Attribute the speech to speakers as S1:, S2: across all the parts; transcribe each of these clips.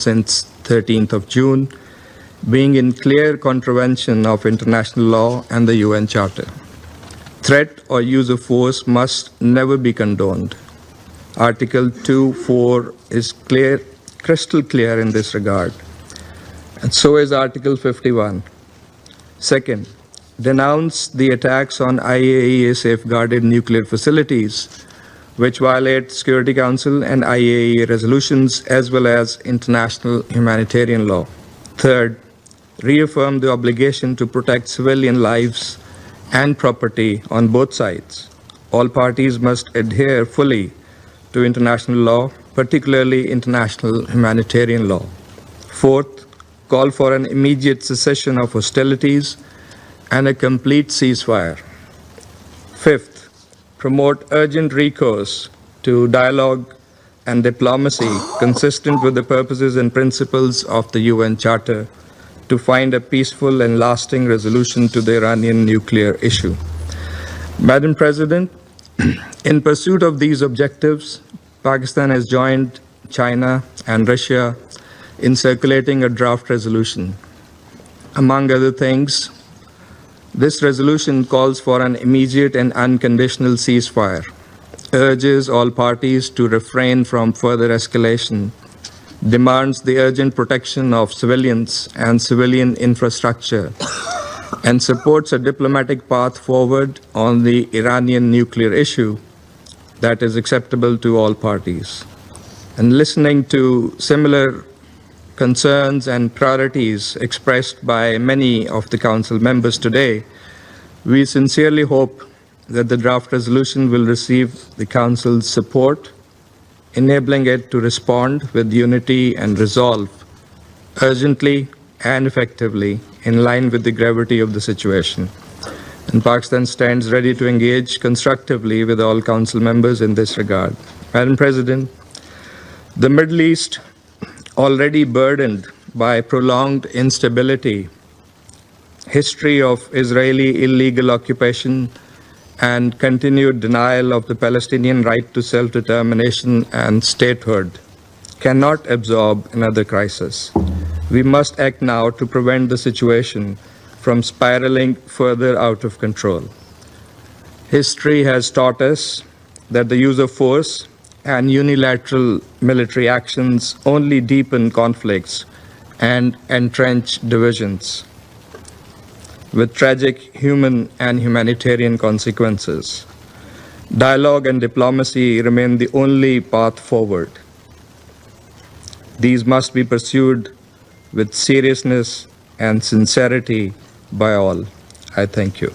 S1: since 13th of June, being in clear contravention of international law and the UN Charter. Threat or use of force must never be condoned. Article 2.4 is crystal clear in this regard, and so is Article 51. Second, denounce the attacks on IAEA safeguarded nuclear facilities, which violate Security Council and IAEA resolutions as well as international humanitarian law. Third, reaffirm the obligation to protect civilian lives and property on both sides. All parties must adhere fully to international law, particularly international humanitarian law. Fourth, call for an immediate cessation of hostilities and a complete ceasefire. Fifth, promote urgent recourse to dialogue and diplomacy consistent with the purposes and principles of the UN Charter to find a peaceful and lasting resolution to the Iranian nuclear issue. Madam President, in pursuit of these objectives, Pakistan has joined China and Russia in circulating a draft resolution. Among other things, this resolution calls for an immediate and unconditional ceasefire, urges all parties to refrain from further escalation, demands the urgent protection of civilians and civilian infrastructure, and supports a diplomatic path forward on the Iranian nuclear issue that is acceptable to all parties. And listening to similar concerns and priorities expressed by many of the Council members today, we sincerely hope that the draft resolution will receive the Council's support, enabling it to respond with unity and resolve urgently and effectively in line with the gravity of the situation. And Pakistan stands ready to engage constructively with all Council members in this regard. Madam President, the Middle East, already burdened by prolonged instability, history of Israeli illegal occupation, and continued denial of the Palestinian right to self-determination and statehood, cannot absorb another crisis. We must act now to prevent the situation from spiraling further out of control. History has taught us that the use of force and unilateral military actions only deepen conflicts and entrench divisions, with tragic human and humanitarian consequences. Dialogue and diplomacy remain the only path forward. These must be pursued with seriousness and sincerity by all. I thank you.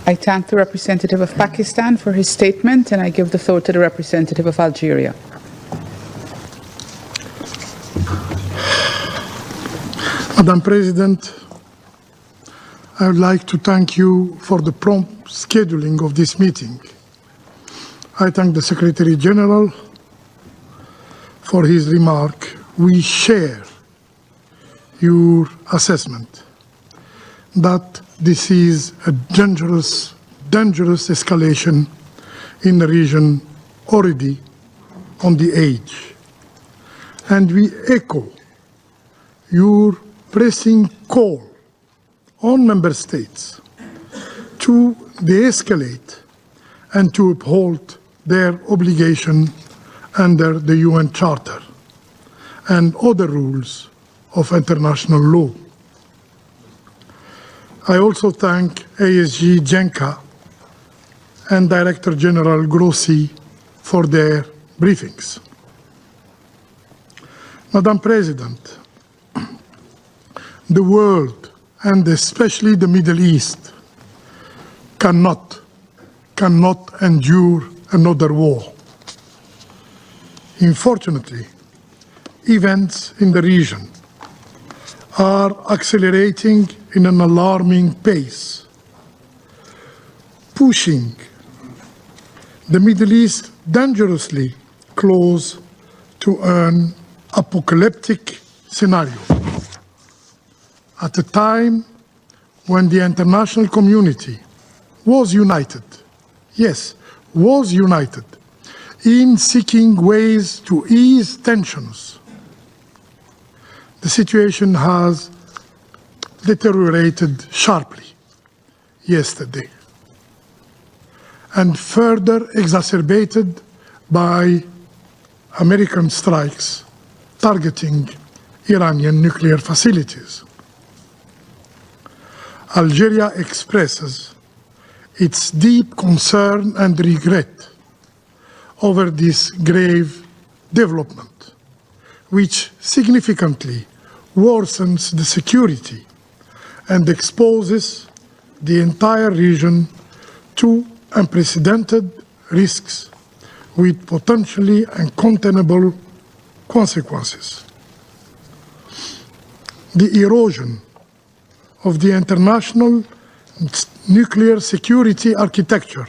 S2: I thank the representative of Pakistan for his statement, and I give the floor to the representative of Algeria.
S3: Madam President, I would like to thank you for the prompt scheduling of this meeting. I thank the Secretary General for his remark. We share your assessment that this is a dangerous escalation in the region already on the edge. And we echo your pressing call on member states to de-escalate and to uphold their obligation under the UN Charter and other rules of international law. I also thank ASG Genca and Director General Grossi for their briefings. Madam President, the world, and especially the Middle East, cannot endure another war. Unfortunately, events in the region are accelerating in an alarming pace, pushing the Middle East dangerously close to an apocalyptic scenario. At a time when the international community was united, yes, was united in seeking ways to ease tensions, the situation has deteriorated sharply yesterday and further exacerbated by American strikes targeting Iranian nuclear facilities. Algeria expresses its deep concern and regret over this grave development, which significantly worsens the security and exposes the entire region to unprecedented risks with potentially uncontainable consequences. The erosion of the international nuclear security architecture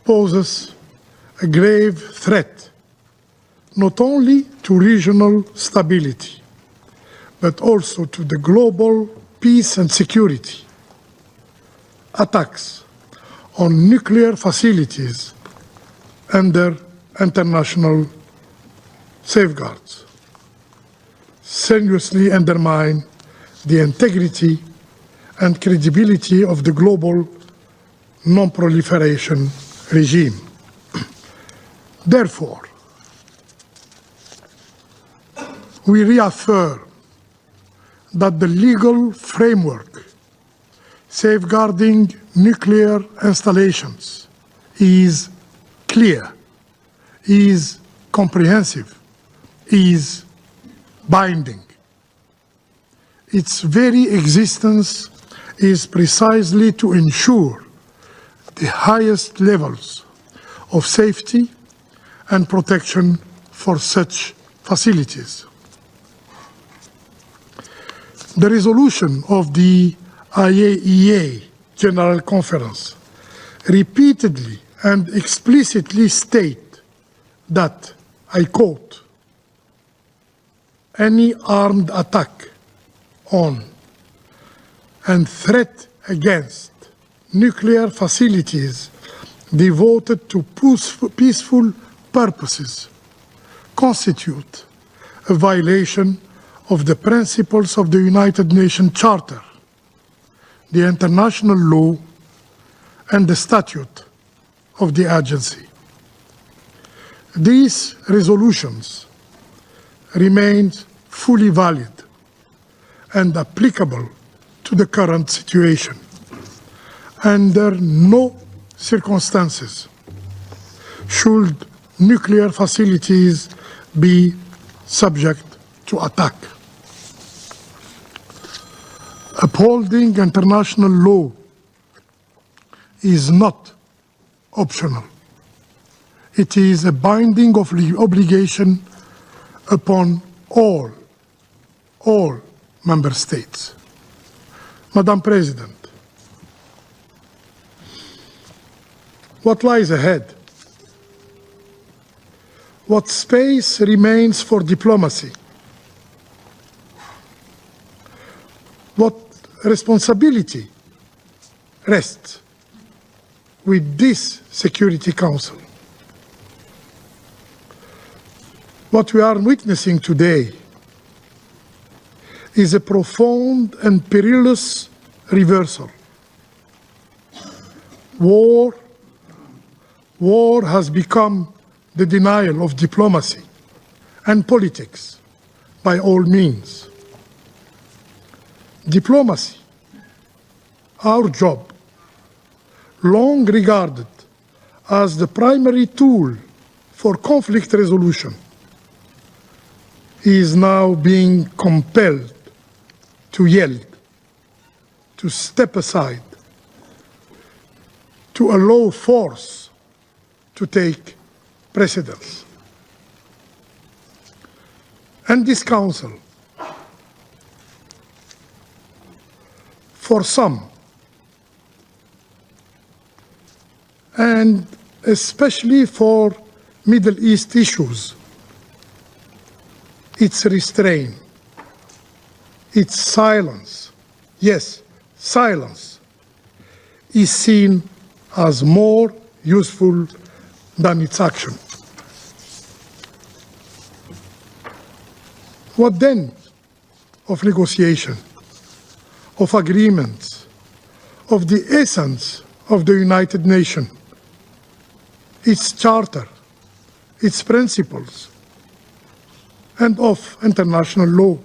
S3: poses a grave threat not only to regional stability, but also to the global peace and security. Attacks on nuclear facilities under international safeguards seriously undermine the integrity and credibility of the global non-proliferation regime. Therefore, we reaffirm that the legal framework safeguarding nuclear installations is clear, is comprehensive, is binding. Its very existence is precisely to ensure the highest levels of safety and protection for such facilities. The resolution of the IAEA General Conference repeatedly and explicitly state that, I quote, "Any armed attack on and threat against nuclear facilities devoted to peaceful purposes constitute a violation of the principles of the United Nations Charter, the international law, and the statute of the agency." These resolutions remain fully valid and applicable to the current situation. Under no circumstances should nuclear facilities be subject to attack. Upholding international law is not optional. It is a binding obligation upon all member states. Madam President, what lies ahead? What space remains for diplomacy? What responsibility rests with this Security Council? What we are witnessing today is a profound and perilous reversal. War has become the denial of diplomacy and politics by all means. Diplomacy, our job, long regarded as the primary tool for conflict resolution, is now being compelled to yield, to step aside, to allow force to take precedence. And this Council, for some, and especially for Middle East issues, its restraint, its silence, yes, silence, is seen as more useful than its action. What then of negotiation, of agreements, of the essence of the United Nations, its charter, its principles, and of international law.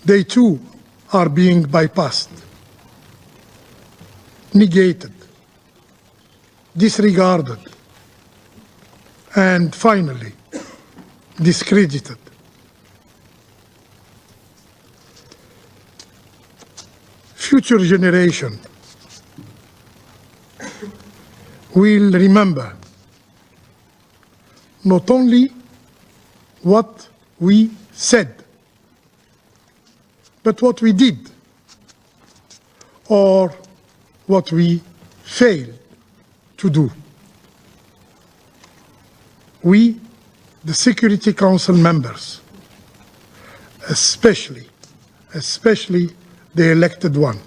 S3: They too are being bypassed, negated, disregarded, and finally discredited. Future generations will remember not only what we said, but what we did or what we failed to do. We, the Security Council members, especially the elected one.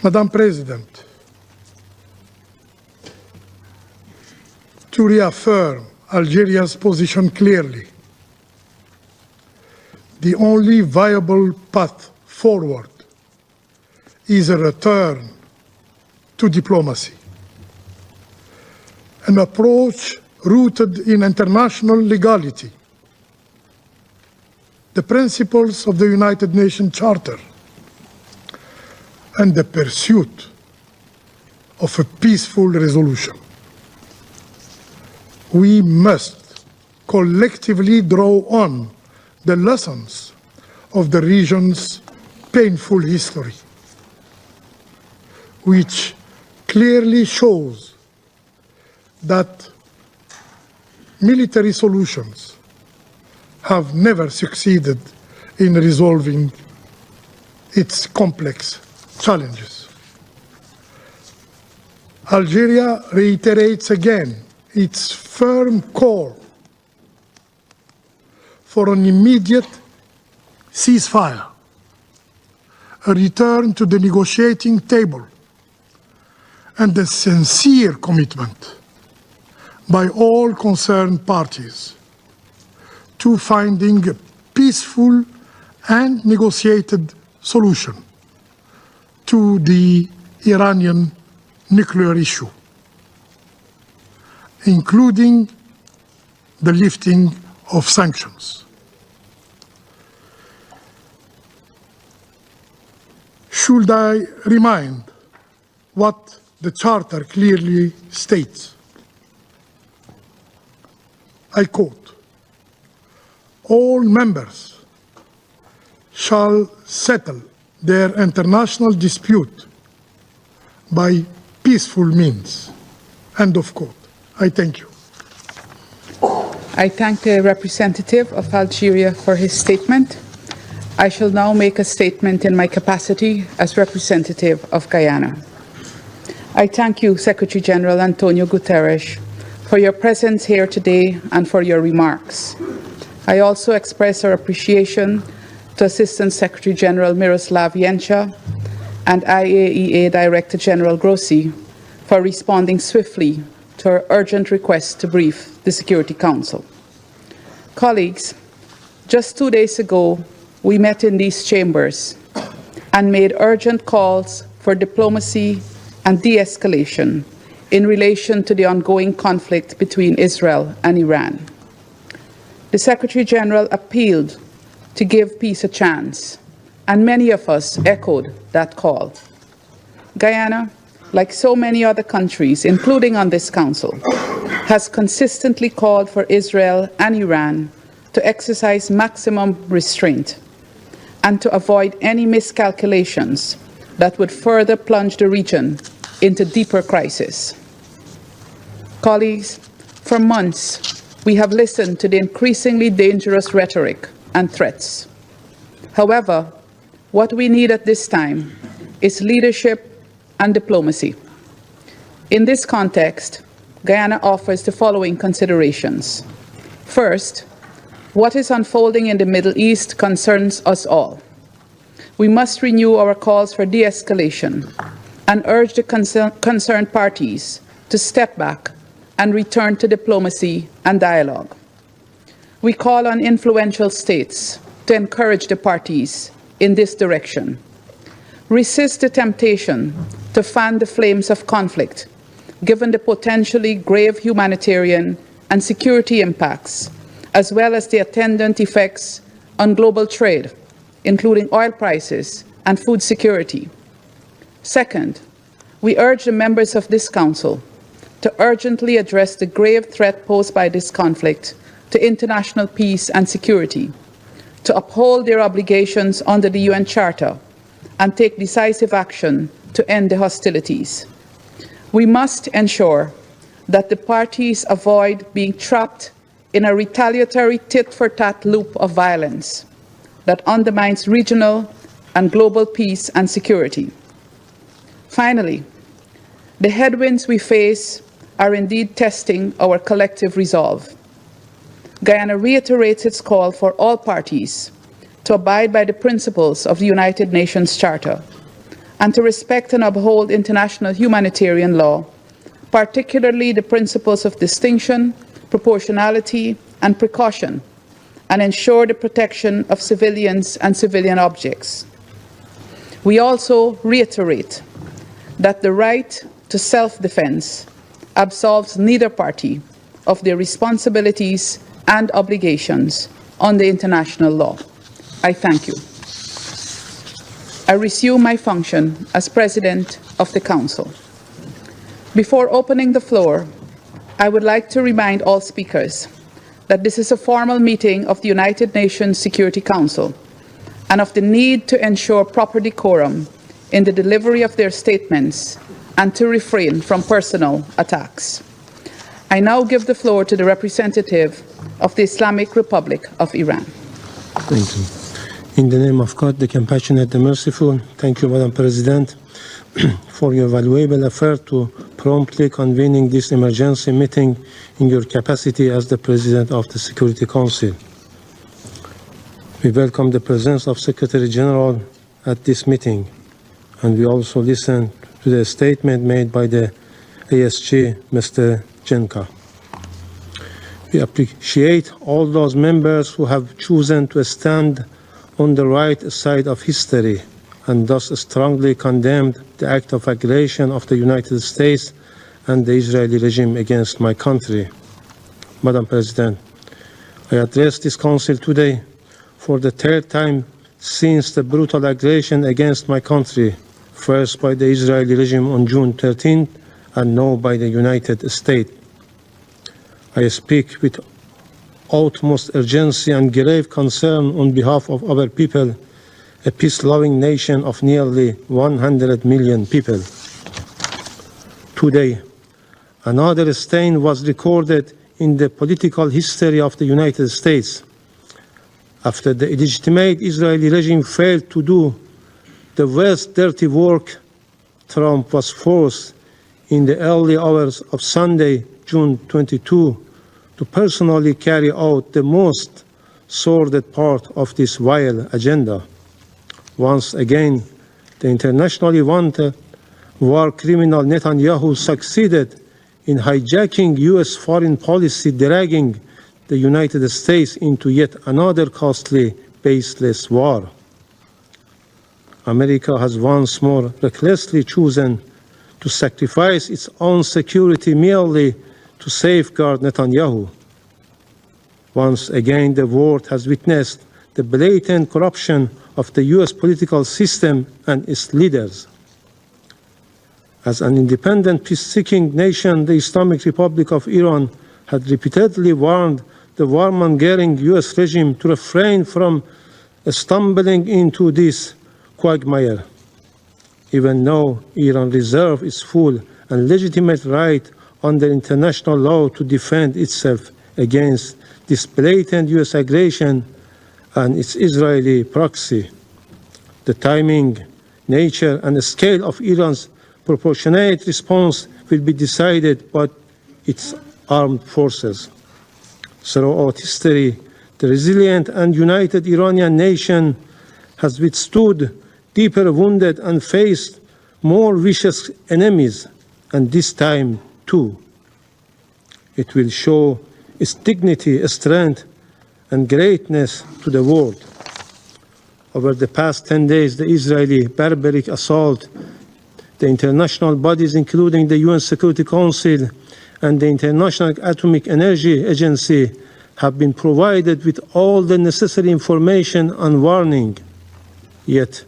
S3: Madam President, to reaffirm Algeria's position clearly, the only viable path forward is a return to diplomacy, an approach rooted in international legality, the principles of the United Nations Charter, and the pursuit of a peaceful resolution. We must collectively draw on the lessons of the region's painful history, which clearly shows that military solutions have never succeeded in resolving its complex challenges. Algeria reiterates again its firm call for an immediate ceasefire, a return to the negotiating table, and a sincere commitment by all concerned parties to finding a peaceful and negotiated solution to the Iranian nuclear issue, including the lifting of sanctions. Should I remind what the Charter clearly states? I quote, "All members shall settle their international dispute by peaceful means." End of quote. I thank you.
S2: I thank the representative of Algeria for his statement. I shall now make a statement in my capacity as representative of Guyana. I thank you, Secretary General Antonio Guterres, for your presence here today and for your remarks. I also express our appreciation to Assistant Secretary General Miroslav Jenca and IAEA Director General Grossi for responding swiftly to our urgent request to brief the Security Council. Colleagues, just 2 days ago, we met in these chambers and made urgent calls for diplomacy and de-escalation in relation to the ongoing conflict between Israel and Iran. The Secretary General appealed to give peace a chance, and many of us echoed that call. Guyana, like so many other countries, including on this Council, has consistently called for Israel and Iran to exercise maximum restraint and to avoid any miscalculations that would further plunge the region into deeper crisis. Colleagues, for months, we have listened to the increasingly dangerous rhetoric and threats. However, what we need at this time is leadership and diplomacy. In this context, Guyana offers the following considerations. First, what is unfolding in the Middle East concerns us all. We must renew our calls for de-escalation and urge the concerned parties to step back and return to diplomacy and dialogue. We call on influential states to encourage the parties in this direction. Resist the temptation to fan the flames of conflict, given the potentially grave humanitarian and security impacts, as well as the attendant effects on global trade, including oil prices and food security. Second, we urge the members of this Council to urgently address the grave threat posed by this conflict to international peace and security, to uphold their obligations under the UN Charter, and take decisive action to end the hostilities. We must ensure that the parties avoid being trapped in a retaliatory tit-for-tat loop of violence that undermines regional and global peace and security. Finally, the headwinds we face are indeed testing our collective resolve. Guyana reiterates its call for all parties to abide by the principles of the United Nations Charter and to respect and uphold international humanitarian law, particularly the principles of distinction, proportionality, and precaution, and ensure the protection of civilians and civilian objects. We also reiterate that the right to self-defense absolves neither party of their responsibilities and obligations under international law. I thank you. I resume my function as President of the Council. Before opening the floor, I would like to remind all speakers that this is a formal meeting of the United Nations Security Council and of the need to ensure proper decorum in the delivery of their statements and to refrain from personal attacks. I now give the floor to the representative of the Islamic Republic of Iran.
S4: Thank you. In the name of God, the compassionate, the merciful, thank you, Madam President, for your valuable effort to promptly convening this emergency meeting in your capacity as the President of the Security Council. We welcome the presence of Secretary General at this meeting, and we also listen to the statement made by the ASG, Mr. Jenka. We appreciate all those members who have chosen to stand on the right side of history and thus strongly condemned the act of aggression of the United States and the Israeli regime against my country. Madam President, I address this Council today for the third time since the brutal aggression against my country, first by the Israeli regime on June 13th and now by the United States. I speak with utmost urgency and grave concern on behalf of our people, a peace-loving nation of nearly 100 million people. Today, another stain was recorded in the political history of the United States. After the illegitimate Israeli regime failed to do the worst dirty work, Trump was forced in the early hours of Sunday, June 22, to personally carry out the most sordid part of this vile agenda. Once again, the internationally wanted war criminal Netanyahu succeeded in hijacking U.S. foreign policy, dragging the United States into yet another costly, baseless war. America has once more recklessly chosen to sacrifice its own security merely to safeguard Netanyahu. Once again, the world has witnessed the blatant corruption of the U.S. political system and its leaders. As an independent, peace-seeking nation, the Islamic Republic of Iran had repeatedly warned the warmongering U.S. regime to refrain from stumbling into this quagmire. Even though Iran reserves its full and legitimate right under international law to defend itself against this blatant U.S. aggression and its Israeli proxy, the timing, nature, and scale of Iran's proportionate response will be decided by its armed forces. Throughout history, the resilient and united Iranian nation has withstood deeper wounded and faced more vicious enemies, and this time too. It will show its dignity, strength, and greatness to the world. Over the past 10 days, the Israeli barbaric assault, the international bodies, including the UN Security Council and the International Atomic Energy Agency, have been provided with all the necessary information and warning. Yet,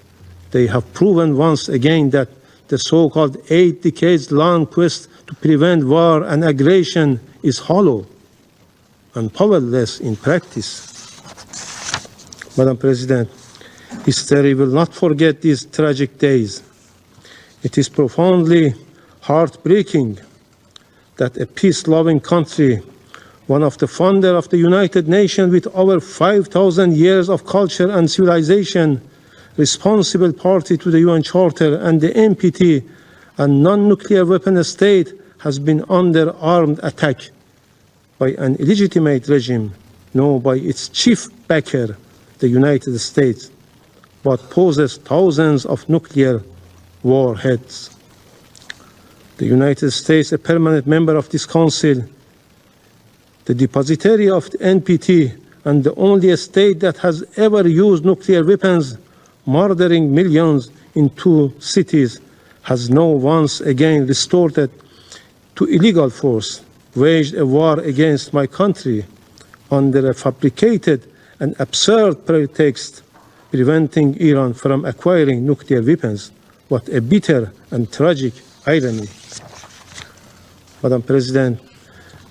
S4: they have proven once again that the so-called 8 decades-long quest to prevent war and aggression is hollow and powerless in practice. Madam President, history will not forget these tragic days. It is profoundly heartbreaking that a peace-loving country, one of the founders of the United Nations with over 5,000 years of culture and civilization, responsible party to the UN Charter and the NPT, and non-nuclear weapon state, has been under armed attack by an illegitimate regime, no, by its chief backer, the United States, but poses thousands of nuclear warheads. The United States, a permanent member of this council, the depositary of the NPT, and the only state that has ever used nuclear weapons, murdering millions in 2 cities, has now once again resorted to illegal force, waged a war against my country under a fabricated and absurd pretext, preventing Iran from acquiring nuclear weapons. What a bitter and tragic irony. Madam President,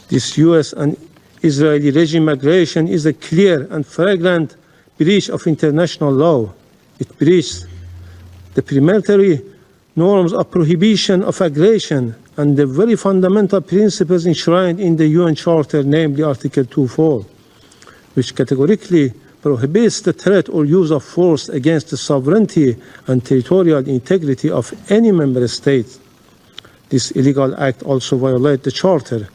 S4: this US and Israeli regime aggression is a clear and flagrant breach of international law. It breaches the preliminary norms of prohibition of aggression and the very fundamental principles enshrined in the UN Charter, namely Article 2.4, which categorically prohibits the threat or use of force against the sovereignty and territorial integrity of any member state. This illegal act also violates the Charter,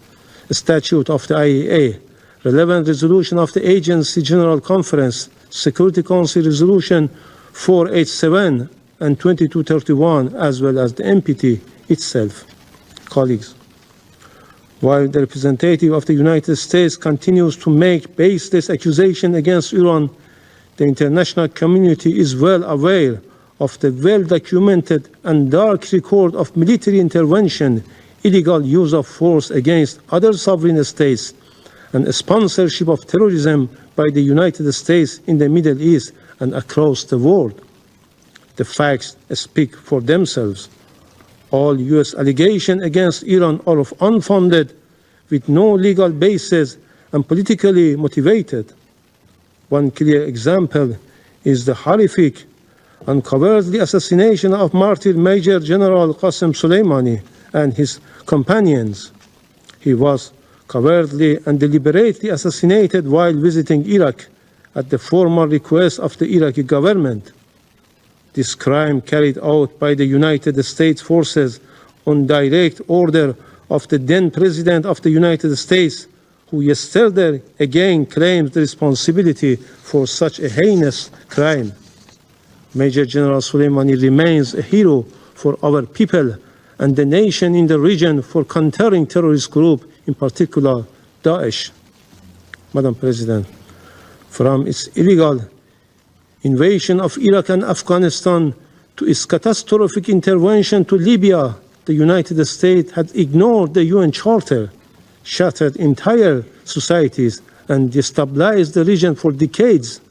S4: a statute of the IAEA, relevant resolution of the Agency General Conference, Security Council Resolution 487 and 2231, as well as the NPT itself. Colleagues, while the representative of the United States continues to make baseless accusations against Iran, the international community is well aware of the well-documented and dark record of military intervention, illegal use of force against other sovereign states, and sponsorship of terrorism by the United States in the Middle East and across the world. The facts speak for themselves. All US allegations against Iran are unfounded, with no legal basis and politically motivated. One clear example is the horrific and cowardly assassination of martyr Major General Qasem Soleimani and his companions. He was cowardly and deliberately assassinated while visiting Iraq at the formal request of the Iraqi government. This crime, carried out by the United States forces on direct order of the then President of the United States, who yesterday again claimed the responsibility for such a heinous crime. Major General Soleimani remains a hero for our people and the nation in the region for countering terrorist groups, in particular Daesh. Madam President, from its illegal invasion of Iraq and Afghanistan to its catastrophic intervention to Libya, the United States had ignored the UN Charter, shattered entire societies, and destabilized the region for decades.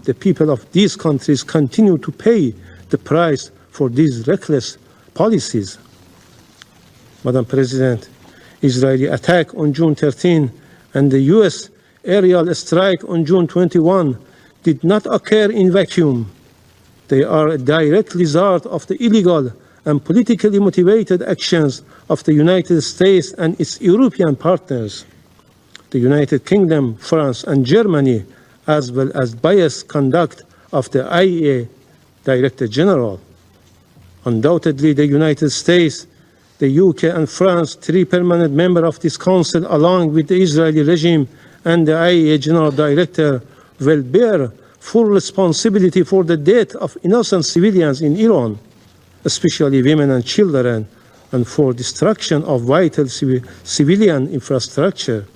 S4: The people of these countries continue to pay the price for these reckless policies. Madam President, Israeli attack on June 13 and the US aerial strike on June 21 did not occur in vacuum. They are a direct result of the illegal and politically motivated actions of the United States and its European partners, the United Kingdom, France, and Germany, as well as biased conduct of the IAEA Director General. Undoubtedly, the United States, the UK, and France, 3 permanent members of this Council, along with the Israeli regime and the IAEA General Director, will bear full responsibility for the death of innocent civilians in Iran, especially women and children, and for destruction of vital civilian infrastructure.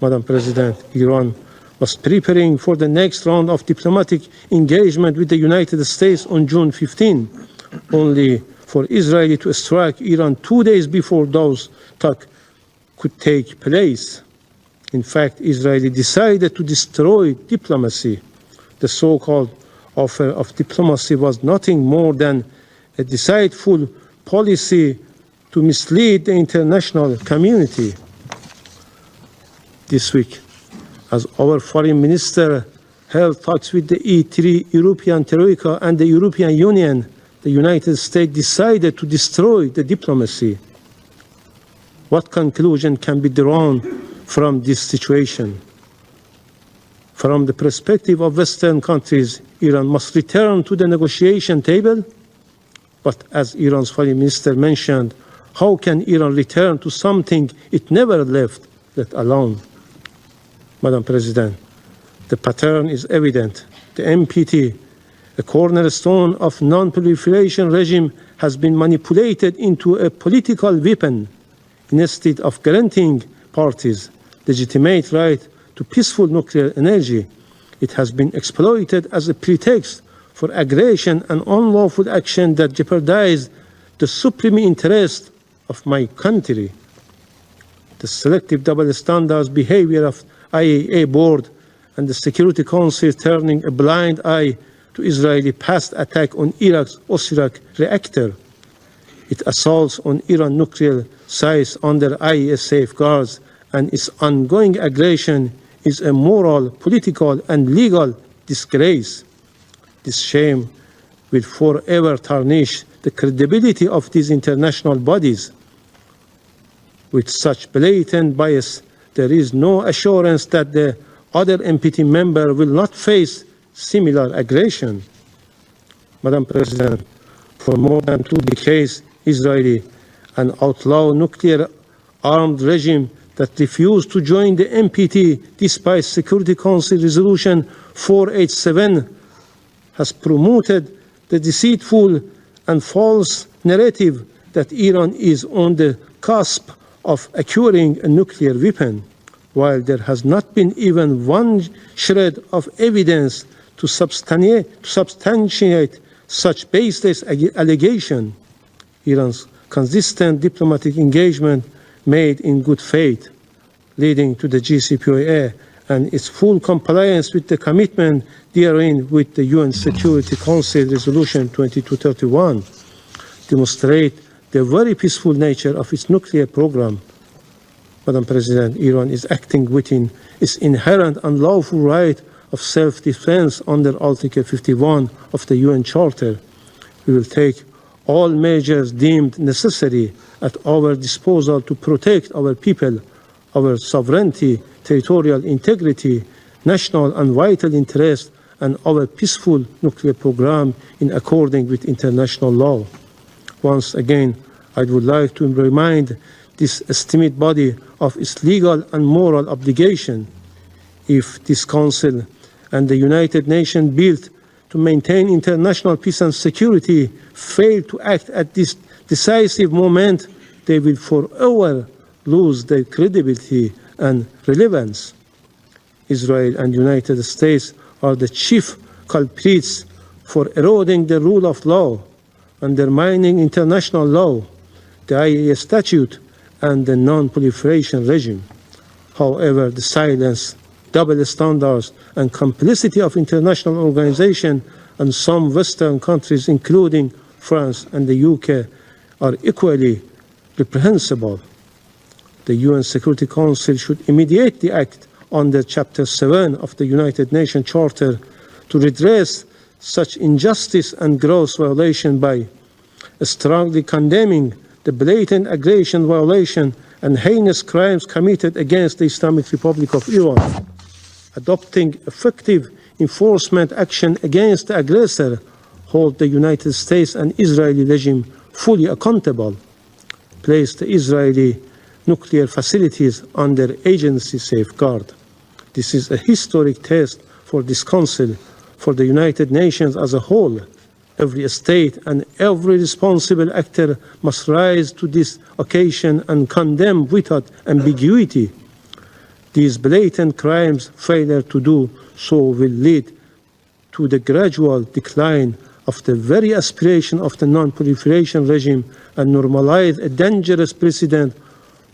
S4: Madam President, Iran was preparing for the next round of diplomatic engagement with the United States on June 15, only for Israel to strike Iran 2 days before those talks could take place. In fact, Israel decided to destroy diplomacy. The so-called offer of diplomacy was nothing more than a deceitful policy to mislead the international community. This week, as our foreign minister held talks with the E3 European Troika and the European Union, the United States decided to destroy the diplomacy. What conclusion can be drawn from this situation? From the perspective of Western countries, Iran must return to the negotiation table. But as Iran's foreign minister mentioned, how can Iran return to something it never left, let alone? Madam President, the pattern is evident. The NPT, a cornerstone of non-proliferation regime, has been manipulated into a political weapon. Instead of granting parties legitimate right to peaceful nuclear energy, it has been exploited as a pretext for aggression and unlawful action that jeopardize the supreme interest of my country. The selective double standards behavior of IAEA board and the Security Council turning a blind eye to Israeli past attack on Iraq's Osirak reactor. It assaults on Iran nuclear sites under IAEA safeguards, and its ongoing aggression is a moral, political, and legal disgrace. This shame will forever tarnish the credibility of these international bodies. With such blatant bias, there is no assurance that the other NPT member will not face similar aggression. Madam President, for more than 2 decades, Israeli, an outlaw nuclear-armed regime that refused to join the NPT despite Security Council Resolution 487, has promoted the deceitful and false narrative that Iran is on the cusp of acquiring a nuclear weapon, while there has not been even one shred of evidence to substantiate such baseless allegation. Iran's consistent diplomatic engagement made in good faith, leading to the JCPOA and its full compliance with the commitment therein with the UN Security Council Resolution 2231, demonstrate the very peaceful nature of its nuclear program. Madam President, Iran is acting within its inherent and lawful right of self-defense under Article 51 of the UN Charter. We will take all measures deemed necessary at our disposal to protect our people, our sovereignty, territorial integrity, national and vital interests, and our peaceful nuclear program in accordance with international law. Once again, I would like to remind this esteemed body of its legal and moral obligation. If this Council and the United Nations built to maintain international peace and security fail to act at this decisive moment, they will forever lose their credibility and relevance. Israel and the United States are the chief culprits for eroding the rule of law, undermining international law, the IAEA statute, and the non-proliferation regime. However, the silence, double standards, and complicity of international organizations and some Western countries, including France and the UK, are equally reprehensible. The UN Security Council should immediately act under Chapter 7 of the United Nations Charter to redress such injustice and gross violation by strongly condemning the blatant aggression, violation, and heinous crimes committed against the Islamic Republic of Iran, adopting effective enforcement action against the aggressor, hold the United States and Israeli regime fully accountable, place the Israeli nuclear facilities under agency safeguard. This is a historic test for this Council, for the United Nations as a whole. Every state and every responsible actor must rise to this occasion and condemn without ambiguity these blatant crimes. Failure to do so will lead to the gradual decline of the very aspiration of the non-proliferation regime and normalize a dangerous precedent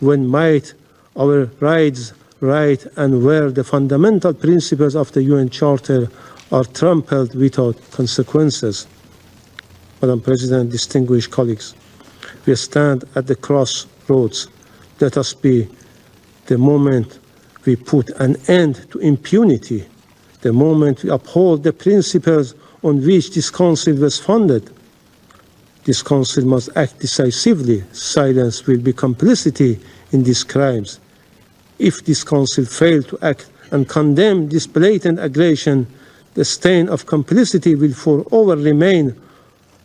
S4: when might our rights, right, and where the fundamental principles of the UN Charter are trampled without consequences. Madam President, distinguished colleagues, we stand at the crossroads. Let us be the moment we put an end to impunity, the moment we uphold the principles on which this Council was founded. This Council must act decisively. Silence will be complicity in these crimes. If this Council fails to act and condemn this blatant aggression, the stain of complicity will forever remain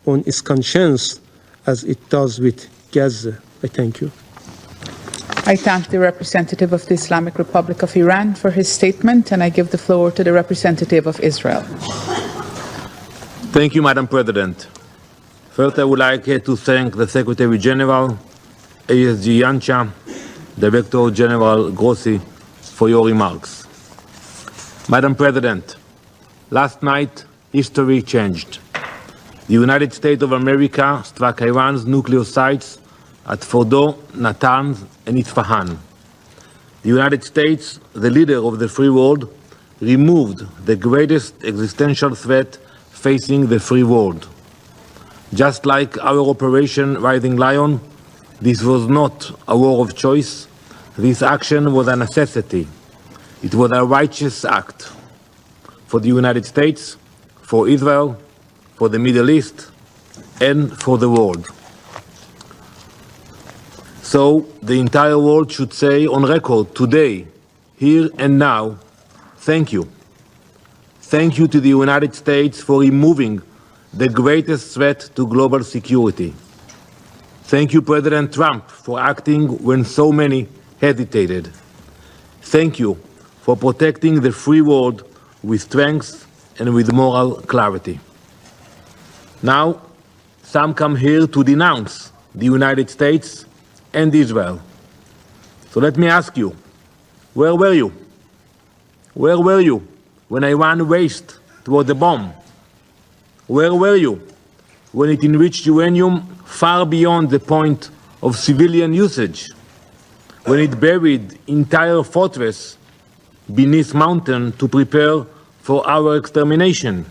S4: on its conscience as it does with Gaza. I thank you.
S2: I thank the representative of the Islamic Republic of Iran for his statement, and I give the floor to the representative of Israel.
S5: Thank you, Madam President. First, I would like to thank the Secretary General, ASG Yancha, Director General Grossi, for your remarks. Madam President, last night, history changed. The United States of America struck Iran's nuclear sites at Fordow, Natanz, and Esfahan. The United States, the leader of the free world, removed the greatest existential threat facing the free world. Just like our Operation Rising Lion, this was not a war of choice. This action was a necessity. It was a righteous act for the United States, for Israel, for the Middle East, and for the world. So the entire world should say on record today, here and now, thank you. Thank you to the United States for removing the greatest threat to global security. Thank you, President Trump, for acting when so many hesitated. Thank you for protecting the free world with strength and with moral clarity. Now, some come here to denounce the United States and Israel. So let me ask you, where were you? Where were you when Iran raced toward the bomb? Where were you when it enriched uranium far beyond the point of civilian usage? When it buried entire fortress beneath mountain to prepare for our extermination?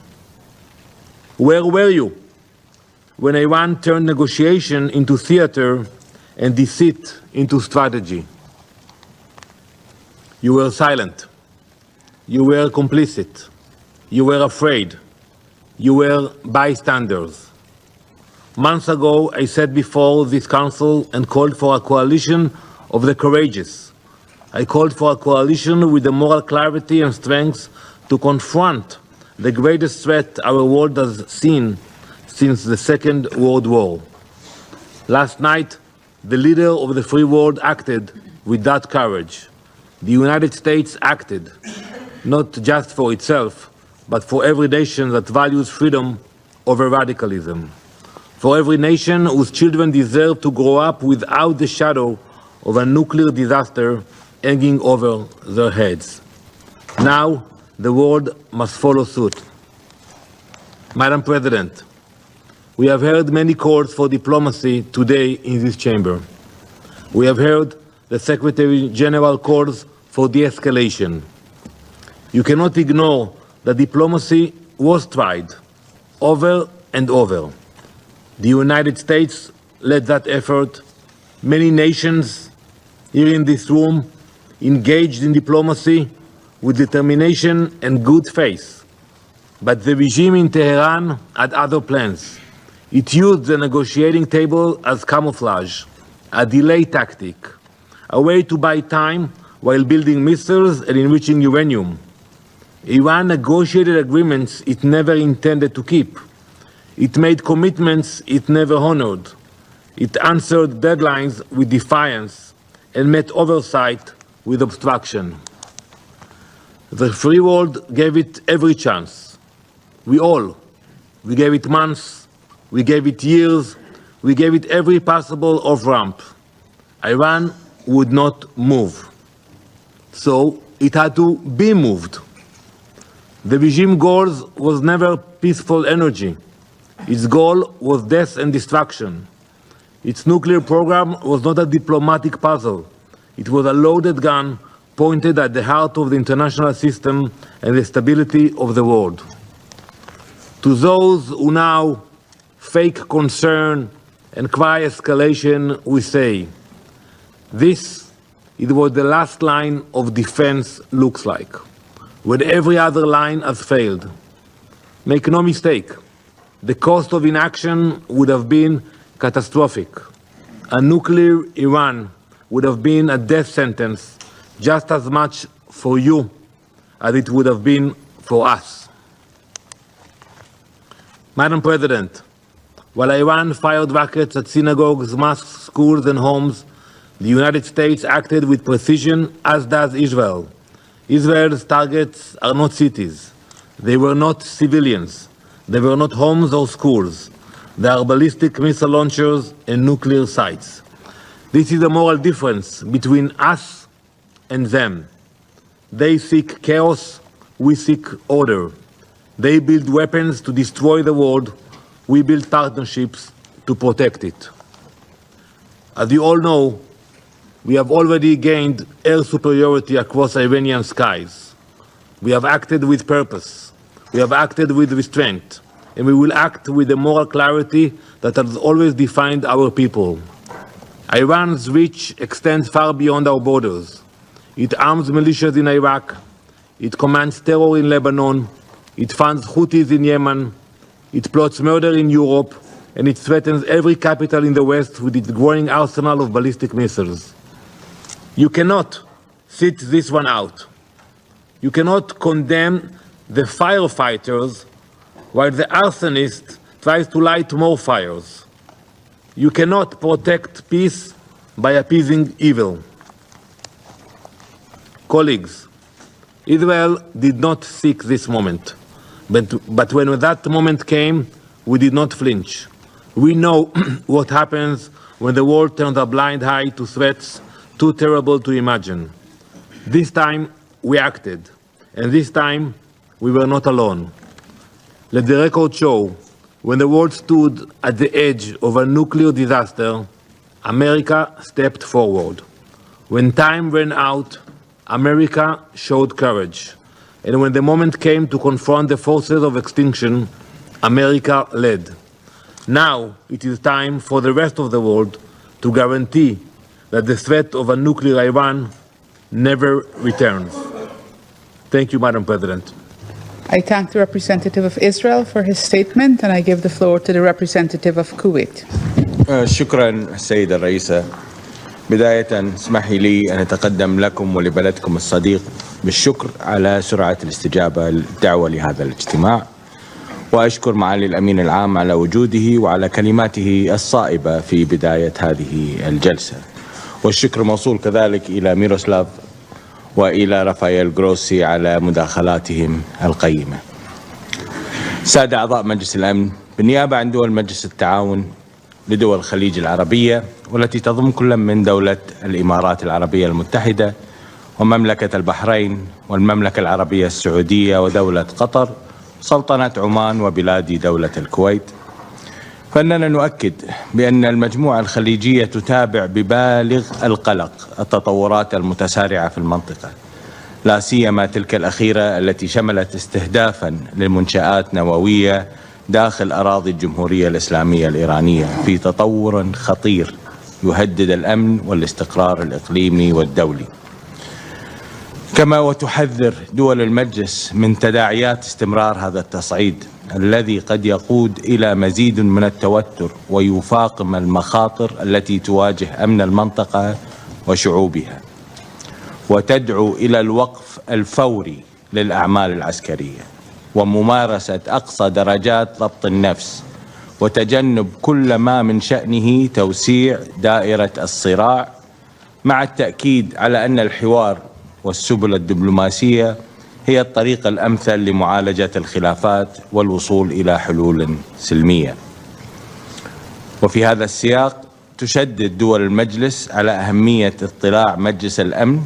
S5: Where were you when Iran turned negotiation into theater and deceit into strategy? You were silent. You were complicit. You were afraid. You were bystanders. Months ago, I sat before this council and called for a coalition of the courageous. I called for a coalition with the moral clarity and strength to confront the greatest threat our world has seen since the Second World War. Last night, the leader of the free world acted with that courage. The United States acted, not just for itself, but for every nation that values freedom over radicalism. For every nation whose children deserve to grow up without the shadow of a nuclear disaster hanging over their heads. Now, the world must follow suit. Madam President, we have heard many calls for diplomacy today in this chamber. We have heard the Secretary General calls for de-escalation. You cannot ignore that diplomacy was tried over and over. The United States led that effort. Many nations here in this room engaged in diplomacy with determination and good faith. But the regime in Tehran had other plans. It used the negotiating table as camouflage, a delay tactic, a way to buy time while building missiles and enriching uranium. Iran negotiated agreements it never intended to keep. It made commitments it never honored. It answered deadlines with defiance and met oversight with obstruction. The free world gave it every chance. We gave it months, we gave it years, we gave it every possible off-ramp. Iran would not move. So it had to be moved. The regime goals was never peaceful energy. Its goal was death and destruction. Its nuclear program was not a diplomatic puzzle. It was a loaded gun pointed at the heart of the international system and the stability of the world. To those who now fake concern and cry escalation, we say, this is what the last line of defense looks like, when every other line has failed. Make no mistake, the cost of inaction would have been catastrophic. A nuclear Iran would have been a death sentence just as much for you as it would have been for us. Madam President, while Iran fired rockets at synagogues, mosques, schools, and homes, the United States acted with precision, as does Israel. Israel's targets are not cities. They were not civilians. They were not homes or schools. They are ballistic missile launchers and nuclear sites. This is a moral difference between us and them. They seek chaos, we seek order. They build weapons to destroy the world. We build partnerships to protect it. As you all know, we have already gained air superiority across Iranian skies. We have acted with purpose. We have acted with restraint. And we will act with the moral clarity that has always defined our people. Iran's reach extends far beyond our borders. It arms militias in Iraq. It commands terror in Lebanon. It funds Houthis in Yemen. It plots murder in Europe. And it threatens every capital in the West with its growing arsenal of ballistic missiles. You cannot sit this one out. You cannot condemn the firefighters while the arsonist tries to light more fires. You cannot protect peace by appeasing evil. Colleagues, Israel did not seek this moment. But when that moment came, we did not flinch. We know what happens when the world turns a blind eye to threats too terrible to imagine. This time, we acted. And this time, we were not alone. Let the record show, when the world stood at the edge of a nuclear disaster, America stepped forward. When time ran out, America showed courage. And when the moment came to confront the forces of extinction, America led. Now it is time for the rest of the world to guarantee that the threat of a nuclear Iran never returns. Thank you, Madam President.
S2: I thank the representative of Israel for his statement, and I give the floor to the representative of Kuwait.
S6: شكرا السيدة الرئيسة. بداية اسمحي لي أن أتقدم لكم ولبلدكم الصديق بالشكر على سرعة الاستجابة للدعوة لهذا الاجتماع، وأشكر معالي الأمين العام على وجوده وعلى كلماته الصائبة في بداية هذه الجلسة. والشكر موصول كذلك إلى ميروسلاف وإلى رافائيل جروسي على مداخلاتهم القيمة. سادة أعضاء مجلس الأمن، بالنيابة عن دول مجلس التعاون لدول الخليج العربية والتي تضم كل من دولة الإمارات العربية المتحدة ومملكة البحرين والمملكة العربية السعودية ودولة قطر، سلطنة عمان وبلاد دولة الكويت، فإننا نؤكد بأن المجموعة الخليجية تتابع ببالغ القلق التطورات المتسارعة في المنطقة، لا سيما تلك الأخيرة التي شملت استهدافا للمنشآت نووية داخل أراضي الجمهورية الإسلامية الإيرانية في تطور خطير يهدد الأمن والاستقرار الإقليمي والدولي. كما وتحذر دول المجلس من تداعيات استمرار هذا التصعيد الذي قد يقود إلى مزيد من التوتر ويفاقم المخاطر التي تواجه أمن المنطقة وشعوبها، وتدعو إلى الوقف الفوري للأعمال العسكرية وممارسة أقصى درجات ضبط النفس وتجنب كل ما من شأنه توسيع دائرة الصراع، مع التأكيد على أن الحوار والسبل الدبلوماسية هي الطريقة الأمثل لمعالجة الخلافات والوصول إلى حلول سلمية. وفي هذا السياق تشدد دول المجلس على أهمية اطلاع مجلس الأمن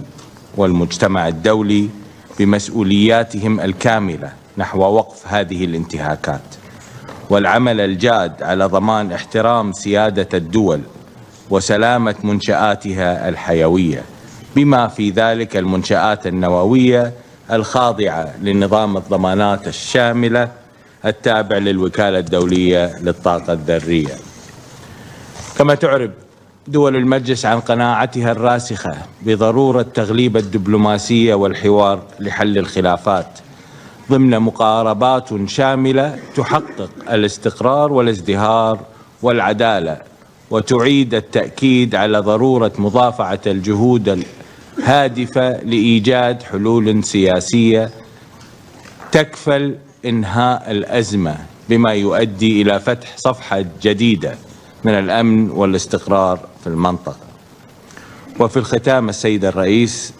S6: والمجتمع الدولي بمسؤولياتهم الكاملة نحو وقف هذه الانتهاكات، والعمل الجاد على ضمان احترام سيادة الدول وسلامة منشآتها الحيوية، بما في ذلك المنشآت النووية الخاضعة لنظام الضمانات الشاملة التابع للوكالة الدولية للطاقة الذرية. كما تعرب دول المجلس عن قناعتها الراسخة بضرورة تغليب الدبلوماسية والحوار لحل الخلافات ضمن مقاربات شاملة تحقق الاستقرار والازدهار والعدالة، وتعيد التأكيد على ضرورة مضافعة الجهود الهادفة لإيجاد حلول سياسية تكفل إنهاء الأزمة بما يؤدي إلى فتح صفحة جديدة من الأمن والاستقرار في المنطقة. وفي الختام السيد الرئيس،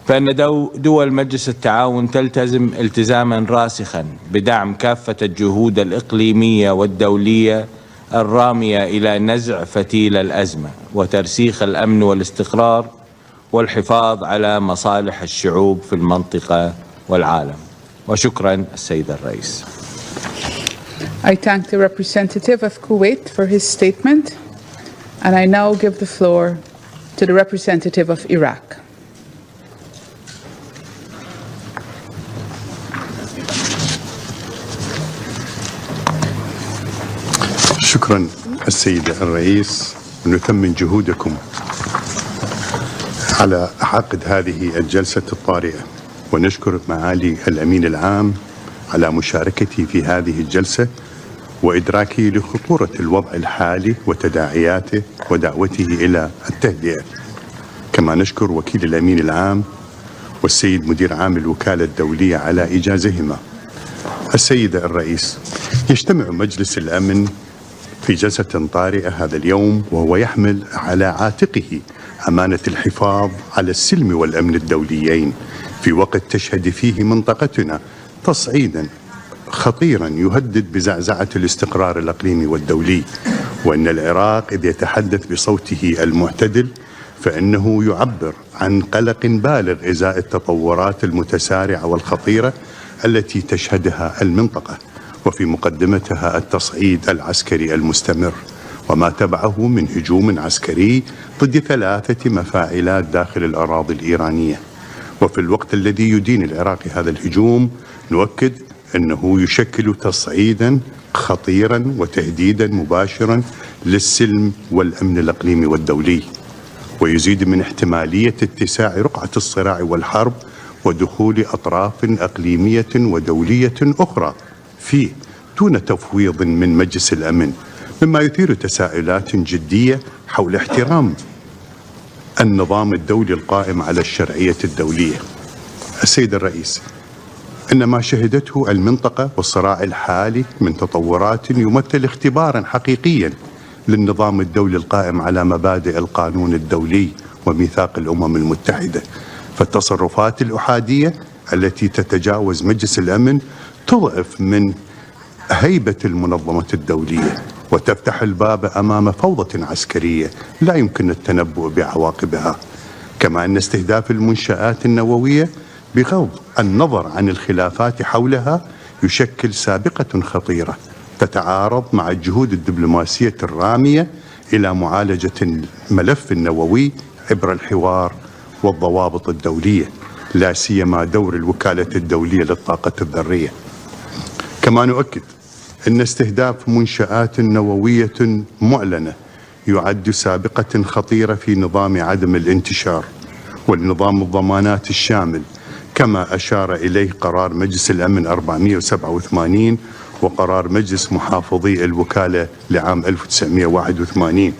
S6: فإن دول مجلس التعاون تلتزم التزاما راسخا بدعم كافة الجهود الإقليمية والدولية الرامية إلى نزع فتيل الأزمة وترسيخ الأمن والاستقرار والحفاظ على مصالح الشعوب في المنطقة والعالم. وشكرا السيد الرئيس.
S2: I thank the representative of Kuwait for his statement, and I now give the floor to the representative of Iraq.
S7: شكرا السيد الرئيس، ونثمن جهودكم على عقد هذه الجلسة الطارئة، ونشكر معالي الأمين العام على مشاركتي في هذه الجلسة وإدراكي لخطورة الوضع الحالي وتداعياته ودعوته إلى التهدئة. كما نشكر وكيل الأمين العام والسيد مدير عام الوكالة الدولية على إيجازهما. السيد الرئيس، يجتمع مجلس الأمن في جلسة طارئة هذا اليوم وهو يحمل على عاتقه أمانة الحفاظ على السلم والأمن الدوليين في وقت تشهد فيه منطقتنا تصعيدا خطيرا يهدد بزعزعة الاستقرار الإقليمي والدولي. وأن العراق إذ يتحدث بصوته المعتدل فإنه يعبر عن قلق بالغ إزاء التطورات المتسارعة والخطيرة التي تشهدها المنطقة، وفي مقدمتها التصعيد العسكري المستمر وما تبعه من هجوم عسكري ضد 3 مفاعلات داخل الأراضي الإيرانية. وفي الوقت الذي يدين العراق هذا الهجوم نؤكد أنه يشكل تصعيدا خطيرا وتهديدا مباشرا للسلم والأمن الإقليمي والدولي، ويزيد من احتمالية اتساع رقعة الصراع والحرب ودخول أطراف إقليمية ودولية أخرى فيه دون تفويض من مجلس الأمن، مما يثير تساؤلات جدية حول احترام النظام الدولي القائم على الشرعية الدولية. السيد الرئيس، إن ما شهدته المنطقة والصراع الحالي من تطورات يمثل اختبارا حقيقيا للنظام الدولي القائم على مبادئ القانون الدولي وميثاق الأمم المتحدة. فالتصرفات الأحادية التي تتجاوز مجلس الأمن تضعف من هيبة المنظمة الدولية وتفتح الباب أمام فوضى عسكرية لا يمكن التنبؤ بعواقبها. كما أن استهداف المنشآت النووية بغض النظر عن الخلافات حولها يشكل سابقة خطيرة تتعارض مع الجهود الدبلوماسية الرامية إلى معالجة الملف النووي عبر الحوار والضوابط الدولية، لا سيما دور الوكالة الدولية للطاقة الذرية. كما نؤكد أن استهداف منشآت نووية معلنة يعد سابقة خطيرة في نظام عدم الانتشار والنظام الضمانات الشامل، كما أشار إليه قرار مجلس الأمن 487 وقرار مجلس محافظي الوكالة لعام 1981،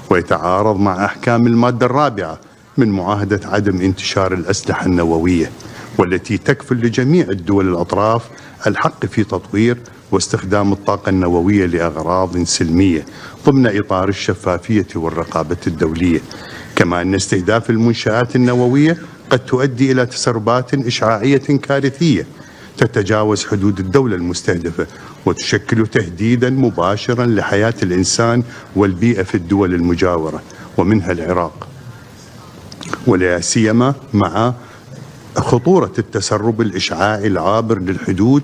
S7: ويتعارض مع أحكام المادة الرابعة من معاهدة عدم انتشار الأسلحة النووية، والتي تكفل لجميع الدول الأطراف الحق في تطوير واستخدام الطاقة النووية لأغراض سلمية ضمن إطار الشفافية والرقابة الدولية. كما أن استهداف المنشآت النووية قد تؤدي إلى تسربات إشعاعية كارثية تتجاوز حدود الدولة المستهدفة وتشكل تهديدا مباشرا لحياة الإنسان والبيئة في الدول المجاورة ومنها العراق، ولا سيما مع خطورة التسرب الإشعاعي العابر للحدود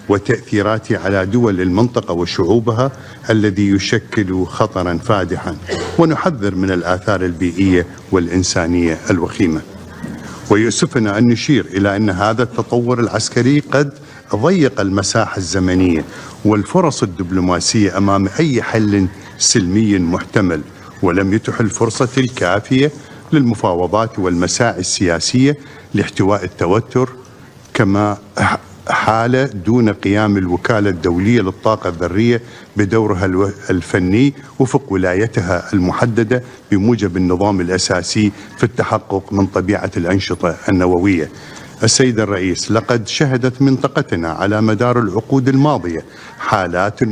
S7: وتأثيراته على دول المنطقة وشعوبها الذي يشكل خطرا فادحا، ونحذر من الآثار البيئية والإنسانية الوخيمة. ويؤسفنا أن نشير إلى أن هذا التطور العسكري قد ضيق المساحة الزمنية والفرص الدبلوماسية أمام أي حل سلمي محتمل، ولم يتح الفرصة الكافية للمفاوضات والمساعي السياسية لاحتواء التوتر، كما حال دون قيام الوكالة الدولية للطاقة الذرية بدورها الفني وفق ولايتها المحددة بموجب النظام الأساسي في التحقق من طبيعة الأنشطة النووية. السيد الرئيس، لقد شهدت منطقتنا على مدار العقود الماضية حالات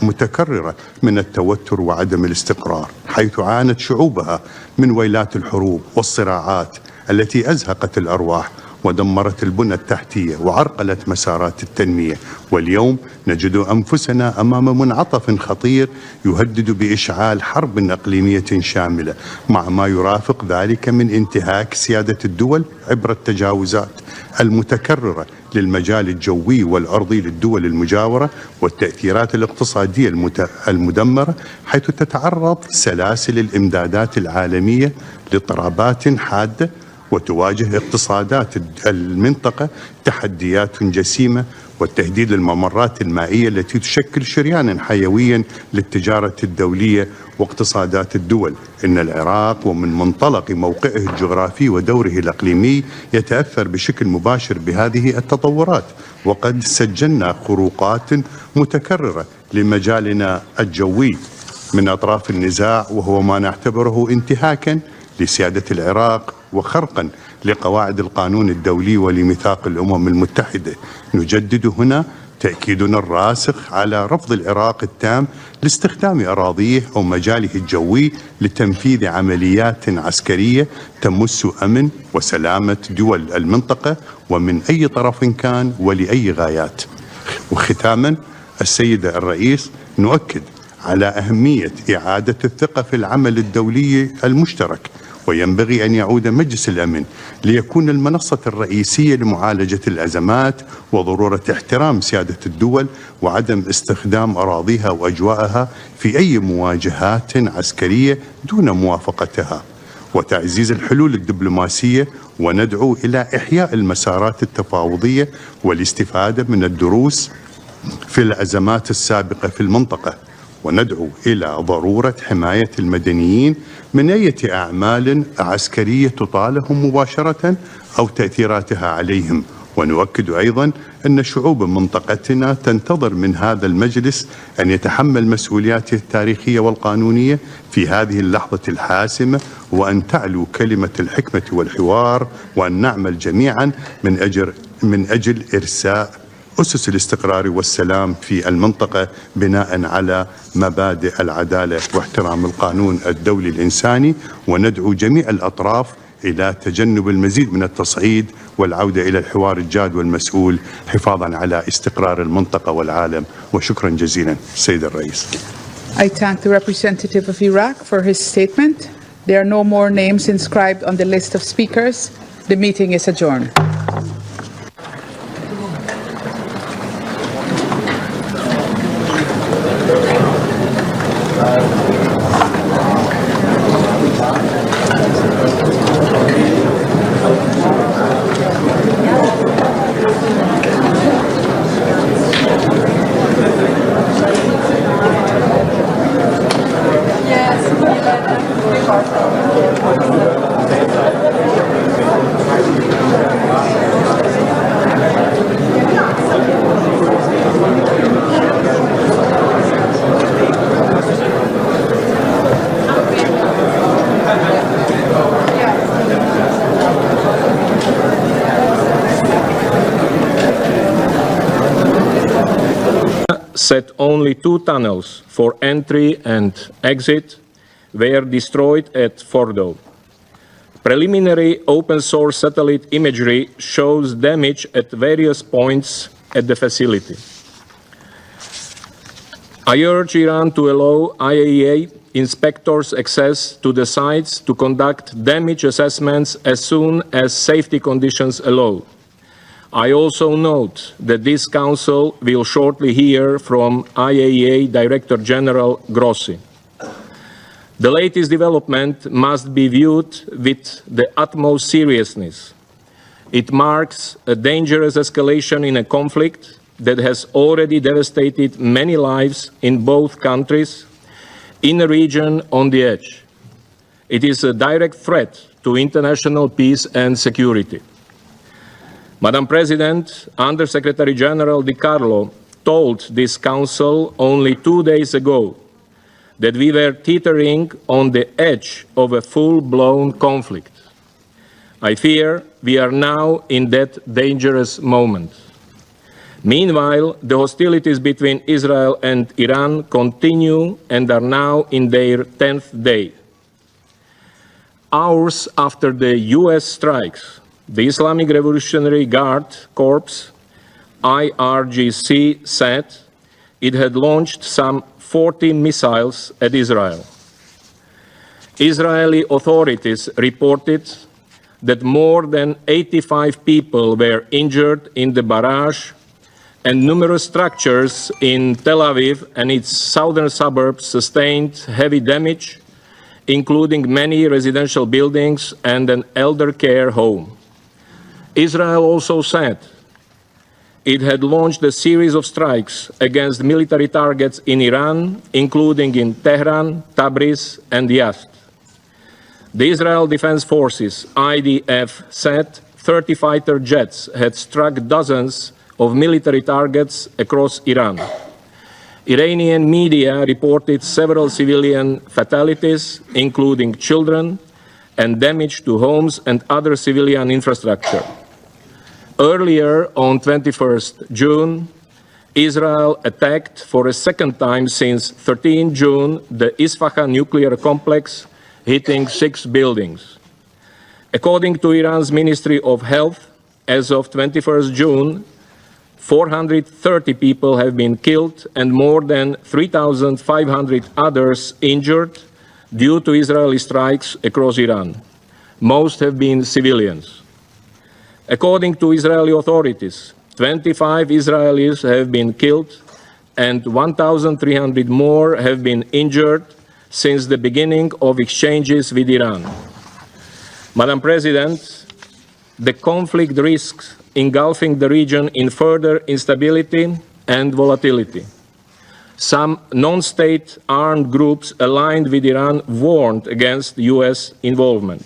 S7: متكررة من التوتر وعدم الاستقرار، حيث عانت شعوبها من ويلات الحروب والصراعات التي أزهقت الأرواح ودمرت البنى التحتية وعرقلت مسارات التنمية. واليوم نجد أنفسنا أمام منعطف خطير يهدد بإشعال حرب إقليمية شاملة، مع ما يرافق ذلك من انتهاك سيادة الدول عبر التجاوزات المتكررة للمجال الجوي والأرضي للدول المجاورة والتأثيرات الاقتصادية المدمرة، حيث تتعرض سلاسل الإمدادات العالمية لاضطرابات حادة وتواجه اقتصادات المنطقة تحديات جسيمة، والتهديد للممرات المائية التي تشكل شريانا حيويا للتجارة الدولية واقتصادات الدول. إن العراق ومن منطلق موقعه الجغرافي ودوره الإقليمي يتأثر بشكل مباشر بهذه التطورات، وقد سجلنا خروقات متكررة لمجالنا الجوي من أطراف النزاع، وهو ما نعتبره انتهاكا لسيادة العراق وخرقا لقواعد القانون الدولي ولميثاق الأمم المتحدة. نجدد هنا تأكيدنا الراسخ على رفض العراق التام لاستخدام أراضيه أو مجاله الجوي لتنفيذ عمليات عسكرية تمس أمن وسلامة دول المنطقة ومن أي طرف كان ولأي غايات. وختاما السيدة الرئيس، نؤكد على أهمية إعادة الثقة في العمل الدولي المشترك، وينبغي أن يعود مجلس الأمن ليكون المنصة الرئيسية لمعالجة الأزمات، وضرورة احترام سيادة الدول وعدم استخدام أراضيها وأجواءها في أي مواجهات عسكرية دون موافقتها، وتعزيز الحلول الدبلوماسية، وندعو إلى إحياء المسارات التفاوضية والاستفادة من الدروس في الأزمات السابقة في المنطقة، وندعو إلى ضرورة حماية المدنيين من أي أعمال عسكرية تطالهم مباشرة أو تأثيراتها عليهم. ونؤكد أيضا أن شعوب منطقتنا تنتظر من هذا المجلس أن يتحمل مسؤولياته التاريخية والقانونية في هذه اللحظة الحاسمة، وأن تعلو كلمة الحكمة والحوار، وأن نعمل جميعا من أجل إرساء أسس الاستقرار والسلام في المنطقة بناء على مبادئ العدالة واحترام القانون الدولي الإنساني. وندعو جميع الأطراف إلى تجنب المزيد من التصعيد والعودة إلى الحوار الجاد والمسؤول حفاظا على استقرار المنطقة والعالم. وشكرا جزيلا سيد الرئيس.
S2: I thank the representative of Iraq for his statement. There are no more names inscribed on the list of speakers. The meeting is adjourned.
S1: Set only 2 tunnels for entry and exit were destroyed at Fordow. Preliminary open-source satellite imagery shows damage at various points at the facility. I urge Iran to allow IAEA inspectors access to the sites to conduct damage assessments as soon as safety conditions allow. I also note that this Council will shortly hear from IAEA Director General Grossi. The latest development must be viewed with the utmost seriousness. It marks a dangerous escalation in a conflict that has already devastated many lives in both countries, in a region on the edge. It is a direct threat to international peace and security. Madam President, Under-Secretary General Di Carlo told this Council only 2 days ago that we were teetering on the edge of a full-blown conflict. I fear we are now in that dangerous moment. Meanwhile, the hostilities between Israel and Iran continue and are now in their 10th day. Hours after the US strikes, the Islamic Revolutionary Guard Corps, IRGC, said it had launched some 40 missiles at Israel. Israeli authorities reported that more than 85 people were injured in the barrage, and numerous structures in Tel Aviv and its southern suburbs sustained heavy damage, including many residential buildings and an elder care home. Israel also said it had launched a series of strikes against military targets in Iran, including in Tehran, Tabriz, and Yazd. The Israel Defense Forces, IDF, said 30 fighter jets had struck dozens of military targets across Iran. Iranian media reported several civilian fatalities, including children, and damage to homes and other civilian infrastructure. Earlier, on 21st June, Israel attacked for a second time since 13 June the Esfahan nuclear complex, hitting 6 buildings. According to Iran's Ministry of Health, as of 21st June, 430 people have been killed and more than 3,500 others injured due to Israeli strikes across Iran. Most have been civilians. According to Israeli authorities, 25 Israelis have been killed and 1,300 more have been injured since the beginning of exchanges with Iran. Madam President, the conflict risks engulfing the region in further instability and volatility. Some non-state armed groups aligned with Iran warned against US involvement.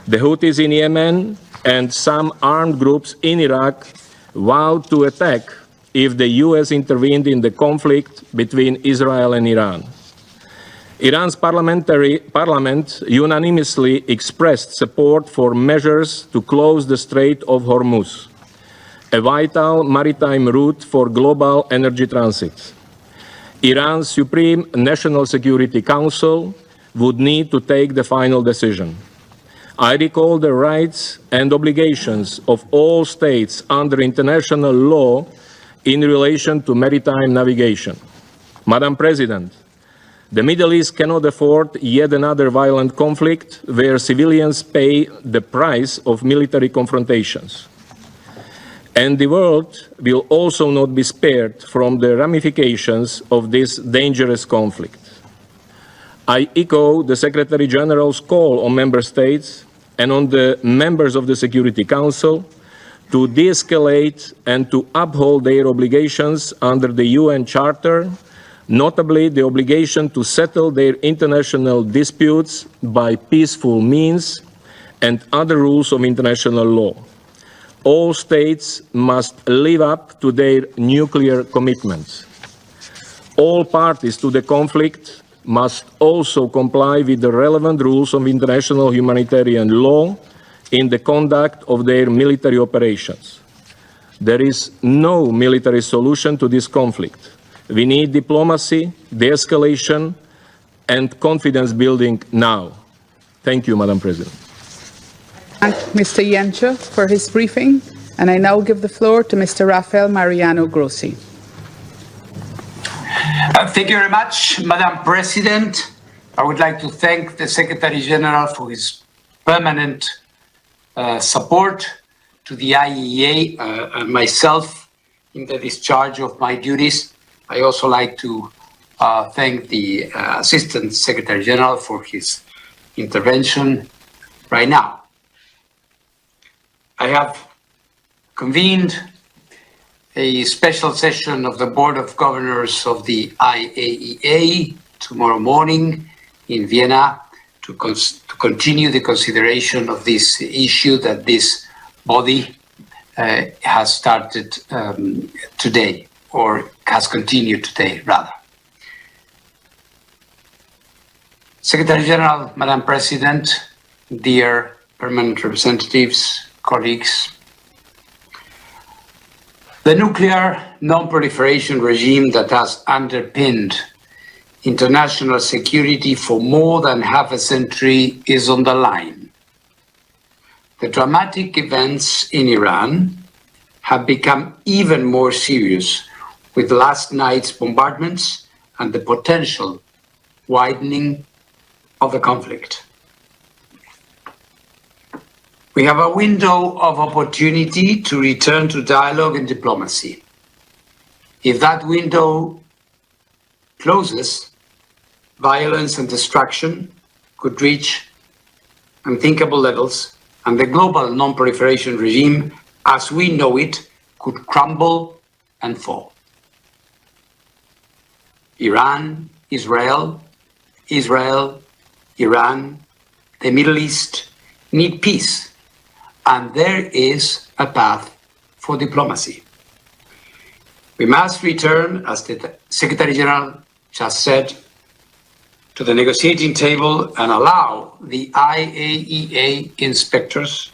S1: The Houthis in Yemen and some armed groups in Iraq vowed to attack if the US intervened in the conflict between Israel and Iran. Iran's parliament unanimously expressed support for measures to close the Strait of Hormuz, a vital maritime route for global energy transit. Iran's Supreme National Security Council would need to take the final decision. I recall the rights and obligations of all states under international law in relation to maritime navigation. Madam President, the Middle East cannot afford yet another violent conflict where civilians pay the price of military confrontations. And the world will also not be spared from the ramifications of this dangerous conflict. I echo the Secretary General's call on Member States and on the members of the Security Council to de-escalate and to uphold their obligations under the UN Charter, notably the obligation to settle their international disputes by peaceful means and other rules of international law. All states must live up to their nuclear commitments. All parties to the conflict must also comply with the relevant rules of international humanitarian law in the conduct of their military operations. There is no military solution to this conflict. We need diplomacy, de-escalation, and confidence building now. Thank you, Madam President.
S2: Thank Mr. Yencha for his briefing, and I now give the floor to Mr. Rafael Mariano Grossi.
S8: Thank you very much, Madam President. I would like to thank the Secretary General for his permanent support to the IAEA and myself in the discharge of my duties. I also like to thank the Assistant Secretary General for his intervention right now. I have convened a special session of the Board of Governors of the IAEA tomorrow morning in Vienna to continue the consideration of this issue that this body has started today, or has continued today, rather. Secretary General, Madam President, dear permanent representatives, colleagues, the nuclear non-proliferation regime that has underpinned international security for more than half a century is on the line. The dramatic events in Iran have become even more serious with last night's bombardments and the potential widening of the conflict. We have a window of opportunity to return to dialogue and diplomacy. If that window closes, violence and destruction could reach unthinkable levels, and the global non-proliferation regime, as we know it, could crumble and fall. Iran, Israel, Iran, the Middle East need peace, and there is a path for diplomacy. We must return, as the Secretary General just said, to the negotiating table and allow the IAEA inspectors,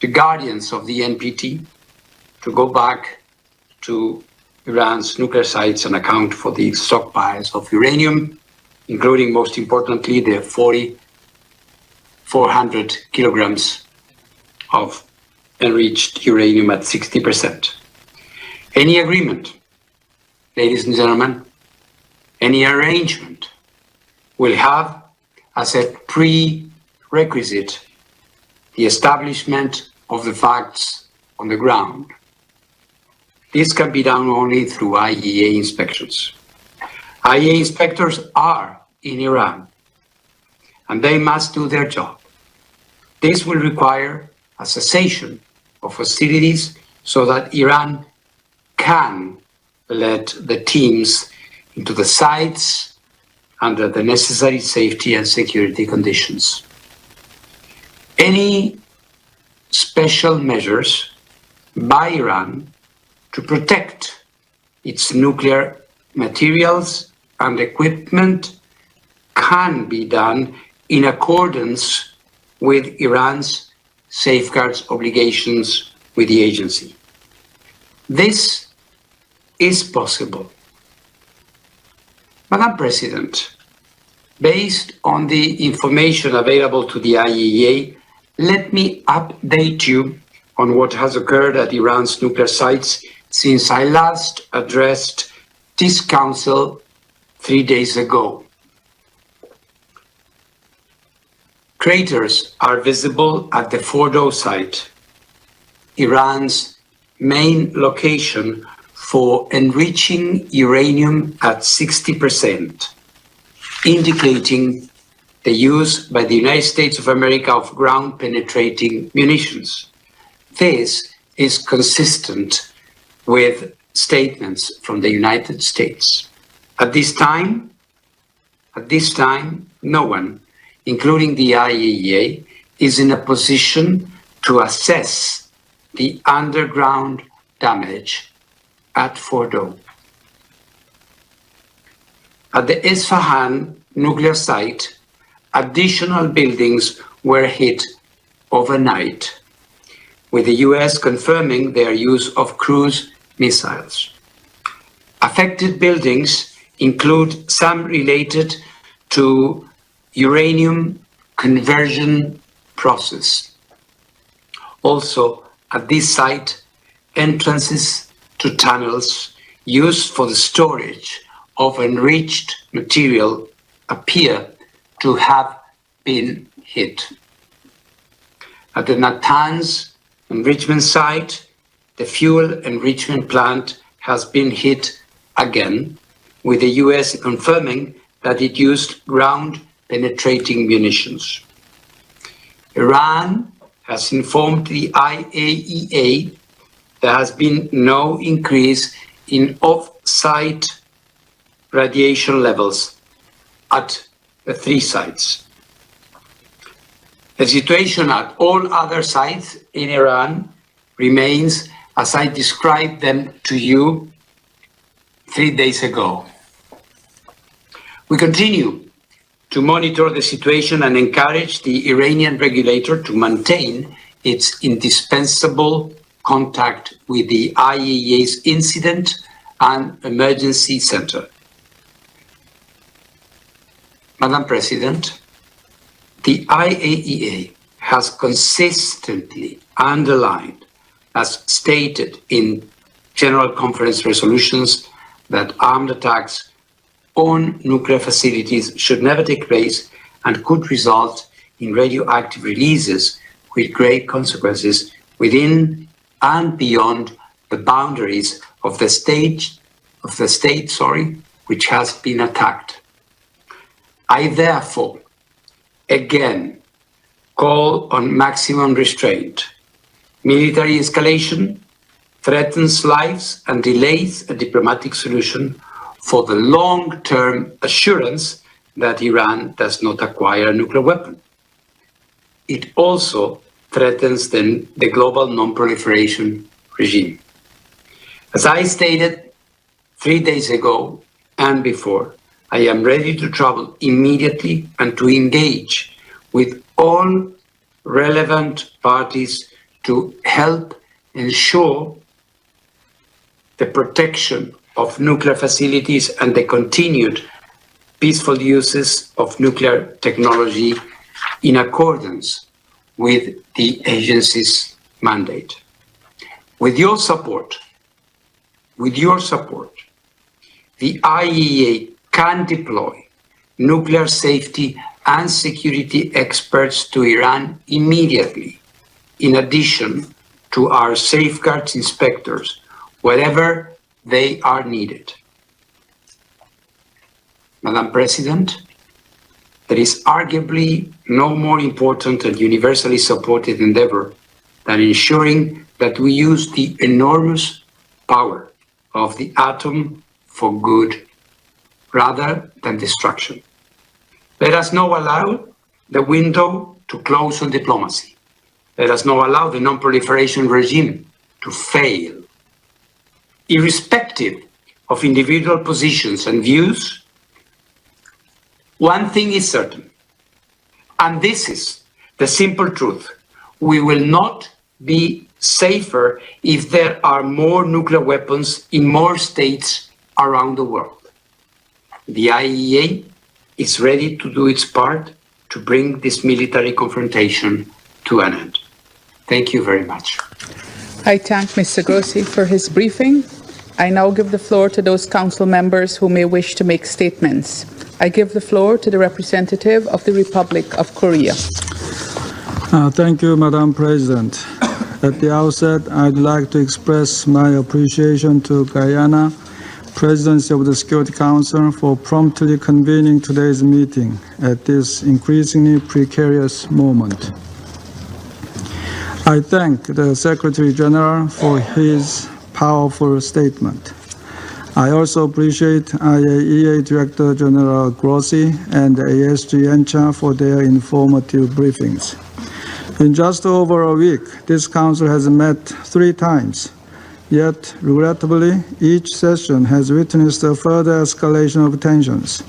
S8: the guardians of the NPT, to go back to Iran's nuclear sites and account for the stockpiles of uranium, including, most importantly, the 400 kilograms of enriched uranium at 60%. Any agreement, ladies and gentlemen, any arrangement will have as a prerequisite the establishment of the facts on the ground. This can be done only through IAEA inspections. IAEA inspectors are in Iran, and they must do their job. This will require a cessation of hostilities so that Iran can let the teams into the sites under the necessary safety and security conditions. Any special measures by Iran to protect its nuclear materials and equipment can be done in accordance with Iran's safeguards obligations with the agency. This is possible. Madam President, based on the information available to the IAEA, let me update you on what has occurred at Iran's nuclear sites since I last addressed this Council 3 days ago. Craters are visible at the Fordow site, Iran's main location for enriching uranium at 60%, indicating the use by the United States of America of ground-penetrating munitions. This is consistent with statements from the United States. At this time, no one, including the IAEA, is in a position to assess the underground damage at Fordow. At the Esfahan nuclear site, additional buildings were hit overnight, with the US confirming their use of cruise missiles. Affected buildings include some related to uranium conversion process. Also, at this site, entrances to tunnels used for the storage of enriched material appear to have been hit. At the Natanz enrichment site, the fuel enrichment plant has been hit again, with the US confirming that it used ground-penetrating munitions. Iran has informed the IAEA there has been no increase in off-site radiation levels at the 3 sites. The situation at all other sites in Iran remains as I described them to you 3 days ago. We continue to monitor the situation and encourage the Iranian regulator to maintain its indispensable contact with the IAEA's Incident and Emergency Center. Madam President, the IAEA has consistently underlined, as stated in General Conference resolutions, that armed attacks on nuclear facilities should never take place and could result in radioactive releases with great consequences within and beyond the boundaries of the state, which has been attacked. I therefore again call on maximum restraint. Military escalation threatens lives and delays a diplomatic solution for the long-term assurance that Iran does not acquire a nuclear weapon. It also threatens the global non-proliferation regime. As I stated 3 days ago and before, I am ready to travel immediately and to engage with all relevant parties to help ensure the protection of nuclear facilities and the continued peaceful uses of nuclear technology in accordance with the agency's mandate. With your support, the IAEA can deploy nuclear safety and security experts to Iran immediately, in addition to our safeguards inspectors, wherever they are needed. Madam President, there is arguably no more important and universally supported endeavor than ensuring that we use the enormous power of the atom for good rather than destruction. Let us not allow the window to close on diplomacy. Let us not allow the non-proliferation regime to fail. Irrespective of individual positions and views, one thing is certain, and this is the simple truth: we will not be safer if there are more nuclear weapons in more states around the world. The IAEA is ready to do its part to bring this military confrontation to an end. Thank you very much.
S2: I thank Mr. Grossi for his briefing. I now give the floor to those council members who may wish to make statements. I give the floor to the representative of the Republic of Korea.
S9: Thank you, Madam President. At the outset, I'd like to express my appreciation to Guyana Presidency of the Security Council for promptly convening today's meeting at this increasingly precarious moment. I thank the Secretary General for his powerful statement. I also appreciate IAEA Director General Grossi and ASG ENCHA for their informative briefings. In just over a week, this Council has met 3 times. Yet, regrettably, each session has witnessed a further escalation of tensions.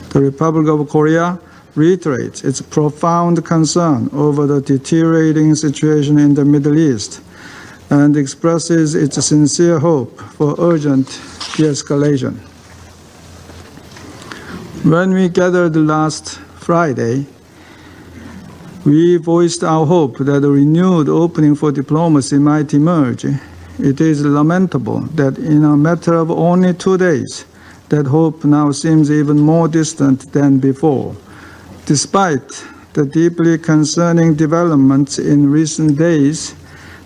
S9: The Republic of Korea reiterates its profound concern over the deteriorating situation in the Middle East and expresses its sincere hope for urgent de-escalation. When we gathered last Friday, We voiced our hope that a renewed opening for diplomacy might emerge. It is lamentable that in a matter of only 2 days, that hope now seems even more distant than before. Despite the deeply concerning developments in recent days,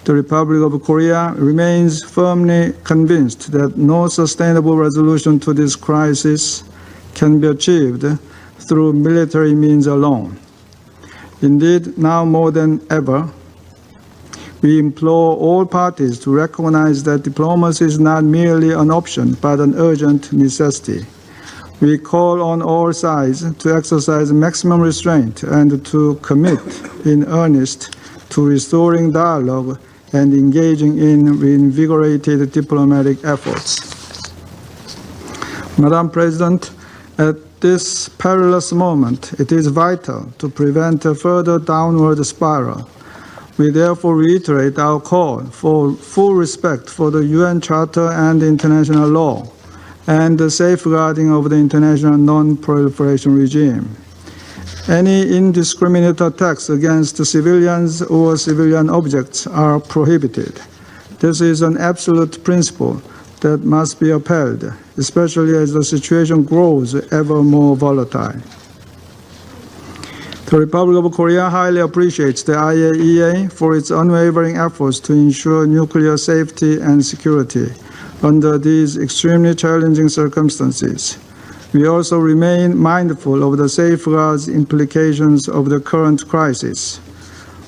S9: the Republic of Korea remains firmly convinced that no sustainable resolution to this crisis can be achieved through military means alone. Indeed, now more than ever, we implore all parties to recognize that diplomacy is not merely an option, but an urgent necessity. We call on all sides to exercise maximum restraint and to commit in earnest to restoring dialogue and engaging in reinvigorated diplomatic efforts. Madam President, at this perilous moment, it is vital to prevent a further downward spiral. We therefore reiterate our call for full respect for the UN Charter and international law, and the safeguarding of the international non-proliferation regime. Any indiscriminate attacks against civilians or civilian objects are prohibited. This is an absolute principle that must be upheld, especially as the situation grows ever more volatile. The Republic of Korea highly appreciates the IAEA for its unwavering efforts to ensure nuclear safety and security under these extremely challenging circumstances. We also remain mindful of the safeguards implications of the current crisis.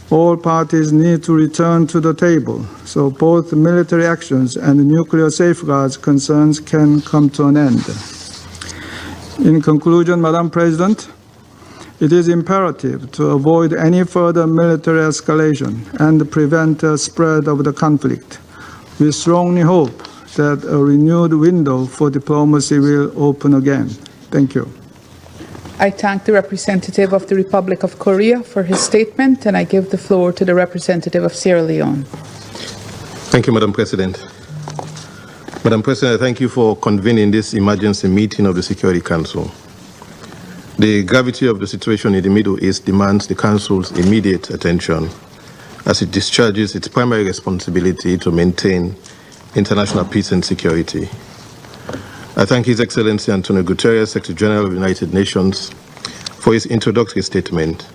S9: All parties need to return to the table so both military actions and nuclear safeguards concerns can come to an end. In conclusion, Madam President, it is imperative to avoid any further military escalation and prevent the spread of the conflict. We strongly hope that a renewed window for diplomacy will open again. Thank you.
S2: I thank the representative of the Republic of Korea for his statement, and I give the floor to the representative of Sierra Leone.
S10: Thank you, Madam President. Madam President, I thank you for convening this emergency meeting of the Security Council. The gravity of the situation in the Middle East demands the Council's immediate attention as it discharges its primary responsibility to maintain international peace and security. I thank His Excellency Antonio Guterres, Secretary General of the United Nations, for his introductory statement.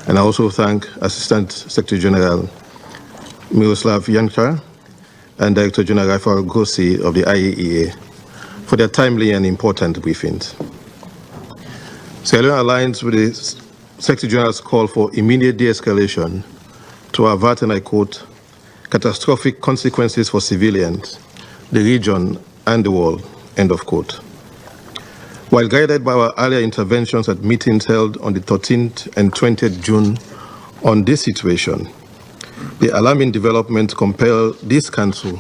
S10: And I also thank Assistant Secretary General Miroslav Janka and Director General Rafael Grossi of the IAEA for their timely and important briefings. Sierra Leone aligns with the Secretary General's call for immediate de-escalation to avert, and I quote, catastrophic consequences for civilians, the region, and the world, end of quote. While guided by our earlier interventions at meetings held on the 13th and 20th June on this situation, the alarming developments compel this Council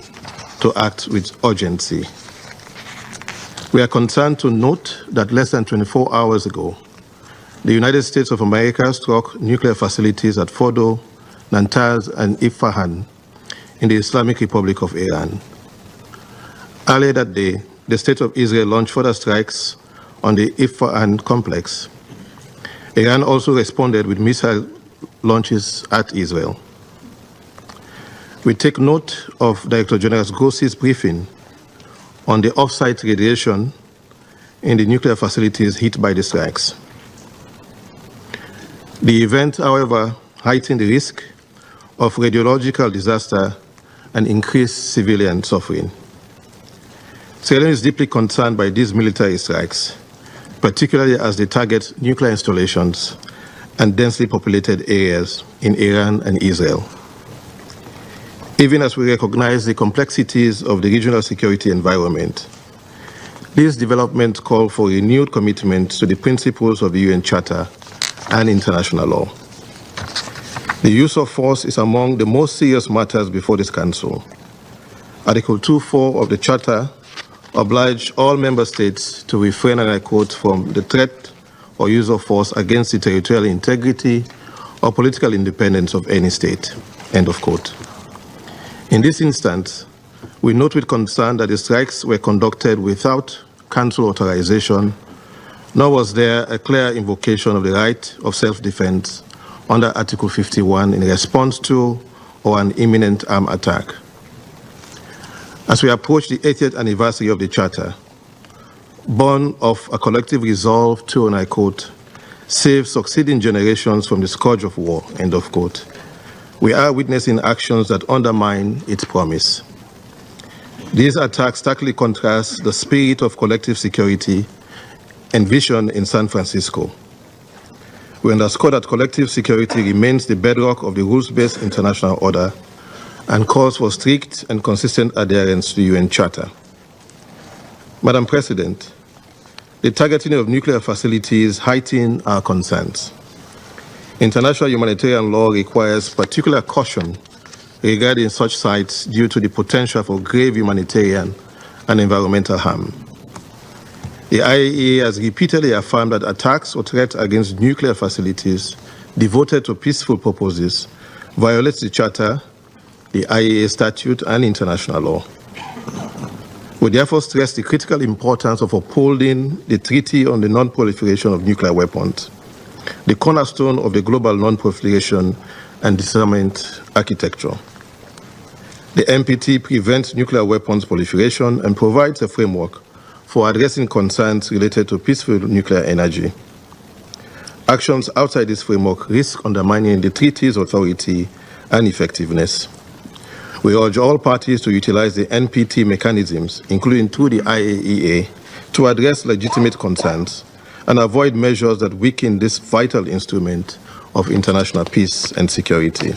S10: to act with urgency. We are concerned to note that less than 24 hours ago, the United States of America struck nuclear facilities at Fordow, Natanz, and Esfahan in the Islamic Republic of Iran. Earlier that day, the State of Israel launched further strikes on the Esfahan complex. Iran also responded with missile launches at Israel. We take note of Director General Grossi's briefing on the off-site radiation in the nuclear facilities hit by the strikes. The event, however, heightened the risk of radiological disaster and increased civilian suffering. Sierra Leone is deeply concerned by these military strikes, particularly as they target nuclear installations and densely populated areas in Iran and Israel. Even as we recognize the complexities of the regional security environment, these developments call for renewed commitment to the principles of the UN Charter and international law. The use of force is among the most serious matters before this Council. Article 2.4 of the Charter obliges all member states to refrain, and I quote, from the threat or use of force against the territorial integrity or political independence of any state, end of quote. In this instance, we note with concern that the strikes were conducted without Council authorization, nor was there a clear invocation of the right of self-defense under Article 51 in response to or an imminent armed attack. As we approach the 80th anniversary of the Charter, born of a collective resolve to, and I quote, save succeeding generations from the scourge of war, end of quote, we are witnessing actions that undermine its promise. These attacks starkly contrast the spirit of collective security envisioned in San Francisco. We underscore that collective security remains the bedrock of the rules-based international order and calls for strict and consistent adherence to the UN Charter. Madam President, the targeting of nuclear facilities heighten our concerns. International humanitarian law requires particular caution regarding such sites due to the potential for grave humanitarian and environmental harm. The IAEA has repeatedly affirmed that attacks or threats against nuclear facilities devoted to peaceful purposes violates the Charter, the IAEA Statute, and international law. We therefore stress the critical importance of upholding the Treaty on the Non-Proliferation of Nuclear Weapons, the cornerstone of the global non-proliferation and disarmament architecture. The NPT prevents nuclear weapons proliferation and provides a framework for addressing concerns related to peaceful nuclear energy. Actions outside this framework risk undermining the treaty's authority and effectiveness. We urge all parties to utilize the NPT mechanisms, including through the IAEA, to address legitimate concerns and avoid measures that weaken this vital instrument of international peace and security.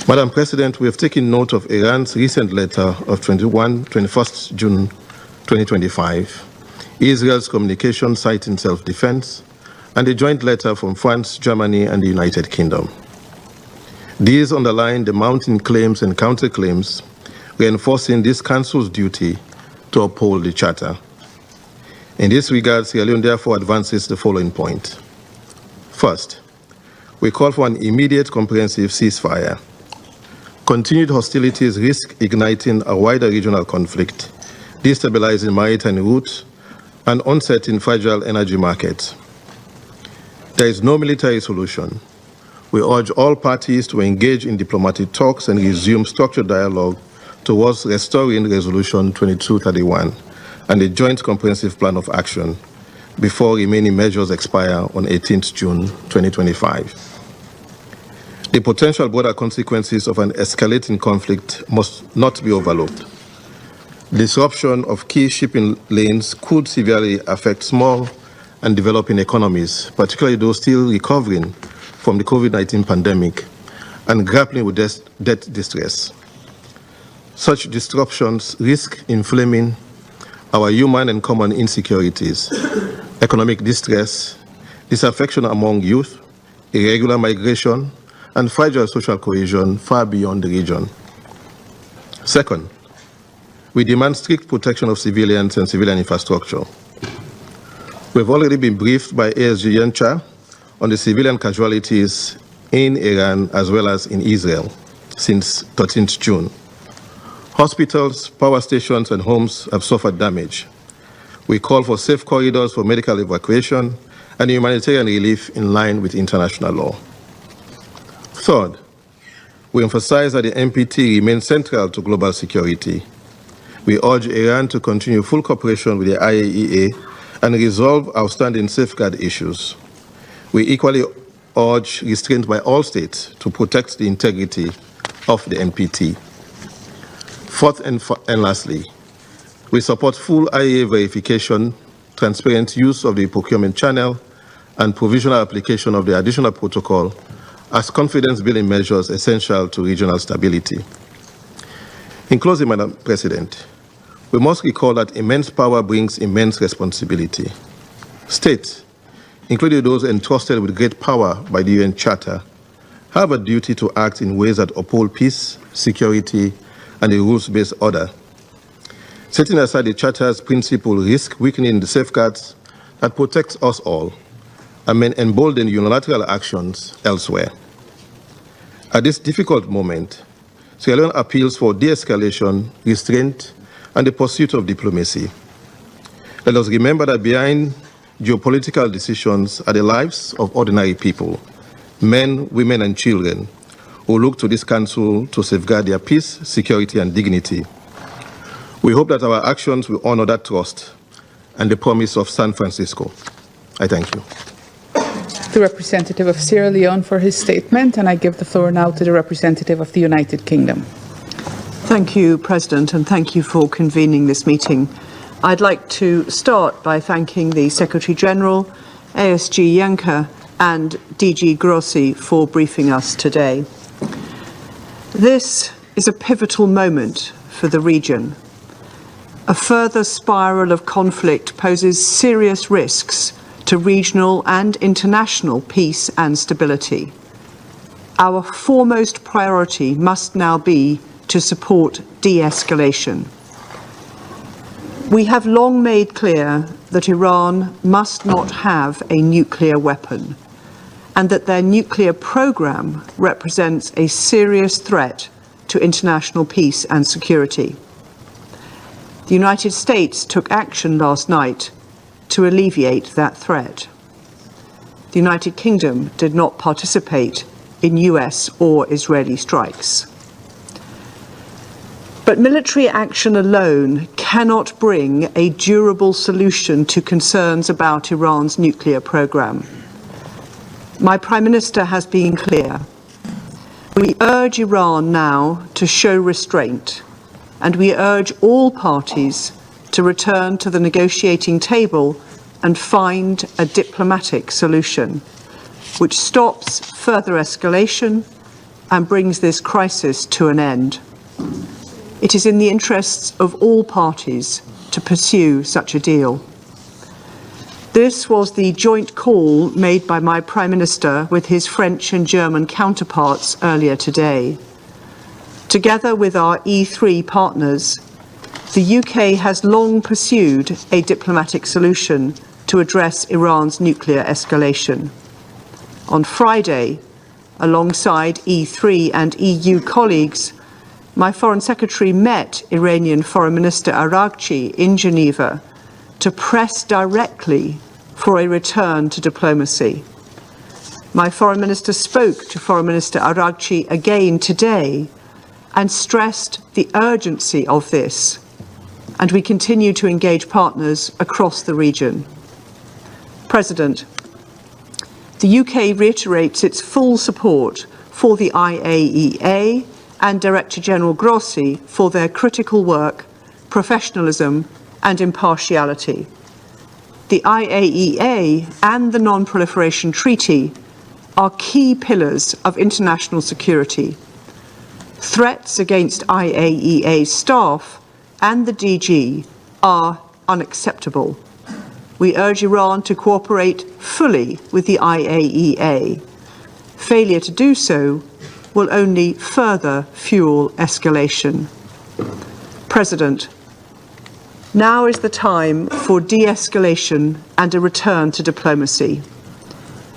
S10: Madam President, we have taken note of Iran's recent letter of 21st June 2025, Israel's communication citing self-defense, and a joint letter from France, Germany, and the United Kingdom. These underline the mounting claims and counterclaims, reinforcing this Council's duty to uphold the Charter. In this regard, Sierra Leone therefore advances the following point. First, we call for an immediate comprehensive ceasefire. Continued hostilities risk igniting a wider regional conflict, destabilizing maritime routes, and uncertain fragile energy markets. There is no military solution. We urge all parties to engage in diplomatic talks and resume structured dialogue towards restoring Resolution 2231 and a joint comprehensive plan of action before remaining measures expire on 18th June 2025. The potential broader consequences of an escalating conflict must not be overlooked. Disruption of key shipping lanes could severely affect small and developing economies, particularly those still recovering from the COVID-19 pandemic and grappling with debt distress. Such disruptions risk inflaming our human and common insecurities, economic distress, disaffection among youth, irregular migration, and fragile social cohesion far beyond the region. Second, we demand strict protection of civilians and civilian infrastructure. We've already been briefed by ASG Yencha on the civilian casualties in Iran as well as in Israel since 13th June. Hospitals, power stations, and homes have suffered damage. We call for safe corridors for medical evacuation and humanitarian relief in line with international law. Third, we emphasize that the NPT remains central to global security. We urge Iran to continue full cooperation with the IAEA and resolve outstanding safeguard issues. We equally urge restraint by all states to protect the integrity of the NPT. Fourth and lastly, we support full IAEA verification, transparent use of the procurement channel, and provisional application of the additional protocol as confidence-building measures essential to regional stability. In closing, Madam President, we must recall that immense power brings immense responsibility. States, including those entrusted with great power by the UN Charter, have a duty to act in ways that uphold peace, security, and a rules-based order. Setting aside the Charter's principle risk weakening the safeguards that protect us all and may embolden unilateral actions elsewhere. At this difficult moment, Sierra Leone appeals for de-escalation, restraint, and the pursuit of diplomacy. Let us remember that behind geopolitical decisions are the lives of ordinary people, men, women, and children who look to this Council to safeguard their peace, security, and dignity. We hope that our actions will honor that trust and the promise of San Francisco. I thank you.
S2: The representative of Sierra Leone for his statement, and I give the floor now to the representative of the United Kingdom.
S11: Thank you, President, and thank you for convening this meeting. I'd like to start by thanking the Secretary General, ASG Yenka, and DG Grossi for briefing us today. This is a pivotal moment for the region. A further spiral of conflict poses serious risks to regional and international peace and stability. Our foremost priority must now be to support de-escalation. We have long made clear that Iran must not have a nuclear weapon, and that their nuclear program represents a serious threat to international peace and security. The United States took action last night to alleviate that threat. The United Kingdom did not participate in US or Israeli strikes. But military action alone cannot bring a durable solution to concerns about Iran's nuclear program. My Prime Minister has been clear. We urge Iran now to show restraint, and we urge all parties to return to the negotiating table and find a diplomatic solution, which stops further escalation and brings this crisis to an end. It is in the interests of all parties to pursue such a deal. This was the joint call made by my Prime Minister with his French and German counterparts earlier today. Together with our E3 partners, the UK has long pursued a diplomatic solution to address Iran's nuclear escalation. On Friday, alongside E3 and EU colleagues, my Foreign Secretary met Iranian Foreign Minister Araghchi in Geneva to press directly for a return to diplomacy. My Foreign Minister spoke to Foreign Minister Araghchi again today and stressed the urgency of this, and we continue to engage partners across the region. President, the UK reiterates its full support for the IAEA and Director General Grossi for their critical work, professionalism, and impartiality. The IAEA and the Non-Proliferation Treaty are key pillars of international security. Threats against IAEA staff and the DG are unacceptable. We urge Iran to cooperate fully with the IAEA. Failure to do so will only further fuel escalation. President, now is the time for de-escalation and a return to diplomacy.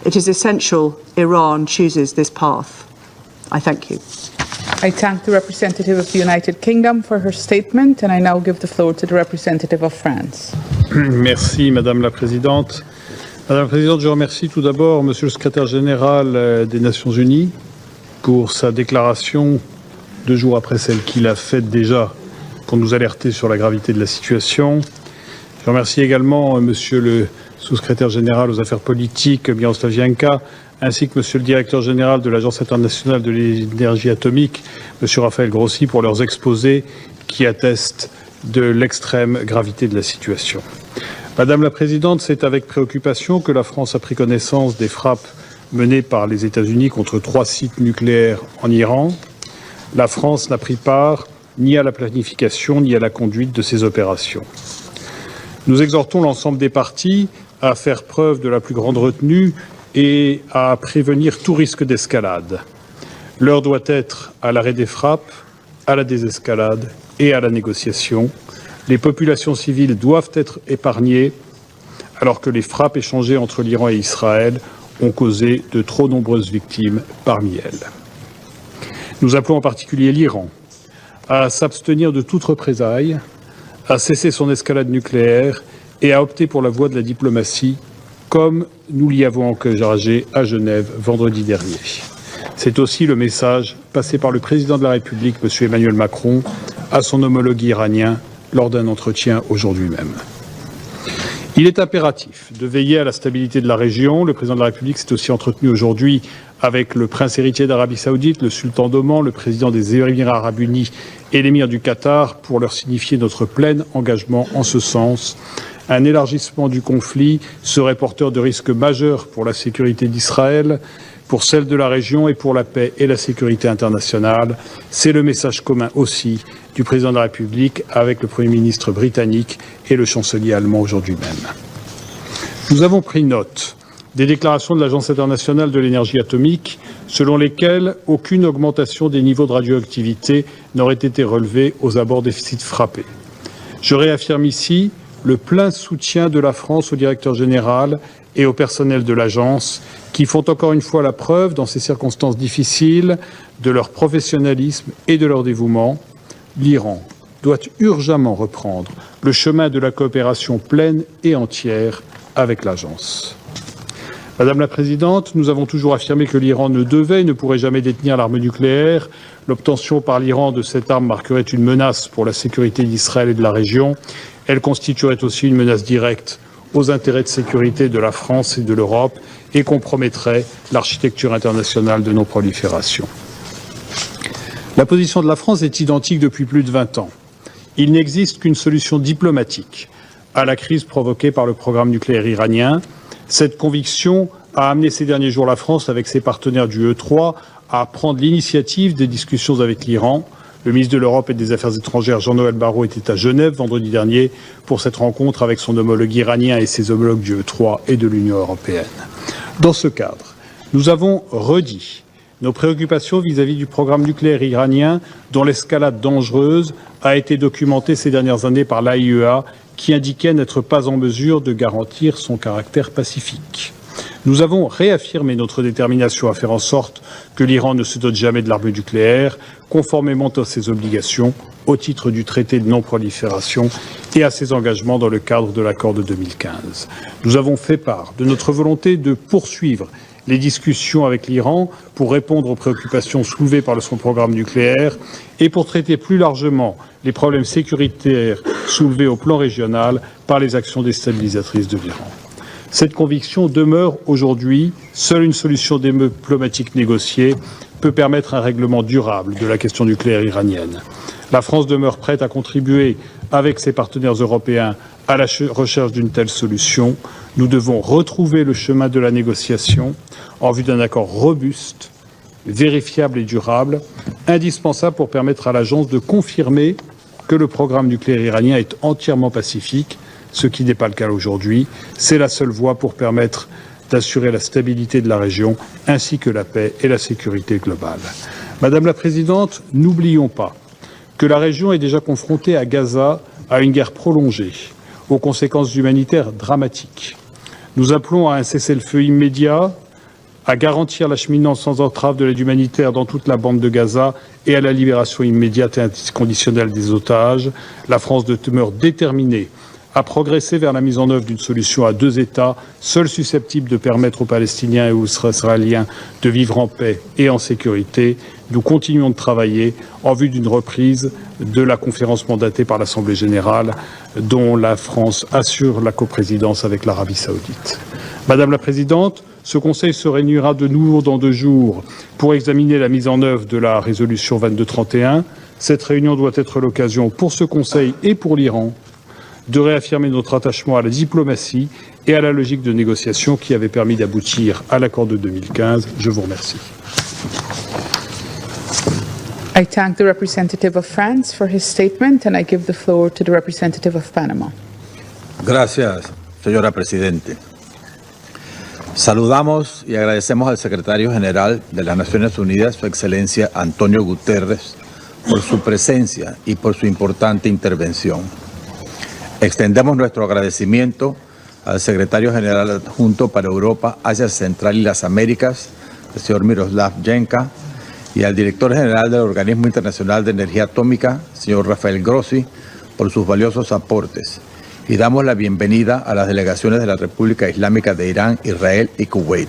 S11: It is essential Iran chooses this path. I thank you.
S2: I thank the representative of the United Kingdom for her statement, and I now give the floor to the representative of France.
S12: Merci, Madame la Présidente. Madame la Présidente, je remercie tout d'abord Monsieur le Secrétaire général des Nations Unies pour sa déclaration 2 jours après celle qu'il a faite déjà pour nous alerter sur la gravité de la situation. Je remercie également Monsieur le Sous-secrétaire général aux affaires politiques, Miroslav Janka, ainsi que Monsieur le Directeur général de l'Agence internationale de l'énergie atomique, Monsieur Raphaël Grossi, pour leurs exposés qui attestent de l'extrême gravité de la situation. Madame la Présidente, c'est avec préoccupation que la France a pris connaissance des frappes menées par les États-Unis contre 3 sites nucléaires en Iran. La France n'a pris part ni à la planification ni à la conduite de ces opérations. Nous exhortons l'ensemble des parties à faire preuve de la plus grande retenue et à prévenir tout risque d'escalade. L'heure doit être à l'arrêt des frappes, à la désescalade et à la négociation. Les populations civiles doivent être épargnées alors que les frappes échangées entre l'Iran et Israël ont causé de trop nombreuses victimes parmi elles. Nous appelons en particulier l'Iran à s'abstenir de toute représaille, à cesser son escalade nucléaire et à opter pour la voie de la diplomatie comme nous l'y avons encouragé à Genève vendredi dernier. C'est aussi le message passé par le président de la République, M. Emmanuel Macron, à son homologue iranien lors d'un entretien aujourd'hui même. Il est impératif de veiller à la stabilité de la région. Le président de la République s'est aussi entretenu aujourd'hui avec le prince héritier d'Arabie Saoudite, le sultan d'Oman, le président des Émirats arabes unis et l'émir du Qatar pour leur signifier notre plein engagement en ce sens. Un élargissement du conflit serait porteur de risques majeurs pour la sécurité d'Israël, pour celle de la région et pour la paix et la sécurité internationale. C'est le message commun aussi du président de la République avec le Premier ministre britannique et le chancelier allemand aujourd'hui même. Nous avons pris note des déclarations de l'Agence internationale de l'énergie atomique selon lesquelles aucune augmentation des niveaux de radioactivité n'aurait été relevée aux abords des sites frappés. Je réaffirme ici le plein soutien de la France au directeur général et au personnel de l'agence qui font encore une fois la preuve, dans ces circonstances difficiles, de leur professionnalisme et de leur dévouement. L'Iran doit urgemment reprendre le chemin de la coopération pleine et entière avec l'agence. Madame la Présidente, nous avons toujours affirmé que l'Iran ne devait et ne pourrait jamais détenir l'arme nucléaire. L'obtention par l'Iran de cette arme marquerait une menace pour la sécurité d'Israël et de la région. Elle constituerait aussi une menace directe aux intérêts de sécurité de la France et de l'Europe et compromettrait l'architecture internationale de non-prolifération. La position de la France est identique depuis plus de 20 ans. Il n'existe qu'une solution diplomatique à la crise provoquée par le programme nucléaire iranien. Cette conviction a amené ces derniers jours la France, avec ses partenaires du E3, à prendre l'initiative des discussions avec l'Iran. Le ministre de l'Europe et des Affaires étrangères, Jean-Noël Barrot, était à Genève vendredi dernier pour cette rencontre avec son homologue iranien et ses homologues du E3 et de l'Union européenne. Dans ce cadre, nous avons redit nos préoccupations vis-à-vis du programme nucléaire iranien dont l'escalade dangereuse a été documentée ces dernières années par l'IAEA qui indiquait n'être pas en mesure de garantir son caractère pacifique. Nous avons réaffirmé notre détermination à faire en sorte que l'Iran ne se dote jamais de l'arme nucléaire, conformément à ses obligations au titre du traité de non-prolifération et à ses engagements dans le cadre de l'accord de 2015. Nous avons fait part de notre volonté de poursuivre les discussions avec l'Iran pour répondre aux préoccupations soulevées par son programme nucléaire et pour traiter plus largement les problèmes sécuritaires soulevés au plan régional par les actions déstabilisatrices de l'Iran. Cette conviction demeure aujourd'hui. Seule une solution diplomatique négociée peut permettre un règlement durable de la question nucléaire iranienne. La France demeure prête à contribuer avec ses partenaires européens à la recherche d'une telle solution. Nous devons retrouver le chemin de la négociation en vue d'un accord robuste, vérifiable et durable, indispensable pour permettre à l'agence de confirmer que le programme nucléaire iranien est entièrement pacifique, ce qui n'est pas le cas aujourd'hui. C'est la seule voie pour permettre d'assurer la stabilité de la région ainsi que la paix et la sécurité globale. Madame la Présidente, n'oublions pas que la région est déjà confrontée à Gaza à une guerre prolongée, aux conséquences humanitaires dramatiques. Nous appelons à un cessez-le-feu immédiat, à garantir l'acheminement sans entrave de l'aide humanitaire dans toute la bande de Gaza et à la libération immédiate et inconditionnelle des otages. La France demeure déterminée à progresser vers la mise en œuvre d'une solution à deux États, seule susceptible de permettre aux Palestiniens et aux Israéliens de vivre en paix et en sécurité. Nous continuons de travailler en vue d'une reprise de la conférence mandatée par l'Assemblée générale, dont la France assure la coprésidence avec l'Arabie saoudite. Madame la Présidente, ce Conseil se réunira de nouveau dans 2 jours pour examiner la mise en œuvre de la résolution 2231. Cette réunion doit être l'occasion pour ce Conseil et pour l'Iran de réaffirmer notre attachement à la diplomatie et à la logique de négociation qui avait permis d'aboutir à l'accord de 2015. Je vous remercie.
S2: I thank the representative of France for his statement, and I give the floor to the representative of Panama.
S13: Gracias, señora Presidente. Saludamos y agradecemos al Secretario General de las Naciones Unidas, Su Excelencia Antonio Guterres, por su presencia y por su importante intervención. Extendemos nuestro agradecimiento al Secretario General Adjunto para Europa, Asia Central y las Américas, el señor Miroslav Jenka, y al Director General del Organismo Internacional de Energía Atómica, señor Rafael Grossi, por sus valiosos aportes, y damos la bienvenida a las delegaciones de la República Islámica de Irán, Israel y Kuwait.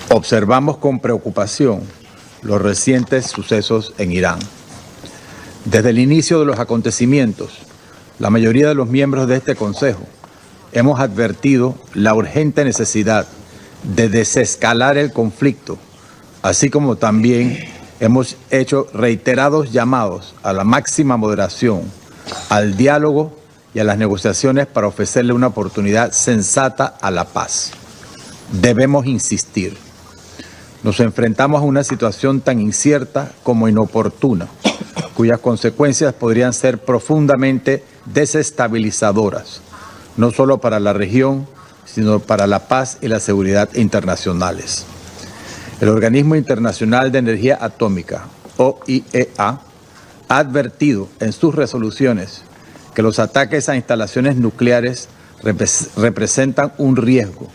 S13: Observamos con preocupación los recientes sucesos en Irán. Desde el inicio de los acontecimientos, la mayoría de los miembros de este Consejo hemos advertido la urgente necesidad de desescalar el conflicto, así como también hemos hecho reiterados llamados a la máxima moderación, al diálogo y a las negociaciones para ofrecerle una oportunidad sensata a la paz. Debemos insistir. Nos enfrentamos a una situación tan incierta como inoportuna, cuyas consecuencias podrían ser profundamente desestabilizadoras, no solo para la región, sino para la paz y la seguridad internacionales. El Organismo Internacional de Energía Atómica, OIEA, ha advertido en sus resoluciones que los ataques a instalaciones nucleares representan un riesgo,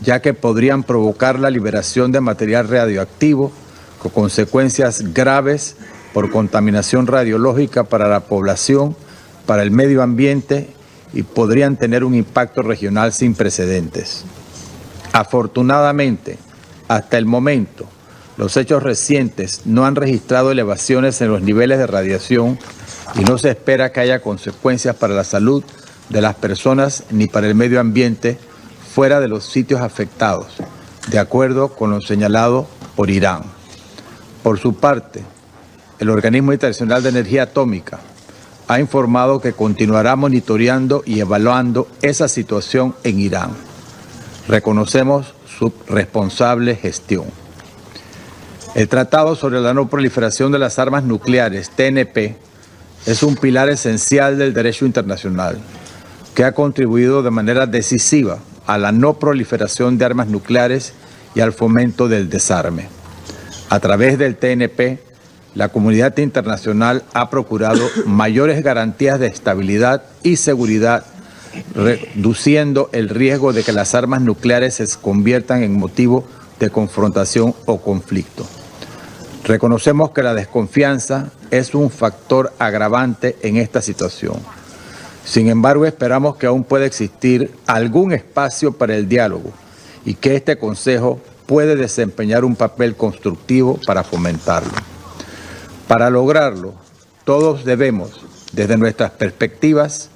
S13: ya que podrían provocar la liberación de material radioactivo con consecuencias graves por contaminación radiológica para la población, para el medio ambiente y podrían tener un impacto regional sin precedentes. Afortunadamente, hasta el momento, los hechos recientes no han registrado elevaciones en los niveles de radiación y no se espera que haya consecuencias para la salud de las personas ni para el medio ambiente fuera de los sitios afectados, de acuerdo con lo señalado por Irán. Por su parte, el Organismo Internacional de Energía Atómica ha informado que continuará monitoreando y evaluando esa situación en Irán. Reconocemos su responsable gestión. El Tratado sobre la No Proliferación de las Armas Nucleares, TNP, es un pilar esencial del derecho internacional que ha contribuido de manera decisiva a la no proliferación de armas nucleares y al fomento del desarme. A través del TNP, la comunidad internacional ha procurado mayores garantías de estabilidad y seguridad, reduciendo el riesgo de que las armas nucleares se conviertan en motivo de confrontación o conflicto. Reconocemos que la desconfianza es un factor agravante en esta situación. Sin embargo, esperamos que aún pueda existir algún espacio para el diálogo y que este Consejo puede desempeñar un papel constructivo para fomentarlo. Para lograrlo, todos debemos, desde nuestras perspectivas,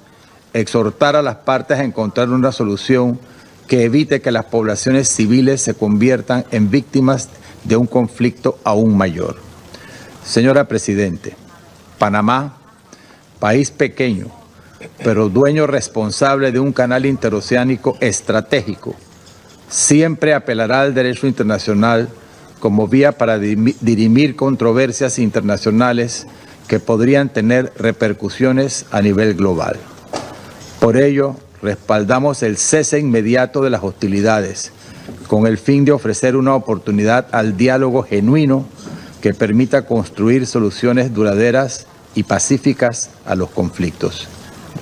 S13: exhortar a las partes a encontrar una solución que evite que las poblaciones civiles se conviertan en víctimas de un conflicto aún mayor. Señora Presidente, Panamá, país pequeño, pero dueño responsable de un canal interoceánico estratégico, siempre apelará al derecho internacional como vía para dirimir controversias internacionales que podrían tener repercusiones a nivel global. Por ello, respaldamos el cese inmediato de las hostilidades, con el fin de ofrecer una oportunidad al diálogo genuino que permita construir soluciones duraderas y pacíficas a los conflictos.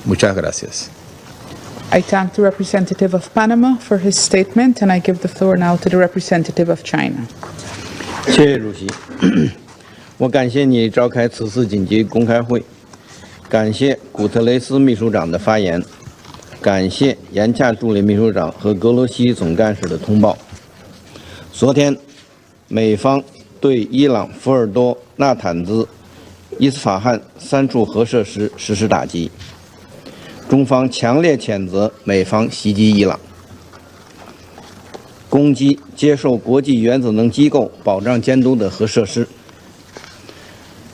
S13: Muchas gracias.
S2: I thank the representative of Panama for his statement, and I give the floor now to the representative of China.
S14: 谢谢主席，我感谢你召开此次紧急公开会，感谢古特雷斯秘书长的发言，感谢严恰助理秘书长和格罗西总干事的通报。昨天，美方对伊朗福尔多、纳坦兹、伊斯法罕3处核设施实施打击，中方强烈谴责美方袭击伊朗，攻击接受国际原子能机构保障监督的核设施。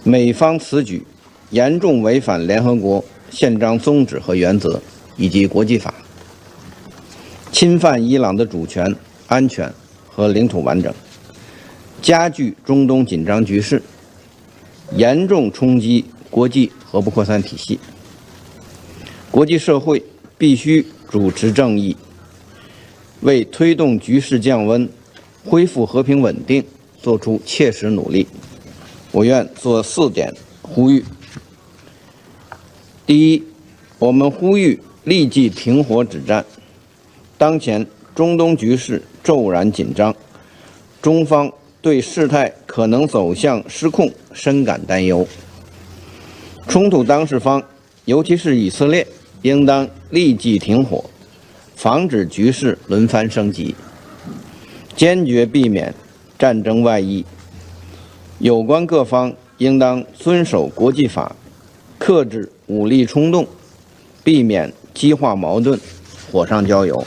S14: 美方此举严重违反联合国宪章宗旨和原则以及国际法，侵犯伊朗的主权、安全和领土完整，加剧中东紧张局势，严重冲击国际核不扩散体系。国际社会必须主持正义，为推动局势降温、恢复和平稳定做出切实努力。我愿做4点呼吁。第一，我们呼吁立即停火止战。当前中东局势骤然紧张，中方对事态可能走向失控深感担忧。冲突当事方，尤其是以色列，应当立即停火，防止局势轮番升级，坚决避免战争外溢。有关各方应当遵守国际法，克制武力冲动，避免激化矛盾，火上浇油。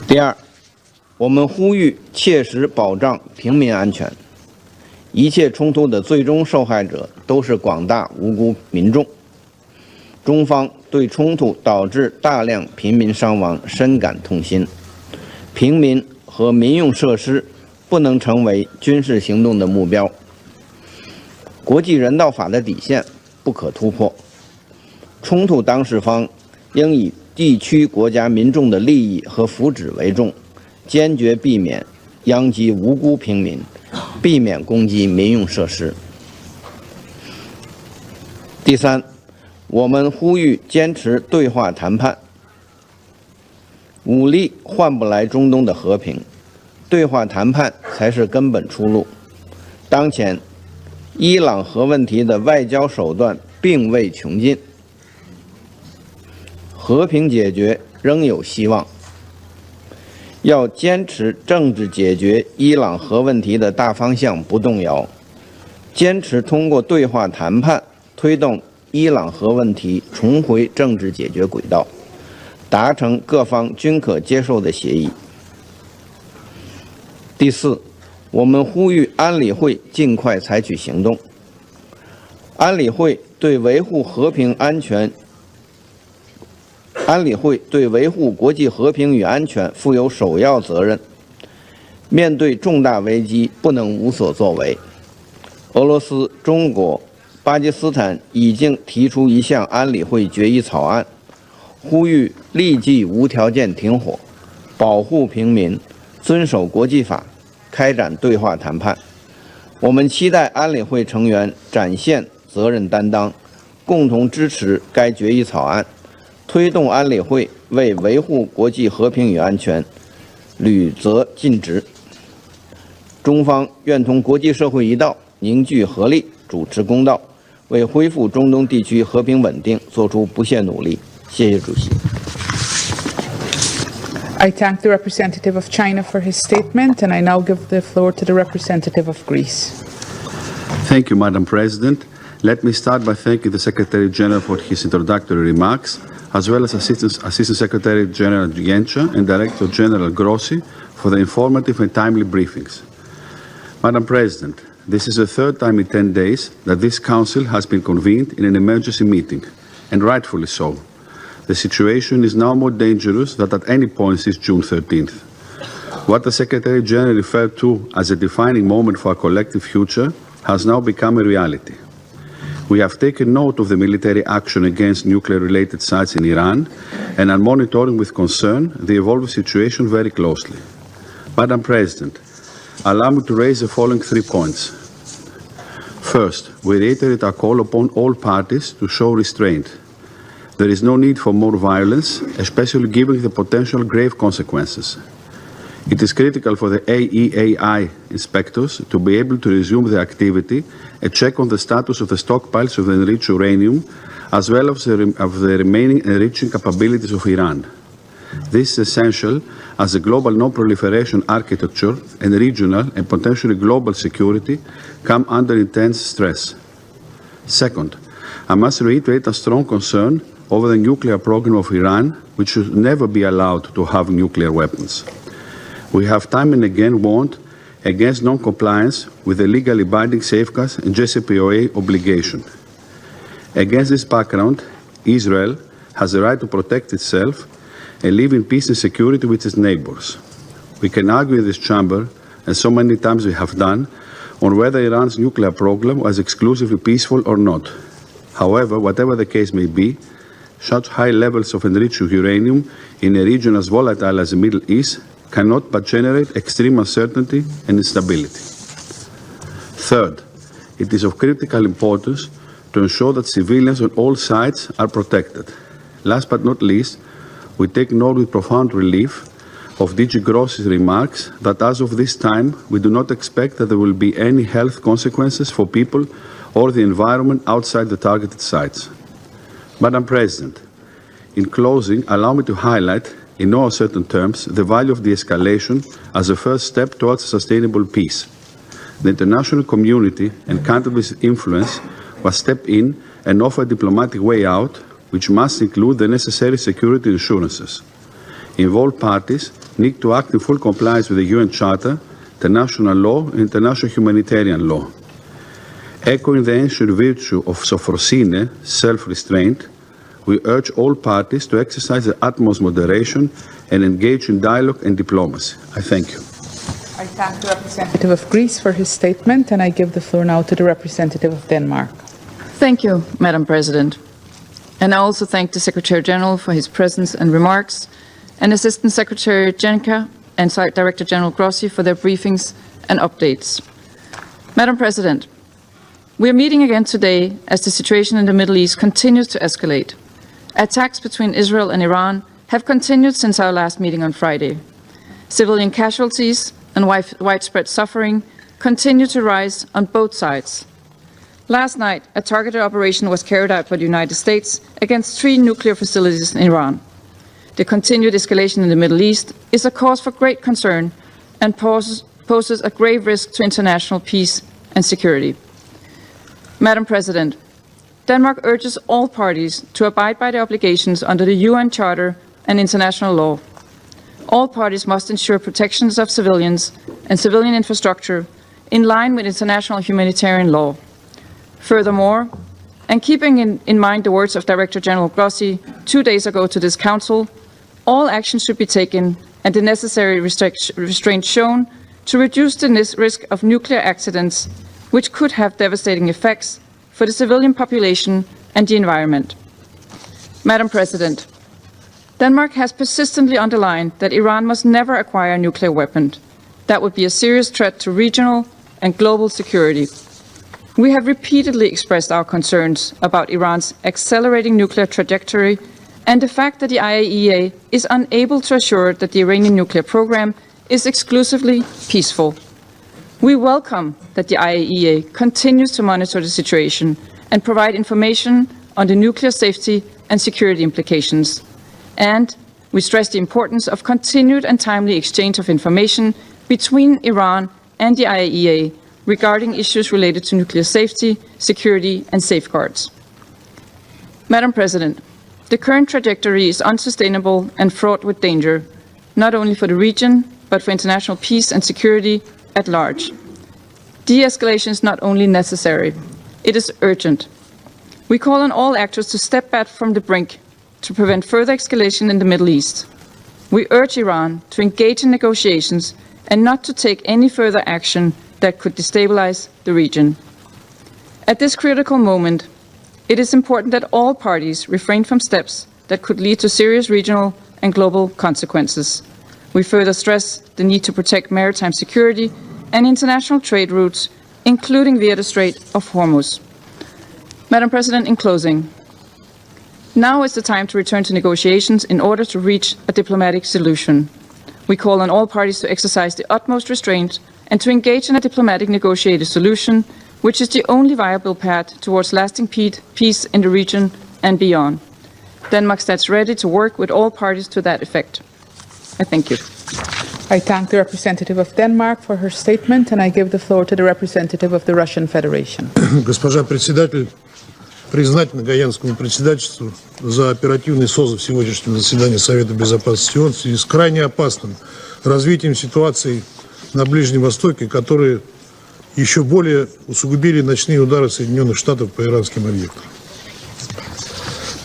S14: 第二，我们呼吁切实保障平民安全。一切冲突的最终受害者都是广大无辜民众。中方对冲突导致大量平民伤亡深感痛心。平民和民用设施不能成为军事行动的目标。国际人道法的底线不可突破。冲突当事方应以地区国家民众的利益和福祉为重，坚决避免殃及无辜平民，避免攻击民用设施。第三，我们呼吁坚持对话谈判。武力换不来中东的和平，对话谈判才是根本出路。当前，伊朗核问题的外交手段并未穷尽，和平解决仍有希望。要坚持政治解决伊朗核问题的大方向不动摇，坚持通过对话谈判推动伊朗核问题重回政治解决轨道，达成各方均可接受的协议。第四，我们呼吁安理会尽快采取行动。安理会对维护和平安全安理会对维护国际和平与安全负有首要责任，面对重大危机不能无所作为。俄罗斯、中国、巴基斯坦已经提出一项安理会决议草案，呼吁立即无条件停火，保护平民，遵守国际法，开展对话谈判。我们期待安理会成员展现责任担当，共同支持该决议草案，推动安理会为维护国际和平与安全履责尽职。中方愿同国际社会一道，凝聚合力，主持公道，为恢复中东地区和平稳定做出不懈努力。谢谢主席。
S2: I thank the representative of China for his statement, and I now give the floor to the representative of Greece.
S15: Thank you, Madam President. Let me start by thanking the Secretary General for his introductory remarks, as well as Assistant Secretary General Guyana and Director General Grossi for the informative and timely briefings. Madam President, this is the third time in 10 days that this Council has been convened in an emergency meeting, and rightfully so. The situation is now more dangerous than at any point since June 13th. What the Secretary General referred to as a defining moment for our collective future has now become a reality. We have taken note of the military action against nuclear-related sites in Iran and are monitoring with concern the evolving situation very closely. Madam President, allow me to raise the following 3 points. First, we reiterate our call upon all parties to show restraint. There is no need for more violence, especially given the potential grave consequences. It is critical for the IAEA inspectors to be able to resume their activity and check on the status of the stockpiles of the enriched uranium, as well as of the remaining enriching capabilities of Iran. This is essential as the global non-proliferation architecture and regional and potentially global security come under intense stress. Second, I must reiterate a strong concern over the nuclear program of Iran, which should never be allowed to have nuclear weapons. We have time and again warned against non-compliance with the legally binding safeguards and JCPOA obligation. Against this background, Israel has the right to protect itself and live in peace and security with its neighbors. We can argue in this chamber, and so many times we have done, on whether Iran's nuclear program was exclusively peaceful or not. However, whatever the case may be, such high levels of enriched uranium in a region as volatile as the Middle East cannot but generate extreme uncertainty and instability. Third, it is of critical importance to ensure that civilians on all sides are protected. Last but not least, we take note with profound relief of DG Gross's remarks that as of this time, we do not expect that there will be any health consequences for people or the environment outside the targeted sites. Madam President, in closing, allow me to highlight, in no uncertain terms, the value of de-escalation as a first step towards a sustainable peace. The international community and countries with influence must step in and offer a diplomatic way out, which must include the necessary security assurances. Involved parties need to act in full compliance with the UN Charter, international law, and international humanitarian law. Echoing the ancient virtue of sophrosine, self-restraint, we urge all parties to exercise the utmost moderation and engage in dialogue and diplomacy. I thank you.
S2: I thank the representative of Greece for his statement, and I give the floor now to the representative of Denmark.
S16: Thank you, Madam President. And I also thank the Secretary General for his presence and remarks, and Assistant Secretary Jenka and Director General Grossi for their briefings and updates. Madam President, we are meeting again today as the situation in the Middle East continues to escalate. Attacks between Israel and Iran have continued since our last meeting on Friday. Civilian casualties and widespread suffering continue to rise on both sides. Last night, a targeted operation was carried out by the United States against 3 nuclear facilities in Iran. The continued escalation in the Middle East is a cause for great concern and poses a grave risk to international peace and security. Madam President, Denmark urges all parties to abide by the obligations under the UN Charter and international law. All parties must ensure protections of civilians and civilian infrastructure in line with international humanitarian law. Furthermore, and keeping in mind the words of Director General Grossi 2 days ago to this Council, all actions should be taken and the necessary restraint shown to reduce the risk of nuclear accidents, which could have devastating effects for the civilian population and the environment. Madam President, Denmark has persistently underlined that Iran must never acquire a nuclear weapon. That would be a serious threat to regional and global security. We have repeatedly expressed our concerns about Iran's accelerating nuclear trajectory and the fact that the IAEA is unable to assure that the Iranian nuclear program is exclusively peaceful. We welcome that the IAEA continues to monitor the situation and provide information on the nuclear safety and security implications. And we stress the importance of continued and timely exchange of information between Iran and the IAEA regarding issues related to nuclear safety, security, and safeguards. Madam President, the current trajectory is unsustainable and fraught with danger, not only for the region, but for international peace and security at large. De-escalation is not only necessary, it is urgent. We call on all actors to step back from the brink to prevent further escalation in the Middle East. We urge Iran to engage in negotiations and not to take any further action that could destabilize the region. At this critical moment, it is important that all parties refrain from steps that could lead to serious regional and global consequences. We further stress the need to protect maritime security and international trade routes, including via the Strait of Hormuz. Madam President, in closing, now is the time to return to negotiations in order to reach a diplomatic solution. We call on all parties to exercise the utmost restraint and to engage in a diplomatic negotiated solution, which is the only viable path towards lasting peace in the region and beyond. Denmark stands ready to work with all parties to that effect. I thank you.
S2: I thank the representative of Denmark for her statement, and I give the floor to the representative of the Russian Federation.
S17: Госпожа председатель, признательна гайанскому председательству за оперативный созыв сегодняшнего заседания Совета Безопасности ООН в связи с крайне опасным развитием ситуации на Ближнем Востоке, которые еще более усугубили ночные удары Соединенных Штатов по иранским объектам.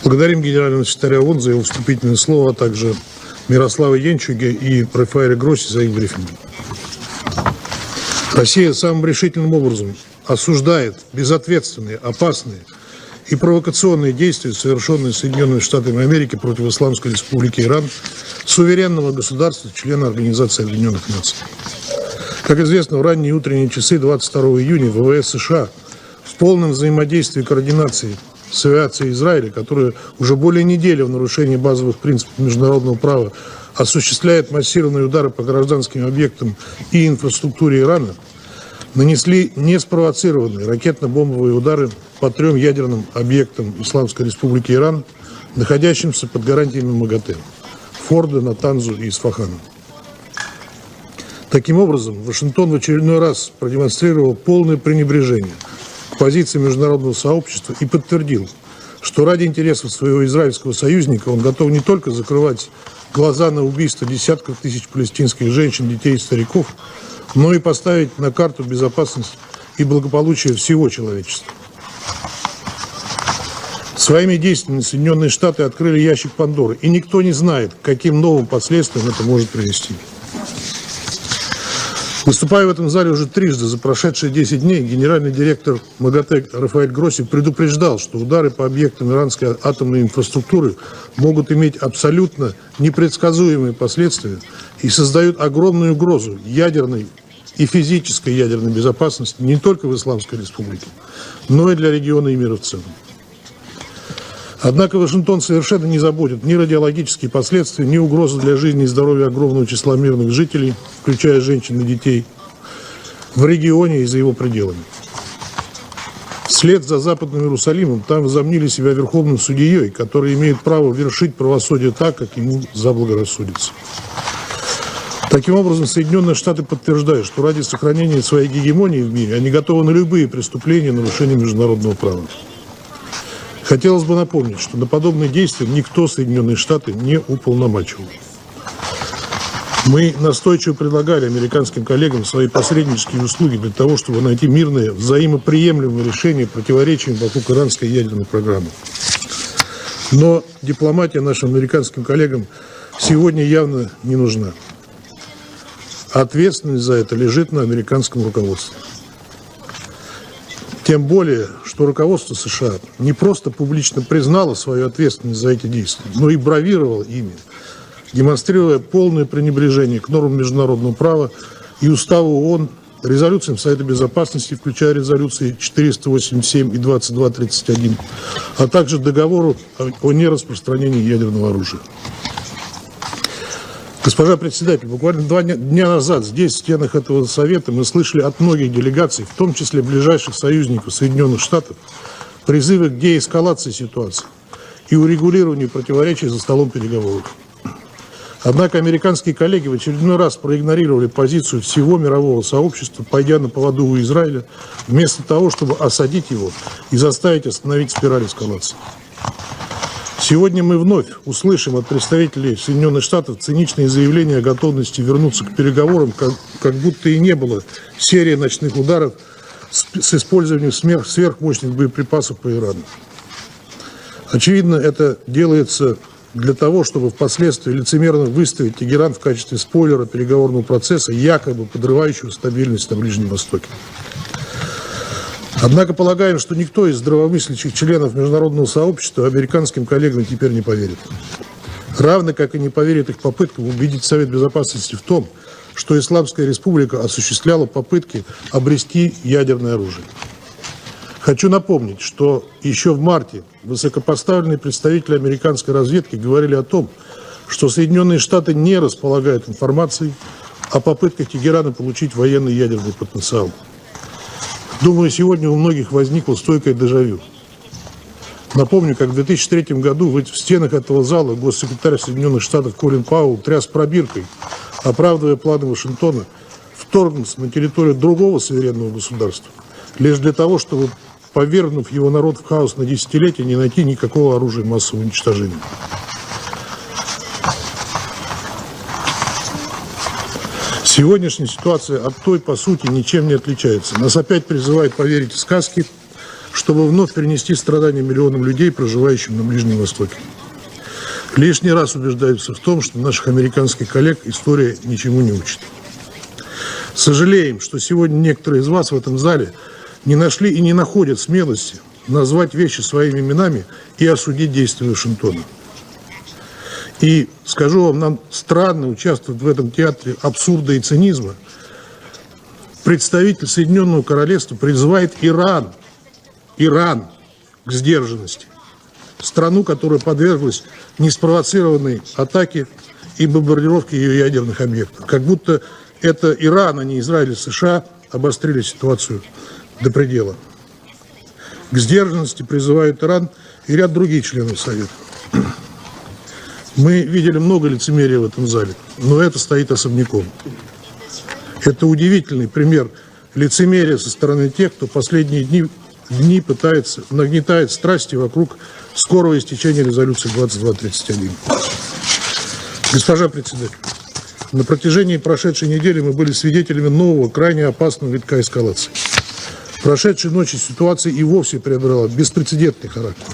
S17: Благодарим генерального секретаря ООН за его вступительное слово, а также Мирослава Янчуге и Рафаэля Гросси за их брифинги. Россия самым решительным образом осуждает безответственные, опасные и провокационные действия, совершенные Соединенными Штатами Америки против Исламской Республики Иран, суверенного государства, члена Организации Объединенных Наций. Как известно, в ранние утренние часы 22 июня ВВС США в полном взаимодействии и координации с авиацией Израиля, которая уже более недели в нарушении базовых принципов международного права осуществляет массированные удары по гражданским объектам и инфраструктуре Ирана, нанесли неспровоцированные ракетно-бомбовые удары по 3 ядерным объектам Исламской Республики Иран, находящимся под гарантиями МАГАТЭ – Фордо, Натанзу и Esfahan. Таким образом, Вашингтон в очередной раз продемонстрировал полное пренебрежение к позиции международного сообщества и подтвердил, что ради интересов своего израильского союзника он готов не только закрывать глаза на убийство десятков тысяч палестинских женщин, детей и стариков, но и поставить на карту безопасность и благополучие всего человечества. Своими действиями Соединенные Штаты открыли ящик Пандоры, и никто не знает, к каким новым последствиям это может привести. Выступая в этом зале уже трижды за прошедшие 10 дней, генеральный директор МАГАТЭ Рафаэль Гросси предупреждал, что удары по объектам иранской атомной инфраструктуры могут иметь абсолютно непредсказуемые последствия и создают огромную угрозу ядерной и физической ядерной безопасности не только в Исламской Республике, но и для региона и мира в целом. Однако Вашингтон совершенно не заботит ни радиологические последствия, ни угрозы для жизни и здоровья огромного числа мирных жителей, включая женщин и детей, в регионе и за его пределами. Вслед за Западным Иерусалимом там возомнили себя верховным судьей, который имеет право вершить правосудие так, как ему заблагорассудится. Таким образом, Соединенные Штаты подтверждают, что ради сохранения своей гегемонии в мире они готовы на любые преступления и нарушения международного права. Хотелось бы напомнить, что на подобные действия никто Соединенные Штаты не уполномачивал. Мы настойчиво предлагали американским коллегам свои посреднические услуги для того, чтобы найти мирное, взаимоприемлемое решение противоречий вокруг иранской ядерной программы. Но дипломатия нашим американским коллегам сегодня явно не нужна. Ответственность за это лежит на американском руководстве. Тем более, что руководство США не просто публично признало свою ответственность за эти действия, но и бравировало ими, демонстрируя полное пренебрежение к нормам международного права и Уставу ООН, резолюциям Совета Безопасности, включая резолюции 487 и 2231, а также договору о нераспространении ядерного оружия. Госпожа председатель, буквально 2 дня назад здесь, в стенах этого совета, мы слышали от многих делегаций, в том числе ближайших союзников Соединенных Штатов, призывы к деэскалации ситуации и урегулированию противоречий за столом переговоров. Однако американские коллеги в очередной раз проигнорировали позицию всего мирового сообщества, пойдя на поводу у Израиля, вместо того, чтобы осадить его и заставить остановить спираль эскалации. Сегодня мы вновь услышим от представителей Соединенных Штатов циничные заявления о готовности вернуться к переговорам, как будто и не было серии ночных ударов с использованием сверхмощных боеприпасов по Ирану. Очевидно, это делается для того, чтобы впоследствии лицемерно выставить Тегеран в качестве спойлера переговорного процесса, якобы подрывающего стабильность на Ближнем Востоке. Однако полагаем, что никто из здравомыслящих членов международного сообщества американским коллегам теперь не поверит. Равно как и не поверит их попыткам убедить Совет Безопасности в том, что Исламская Республика осуществляла попытки обрести ядерное оружие. Хочу напомнить, что еще в марте высокопоставленные представители американской разведки говорили о том, что Соединенные Штаты не располагают информацией о попытках Тегерана получить военный ядерный потенциал. Думаю, сегодня у многих возникло стойкое дежавю. Напомню, как в 2003 году в стенах этого зала госсекретарь Соединенных Штатов Колин Пауэлл тряс пробиркой, оправдывая планы Вашингтона вторгнуться на территорию другого суверенного государства, лишь для того, чтобы, повергнув его народ в хаос на десятилетия, не найти никакого оружия массового уничтожения. Сегодняшняя ситуация от той, по сути, ничем не отличается. Нас опять призывают поверить в сказки, чтобы вновь перенести страдания миллионам людей, проживающим на Ближнем Востоке. Лишний раз убеждаются в том, что наших американских коллег история ничему не учит. Сожалеем, что сегодня некоторые из вас в этом зале не нашли и не находят смелости назвать вещи своими именами и осудить действия Вашингтона. И скажу вам, нам странно участвовать в этом театре абсурда и цинизма. Представитель Соединенного Королевства призывает Иран к сдержанности. Страну, которая подверглась неспровоцированной атаке и бомбардировке ее ядерных объектов. Как будто это Иран, а не Израиль и США, обострили ситуацию до предела. К сдержанности призывают Иран и ряд других членов Совета. Мы видели много лицемерия в этом зале, но это стоит особняком. Это удивительный пример лицемерия со стороны тех, кто последние дни пытается, нагнетает страсти вокруг скорого истечения резолюции 2231. Госпожа председатель, на протяжении прошедшей недели мы были свидетелями нового, крайне опасного витка эскалации. Прошедшей ночью ситуация и вовсе приобрела беспрецедентный характер.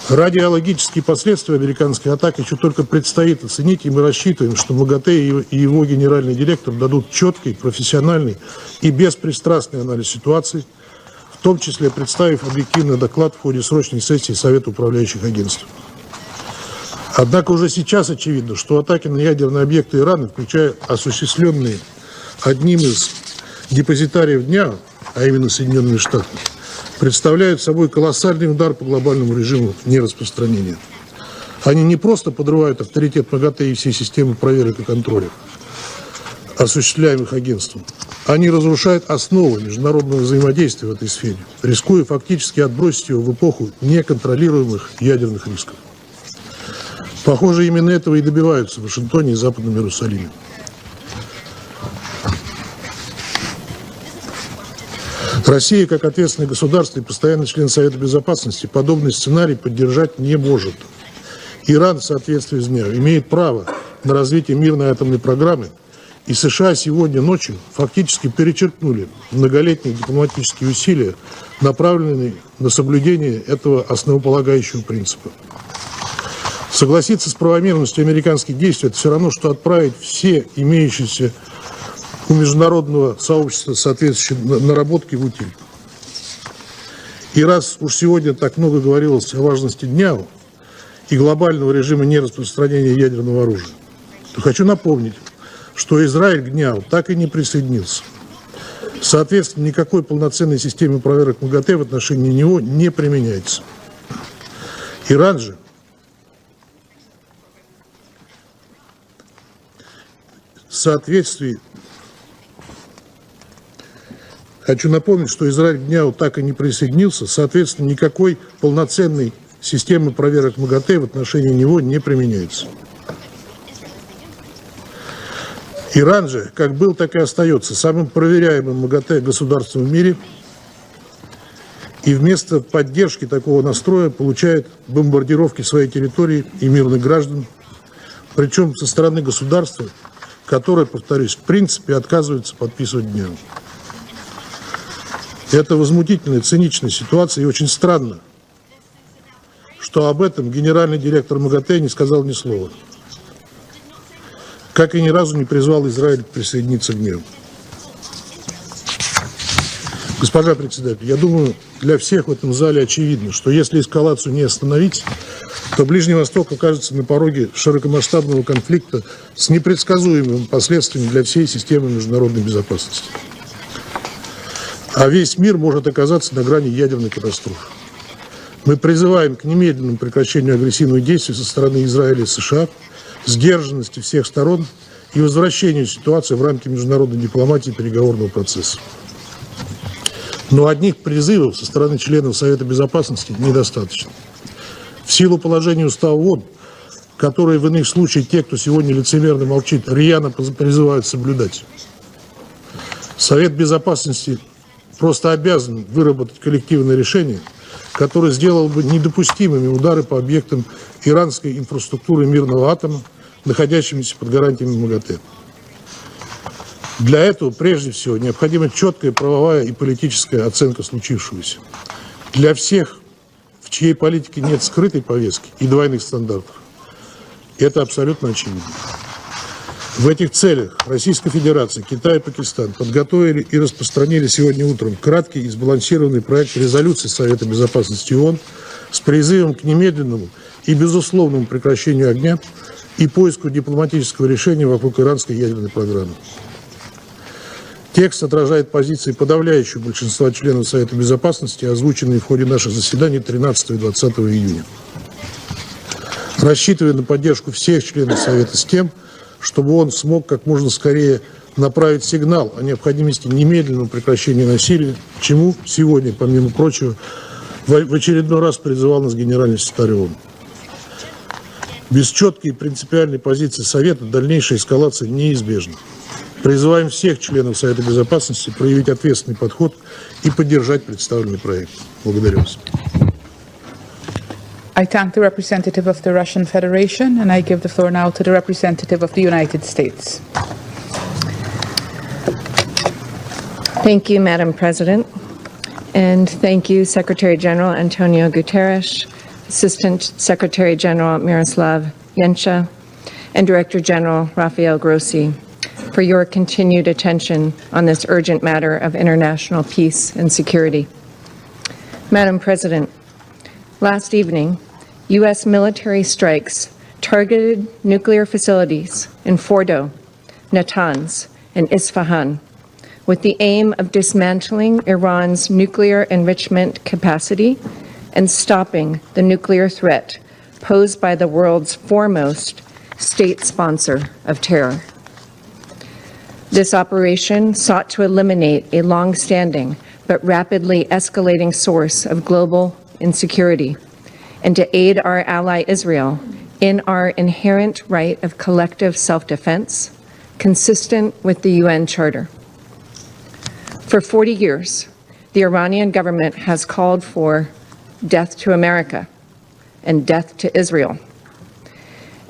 S17: Радиологические последствия американской атаки еще только предстоит оценить, и мы рассчитываем, что МАГАТЭ и его генеральный директор дадут четкий, профессиональный и беспристрастный анализ ситуации, в том числе представив объективный доклад в ходе срочной сессии Совета управляющих агентств. Однако уже сейчас очевидно, что атаки на ядерные объекты Ирана, включая осуществленные одним из депозитариев дня, а именно Соединенными Штатами, представляют собой колоссальный удар по глобальному режиму нераспространения. Они не просто подрывают авторитет МАГАТЭ и всей системы проверок и контроля, осуществляемых агентством. Они разрушают основы международного взаимодействия в этой сфере, рискуя фактически отбросить его в эпоху неконтролируемых ядерных рисков. Похоже, именно этого и добиваются в Вашингтоне и Западном Иерусалиме. Россия, как ответственное государство и постоянный член Совета Безопасности, подобный сценарий поддержать не может. Иран, в соответствии с днем, имеет право на развитие мирной атомной программы, и США сегодня ночью фактически перечеркнули многолетние дипломатические усилия, направленные на соблюдение этого основополагающего принципа. Согласиться с правомерностью американских действий – это все равно, что отправить все имеющиеся у международного сообщества соответствующие наработки в утиль. И раз уж сегодня так много говорилось о важности дня и глобального режима нераспространения ядерного оружия, то хочу напомнить, что Израиль к дню так и не присоединился. Соответственно, никакой полноценной системы проверок МАГАТЭ в отношении него не применяется. Иран же в соответствии. Хочу напомнить, что Израиль к дню так и не присоединился, соответственно, никакой полноценной системы проверок МАГАТЭ в отношении него не применяется. Иран же, как был, так и остается самым проверяемым МАГАТЭ государством в мире, и вместо поддержки такого настроя получает бомбардировки своей территории и мирных граждан, причем со стороны государства, которое, повторюсь, в принципе отказывается подписывать днем. Это возмутительная, циничная ситуация, и очень странно, что об этом генеральный директор МАГАТЭ не сказал ни слова. Как и ни разу не призвал Израиль присоединиться к дню. Госпожа председатель, я думаю, для всех в этом зале очевидно, что если эскалацию не остановить, то Ближний Восток окажется на пороге широкомасштабного конфликта с непредсказуемыми последствиями для всей системы международной безопасности. А весь мир может оказаться на грани ядерной катастрофы. Мы призываем к немедленному прекращению агрессивных действий со стороны Израиля и США, сдержанности всех сторон и возвращению ситуации в рамки международной дипломатии и переговорного процесса. Но одних призывов со стороны членов Совета Безопасности недостаточно. В силу положения Устава ООН, которые в иных случаях те, кто сегодня лицемерно молчит, рьяно призывают соблюдать, Совет Безопасности просто обязан выработать коллективное решение, которое сделало бы недопустимыми удары по объектам иранской инфраструктуры мирного атома, находящимися под гарантиями МАГАТЭ. Для этого, прежде всего, необходима четкая правовая и политическая оценка случившегося. Для всех, в чьей политике нет скрытой повестки и двойных стандартов, это абсолютно очевидно. В этих целях Российская Федерация, Китай и Пакистан подготовили и распространили сегодня утром краткий и сбалансированный проект резолюции Совета Безопасности ООН с призывом к немедленному и безусловному прекращению огня и поиску дипломатического решения вокруг иранской ядерной программы. Текст отражает позиции подавляющего большинства членов Совета Безопасности, озвученные в ходе наших заседаний 13 и 20 июня. Рассчитывая на поддержку всех членов Совета с тем, чтобы он смог как можно скорее направить сигнал о необходимости немедленного прекращения насилия, к чему сегодня, помимо прочего, в очередной раз призывал нас генеральный секретарь ООН. Без четкой и принципиальной позиции Совета дальнейшая эскалация неизбежна. Призываем всех членов Совета Безопасности проявить ответственный подход и поддержать представленный проект. Благодарю вас.
S2: I thank the representative of the Russian Federation, and I give the floor now to the representative of the United States.
S18: Thank you, Madam President, and thank you, Secretary General Antonio Guterres, Assistant Secretary General Miroslav Yencha, and Director General Rafael Grossi, for your continued attention on this urgent matter of international peace and security. Madam President, last evening, U.S. military strikes targeted nuclear facilities in Fordow, Natanz, and Esfahan, with the aim of dismantling Iran's nuclear enrichment capacity and stopping the nuclear threat posed by the world's foremost state sponsor of terror. This operation sought to eliminate a long-standing but rapidly escalating source of global insecurity and to aid our ally Israel in our inherent right of collective self-defense, consistent with the UN Charter. For 40 years, the Iranian government has called for death to America and death to Israel,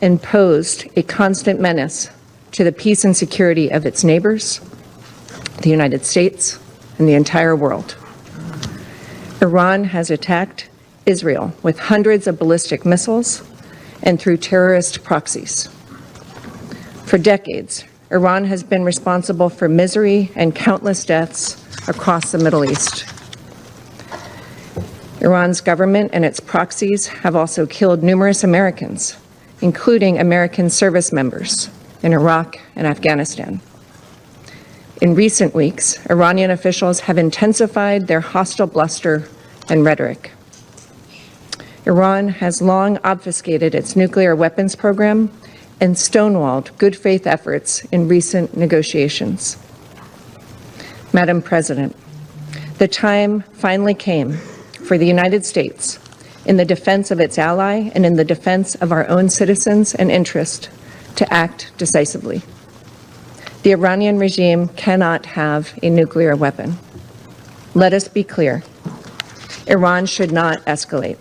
S18: and posed a constant menace to the peace and security of its neighbors, the United States, and the entire world. Iran has attacked Israel with hundreds of ballistic missiles and through terrorist proxies. For decades, Iran has been responsible for misery and countless deaths across the Middle East. Iran's government and its proxies have also killed numerous Americans, including American service members in Iraq and Afghanistan. In recent weeks, Iranian officials have intensified their hostile bluster and rhetoric. Iran has long obfuscated its nuclear weapons program and stonewalled good faith efforts in recent negotiations. Madam President, the time finally came for the United States, in the defense of its ally and in the defense of our own citizens and interest, to act decisively. The Iranian regime cannot have a nuclear weapon. Let us be clear. Iran should not escalate.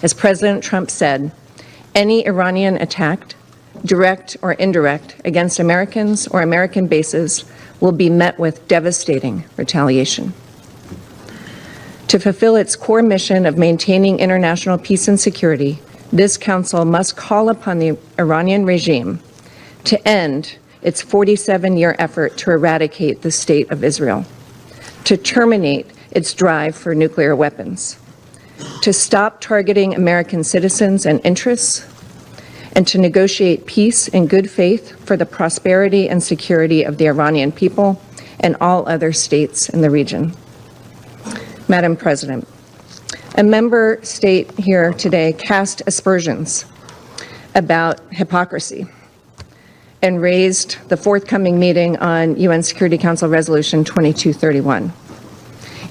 S18: As President Trump said, any Iranian attack, direct or indirect, against Americans or American bases will be met with devastating retaliation. To fulfill its core mission of maintaining international peace and security, this Council must call upon the Iranian regime to end its 47-year effort to eradicate the State of Israel, to terminate its drive for nuclear weapons, to stop targeting American citizens and interests, and to negotiate peace in good faith for the prosperity and security of the Iranian people and all other states in the region. Madam President, a member state here today cast aspersions about hypocrisy and raised the forthcoming meeting on UN Security Council Resolution 2231.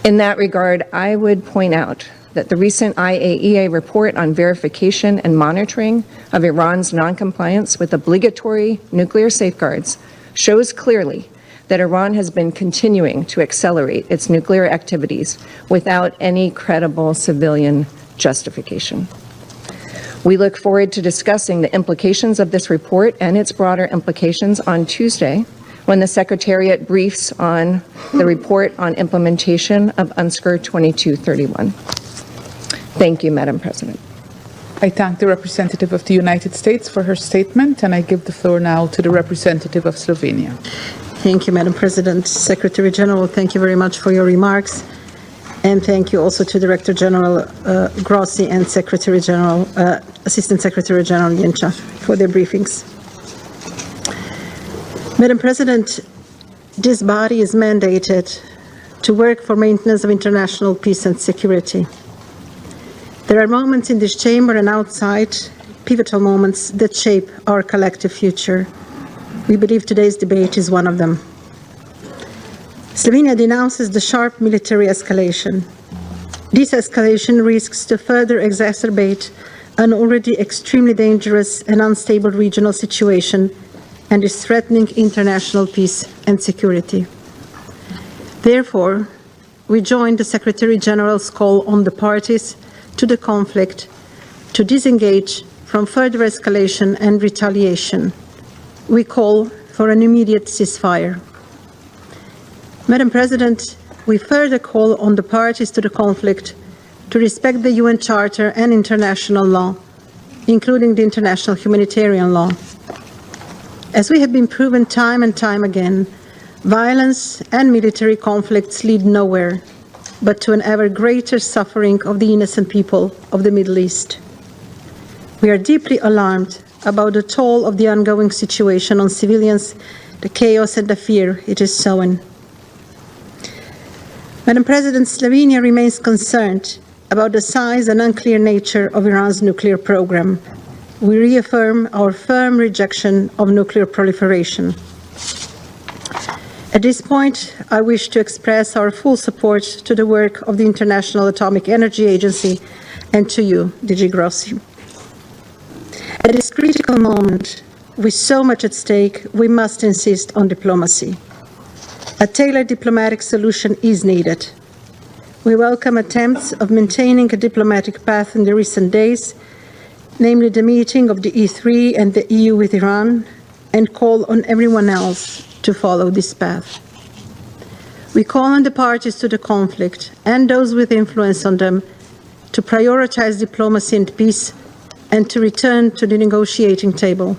S18: In that regard, I would point out that the recent IAEA report on verification and monitoring of Iran's noncompliance with obligatory nuclear safeguards shows clearly that Iran has been continuing to accelerate its nuclear activities without any credible civilian justification. We look forward to discussing the implications of this report and its broader implications on Tuesday, when the Secretariat briefs on the report on implementation of UNSCR 2231. Thank you, Madam President.
S2: I thank the representative of the United States for her statement, and I give the floor now to the representative of Slovenia.
S19: Thank you, Madam President. Secretary General, thank you very much for your remarks. And thank you also to Director General Grossi and Secretary General, Assistant Secretary General Yencha for their briefings. Madam President, this body is mandated to work for maintenance of international peace and security. There are moments in this chamber and outside, pivotal moments that shape our collective future. We believe today's debate is one of them. Slovenia denounces the sharp military escalation. This escalation risks to further exacerbate an already extremely dangerous and unstable regional situation and is threatening international peace and security. Therefore, we join the Secretary General's call on the parties to the conflict to disengage from further escalation and retaliation. We call for an immediate ceasefire. Madam President, we further call on the parties to the conflict to respect the UN Charter and international law, including the international humanitarian law. As we have been proven time and time again, violence and military conflicts lead nowhere but to an ever greater suffering of the innocent people of the Middle East. We are deeply alarmed about the toll of the ongoing situation on civilians, the chaos and the fear it is sowing. Madam President, Slovenia remains concerned about the size and unclear nature of Iran's nuclear program. We reaffirm our firm rejection of nuclear proliferation. At this point, I wish to express our full support to the work of the International Atomic Energy Agency and to you, DG Grossi. At this critical moment, with so much at stake, we must insist on diplomacy. A tailored diplomatic solution is needed. We welcome attempts of maintaining a diplomatic path in the recent days, namely the meeting of the E3 and the EU with Iran, and call on everyone else to follow this path. We call on the parties to the conflict and those with influence on them to prioritize diplomacy and peace and to return to the negotiating table.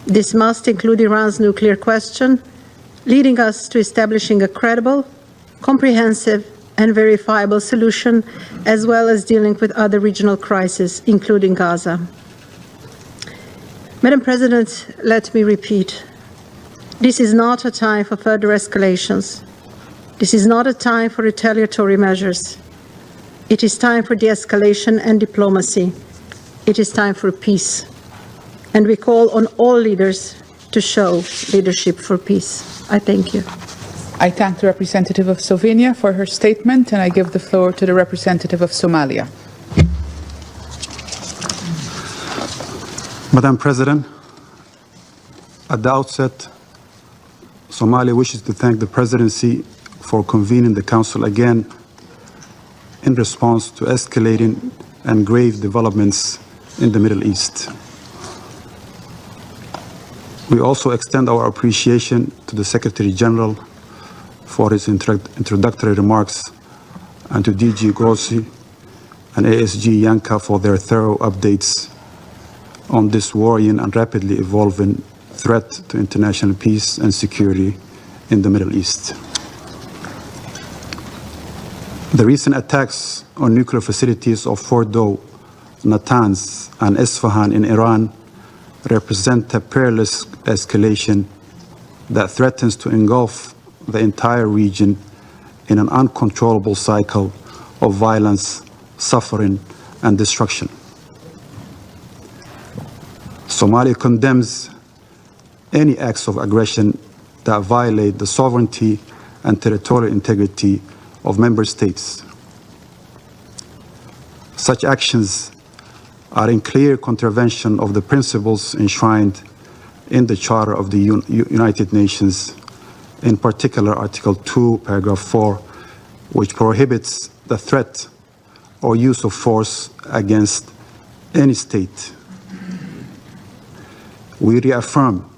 S19: This must include Iran's nuclear question, leading us to establishing a credible, comprehensive, and verifiable solution, as well as dealing with other regional crises, including Gaza. Madam President, let me repeat. This is not a time for further escalations. This is not a time for retaliatory measures. It is time for de-escalation and diplomacy. It is time for peace. And we call on all leaders to show leadership for peace. I thank you.
S2: I thank the representative of Slovenia for her statement, and I give the floor to the representative of Somalia.
S20: Madam President, at the outset, Somalia wishes to thank the Presidency for convening the Council again in response to escalating and grave developments in the Middle East. We also extend our appreciation to the Secretary General for his introductory remarks and to DG Grossi and ASG Yanka for their thorough updates on this worrying and rapidly evolving threat to international peace and security in the Middle East. The recent attacks on nuclear facilities of Fordow, Natanz, and Esfahan in Iran represent a perilous escalation that threatens to engulf the entire region in an uncontrollable cycle of violence, suffering, and destruction. Somalia condemns any acts of aggression that violate the sovereignty and territorial integrity of member states. Such actions are in clear contravention of the principles enshrined in the Charter of the United Nations, in particular Article 2, Paragraph 4, which prohibits the threat or use of force against any state. We reaffirm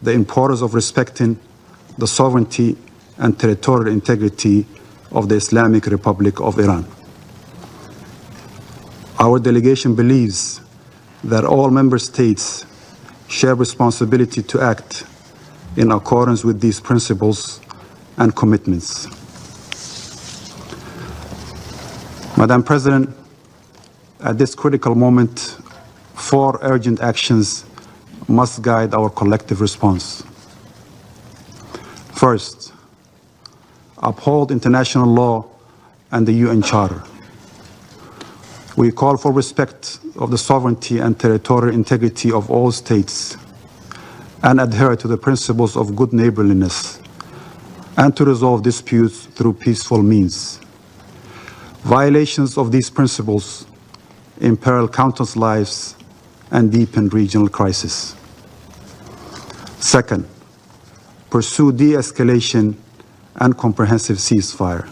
S20: the importance of respecting the sovereignty and territorial integrity of the Islamic Republic of Iran. Our delegation believes that all member states share responsibility to act in accordance with these principles and commitments. Madam President, at this critical moment, 4 urgent actions must guide our collective response. First, uphold international law and the UN Charter. We call for respect of the sovereignty and territorial integrity of all states, and adhere to the principles of good neighborliness, and to resolve disputes through peaceful means. Violations of these principles imperil countless lives and deepen regional crisis. Second, pursue de-escalation and comprehensive ceasefire.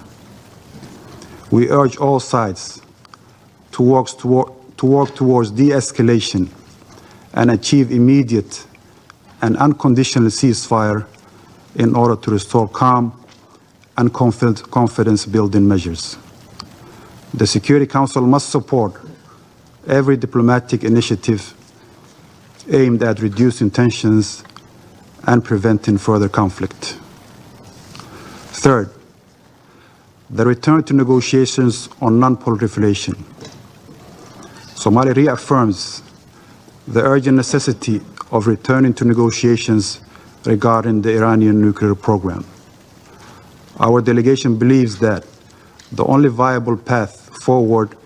S20: We urge all sides to work towards de-escalation and achieve immediate and unconditional ceasefire in order to restore calm and confidence-building measures. The Security Council must support every diplomatic initiative aimed at reducing tensions and preventing further conflict. Third, the return to negotiations on non-proliferation. Somalia reaffirms the urgent necessity of returning to negotiations regarding the Iranian nuclear program. Our delegation believes that the only viable path forward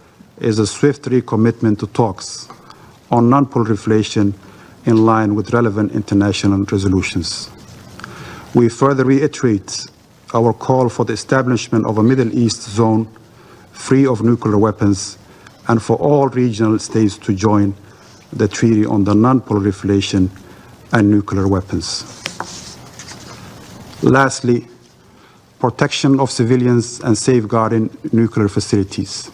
S20: is a swift recommitment to talks on non-proliferation in line with relevant international resolutions. We further reiterate our call for the establishment of a Middle East zone free of nuclear weapons and for all regional states to join the Treaty on the Non-Proliferation and Nuclear Weapons. Lastly, protection of civilians and safeguarding nuclear facilities.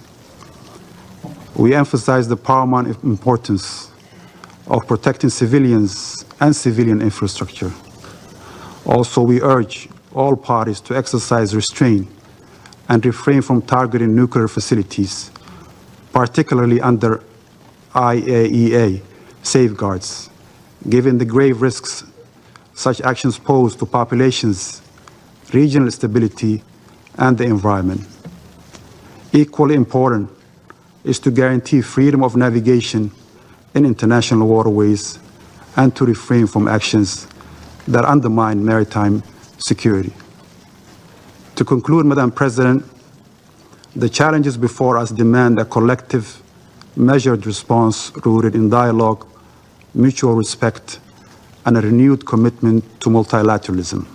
S20: We emphasize the paramount importance of protecting civilians and civilian infrastructure. Also, we urge all parties to exercise restraint and refrain from targeting nuclear facilities, particularly under IAEA safeguards, given the grave risks such actions pose to populations, regional stability, and the environment. Equally important is to guarantee freedom of navigation in international waterways and to refrain from actions that undermine maritime security. To conclude, Madam President, the challenges before us demand a collective, measured response rooted in dialogue, mutual respect, and a renewed commitment to multilateralism.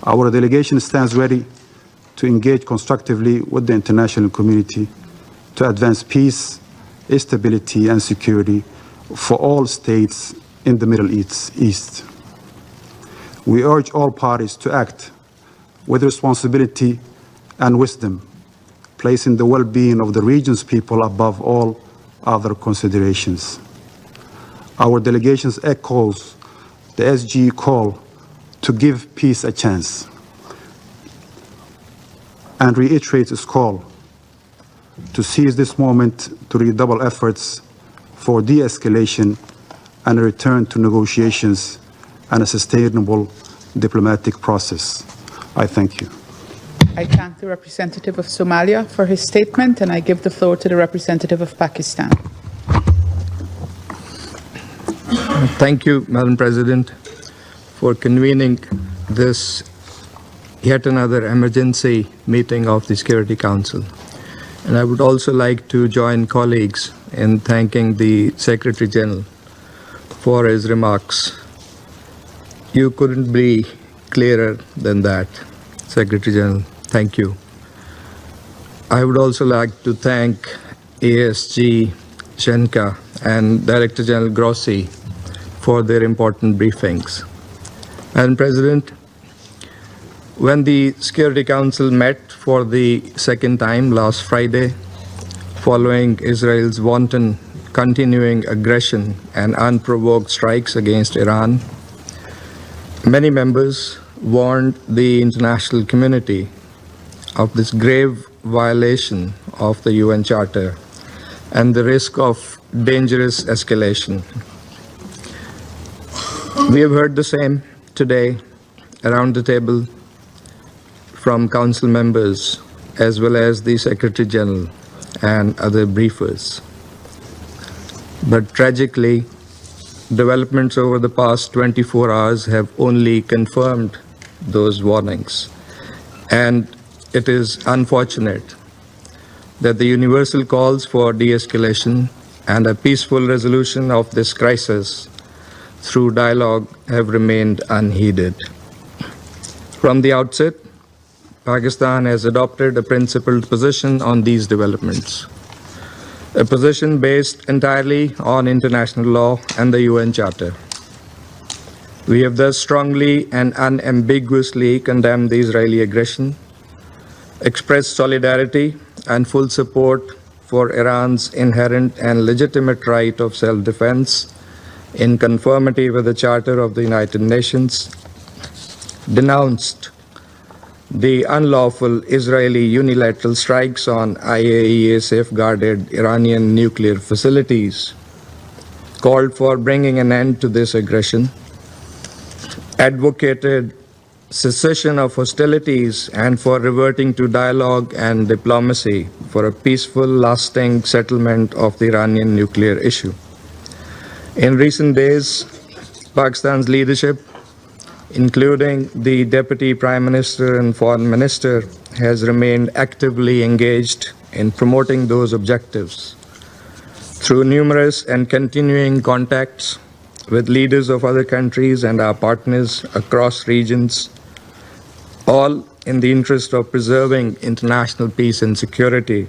S20: Our delegation stands ready to engage constructively with the international community to advance peace, stability, and security for all states in the Middle East. We urge all parties to act with responsibility and wisdom, placing the well-being of the region's people above all other considerations. Our delegation echoes the SG call to give peace a chance and reiterates its call to seize this moment to redouble efforts for de-escalation and a return to negotiations and a sustainable diplomatic process. I thank you.
S2: I thank the representative of Somalia for his statement, and I give the floor to the representative of Pakistan.
S1: Thank you, Madam President, for convening this yet another emergency meeting of the Security Council. And I would also like to join colleagues in thanking the Secretary General for his remarks. You couldn't be clearer than that, Secretary General. Thank you. I would also like to thank ASG Shenka and Director General Grossi for their important briefings. Madam President, when the Security Council met for the second time last Friday, following Israel's wanton continuing aggression and unprovoked strikes against Iran, many members warned the international community of this grave violation of the UN Charter and the risk of dangerous escalation. We have heard the same today around the table from Council members as well as the Secretary General and other briefers. But tragically, developments over the past 24 hours have only confirmed those warnings. And it is unfortunate that the universal calls for de-escalation and a peaceful resolution of this crisis through dialogue have remained unheeded. From the outset, Pakistan has adopted a principled position on these developments, a position based entirely on international law and the UN Charter. We have thus strongly and unambiguously condemned the Israeli aggression, expressed solidarity and full support for Iran's inherent and legitimate right of self-defense in conformity with the Charter of the United Nations, denounced the unlawful Israeli unilateral strikes on IAEA safeguarded Iranian nuclear facilities, called for bringing an end to this aggression, advocated cessation of hostilities and for reverting to dialogue and diplomacy for a peaceful, lasting settlement of the Iranian nuclear issue. In recent days, Pakistan's leadership, including the Deputy Prime Minister and Foreign Minister, has remained actively engaged in promoting those objectives through numerous and continuing contacts with leaders of other countries and our partners across regions, all in the interest of preserving international peace and security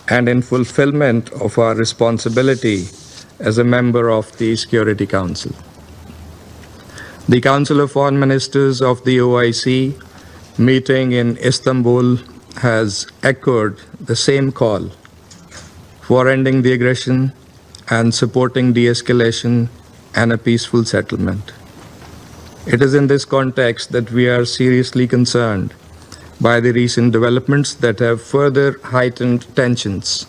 S1: and in fulfillment of our responsibility as a member of the Security Council. The Council of Foreign Ministers of the OIC meeting in Istanbul has echoed the same call for ending the aggression and supporting de-escalation and a peaceful settlement. It is in this context that we are seriously concerned by the recent developments that have further heightened tensions.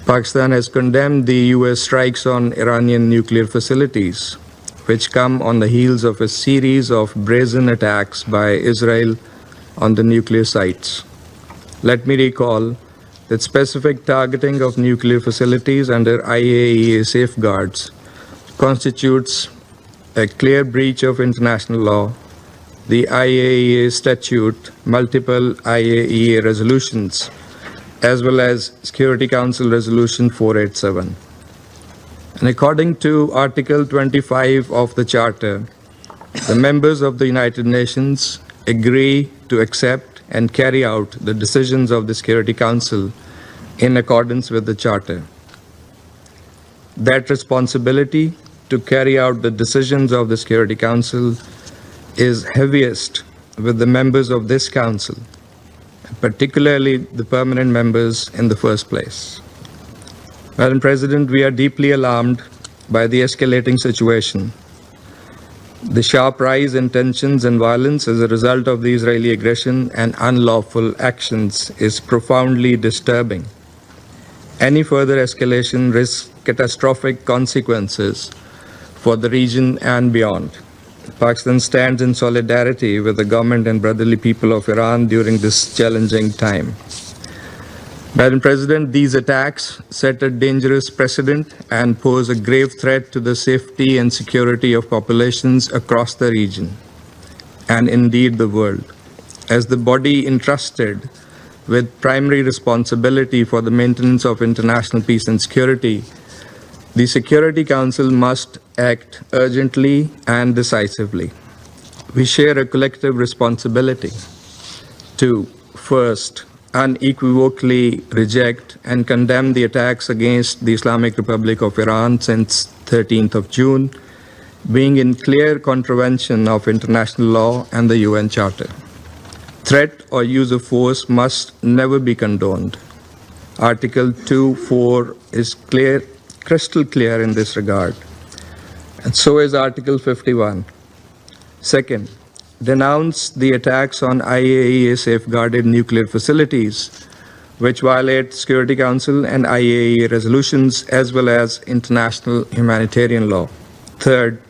S1: Pakistan has condemned the US strikes on Iranian nuclear facilities, which come on the heels of a series of brazen attacks by Israel on the nuclear sites. Let me recall that specific targeting of nuclear facilities under IAEA safeguards constitutes a clear breach of international law, the IAEA statute, multiple IAEA resolutions, as well as Security Council Resolution 487. And according to Article 25 of the Charter, the members of the United Nations agree to accept and carry out the decisions of the Security Council in accordance with the Charter. That responsibility to carry out the decisions of the Security Council is heaviest with the members of this Council, particularly the permanent members in the first place. Madam President, we are deeply alarmed by the escalating situation. The sharp rise in tensions and violence as a result of the Israeli aggression and unlawful actions is profoundly disturbing. Any further escalation risks catastrophic consequences for the region and beyond. Pakistan stands in solidarity with the government and brotherly people of Iran during this challenging time. Madam President, these attacks set a dangerous precedent and pose a grave threat to the safety and security of populations across the region, and indeed the world. As the body entrusted with primary responsibility for the maintenance of international peace and security, the Security Council must act urgently and decisively. We share a collective responsibility to, first, unequivocally reject and condemn the attacks against the Islamic Republic of Iran since 13th of June, being in clear contravention of international law and the UN Charter. Threat or use of force must never be condoned. Article 2.4 is crystal clear in this regard, and so is Article 51. Second, denounce the attacks on IAEA safeguarded nuclear facilities, which violate Security Council and IAEA resolutions as well as international humanitarian law. Third,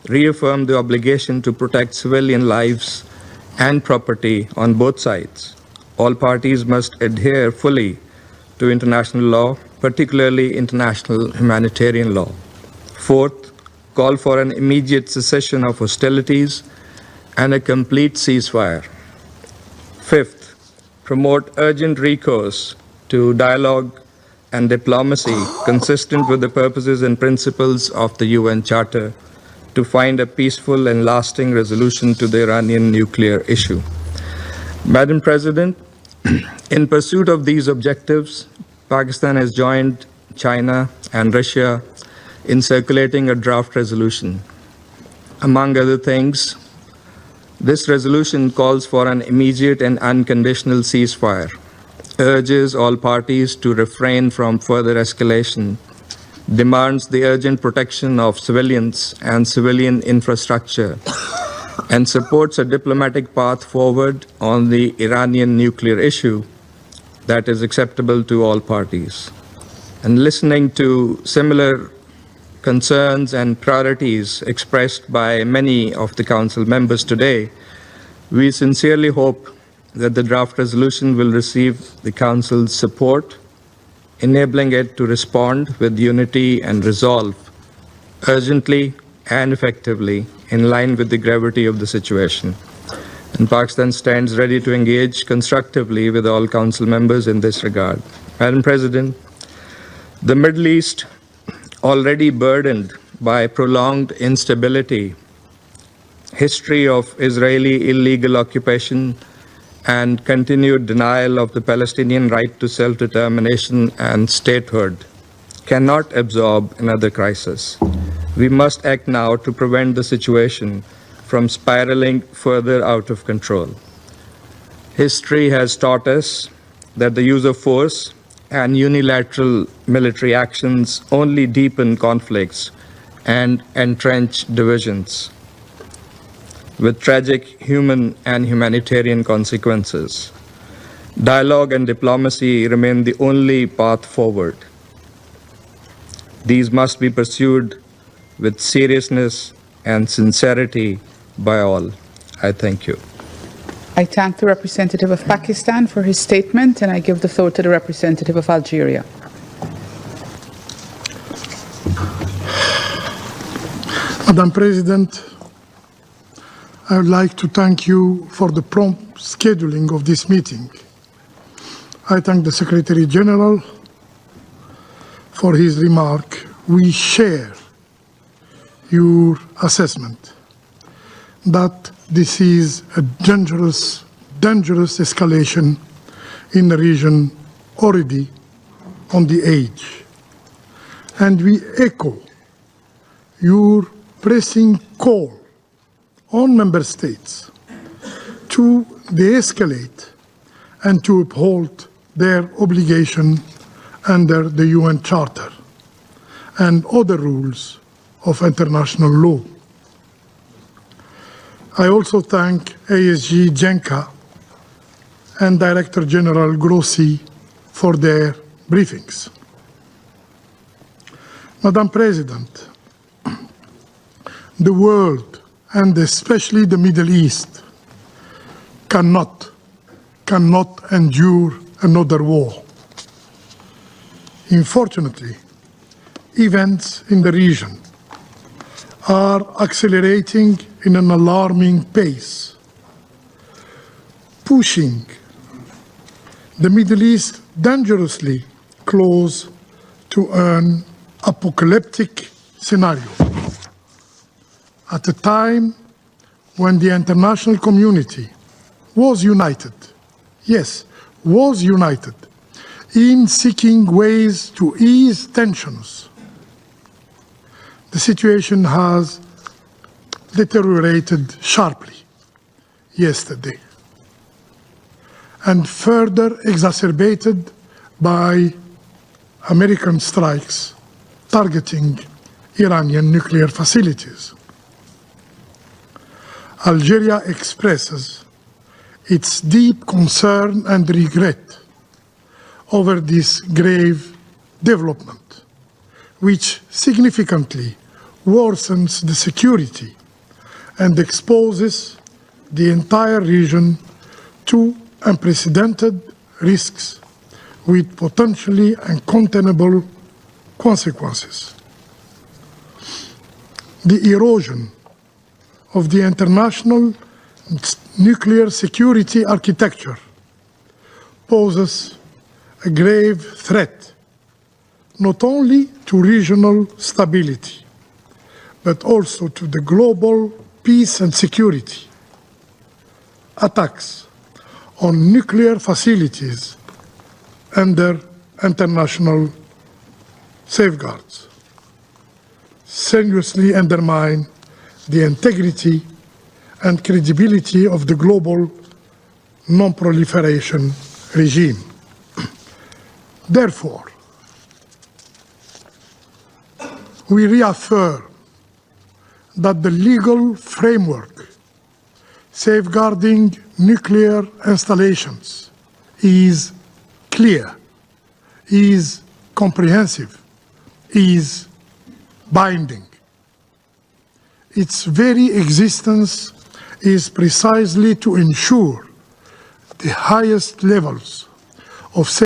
S1: reaffirm the obligation to protect civilian lives and property on both sides. All parties must adhere fully to international law, particularly international humanitarian law. Fourth, call for an immediate cessation of hostilities and a complete ceasefire. Fifth, promote urgent recourse to dialogue and diplomacy consistent with the purposes and principles of the UN Charter to find a peaceful and lasting resolution to the Iranian nuclear issue. Madam President, in pursuit of these objectives, Pakistan has joined China and Russia in circulating a draft resolution. Among other things, this resolution calls for an immediate and unconditional ceasefire, urges all parties to refrain from further escalation, demands the urgent protection of civilians and civilian infrastructure, and supports a diplomatic path forward on the Iranian nuclear issue that is acceptable to all parties. And listening to similar concerns and priorities expressed by many of the Council members today, we sincerely hope that the draft resolution will receive the Council's support, enabling it to respond with unity and resolve urgently and effectively in line with the gravity of the situation. And Pakistan stands ready to engage constructively with all Council members in this regard. Madam President, the Middle East, already burdened by prolonged instability, history of Israeli illegal occupation, and continued denial of the Palestinian right to self-determination and statehood, cannot absorb another crisis. We must act now to prevent the situation from spiraling further out of control. History has taught us that the use of force and unilateral military actions only deepen conflicts and entrench divisions, with tragic human and humanitarian consequences. Dialogue and diplomacy remain the only path forward. These must be pursued with seriousness and sincerity by all. I thank you.
S2: I thank the representative of Pakistan for his statement, and I give the floor to the representative of Algeria.
S3: Madam President, I would like to thank you for the prompt scheduling of this meeting. I thank the Secretary General for his remark. We share your assessment that this is a dangerous escalation in the region already on the edge. And we echo your pressing call on member states to de-escalate and to uphold their obligation under the UN Charter and other rules of international law. I also thank ASG Genca and Director General Grossi for their briefings. Madam President, the world, and especially the Middle East, cannot endure another war. Unfortunately, events in the region are accelerating in an alarming pace, pushing the Middle East dangerously close to an apocalyptic scenario. At a time when the international community was united, yes, was united in seeking ways to ease tensions, the situation has deteriorated sharply yesterday and further exacerbated by American strikes targeting Iranian nuclear facilities. Algeria expresses its deep concern and regret over this grave development, which significantly worsens the security and exposes the entire region to unprecedented risks with potentially uncontainable consequences. The erosion of the international nuclear security architecture poses a grave threat not only to regional stability, but also to the global peace and security. Attacks on nuclear facilities under international safeguards seriously undermine the integrity and credibility of the global non-proliferation regime. Therefore, we reaffirm that the legal framework safeguarding nuclear installations is clear, is comprehensive, is binding. Its very existence is precisely to ensure the highest levels of safety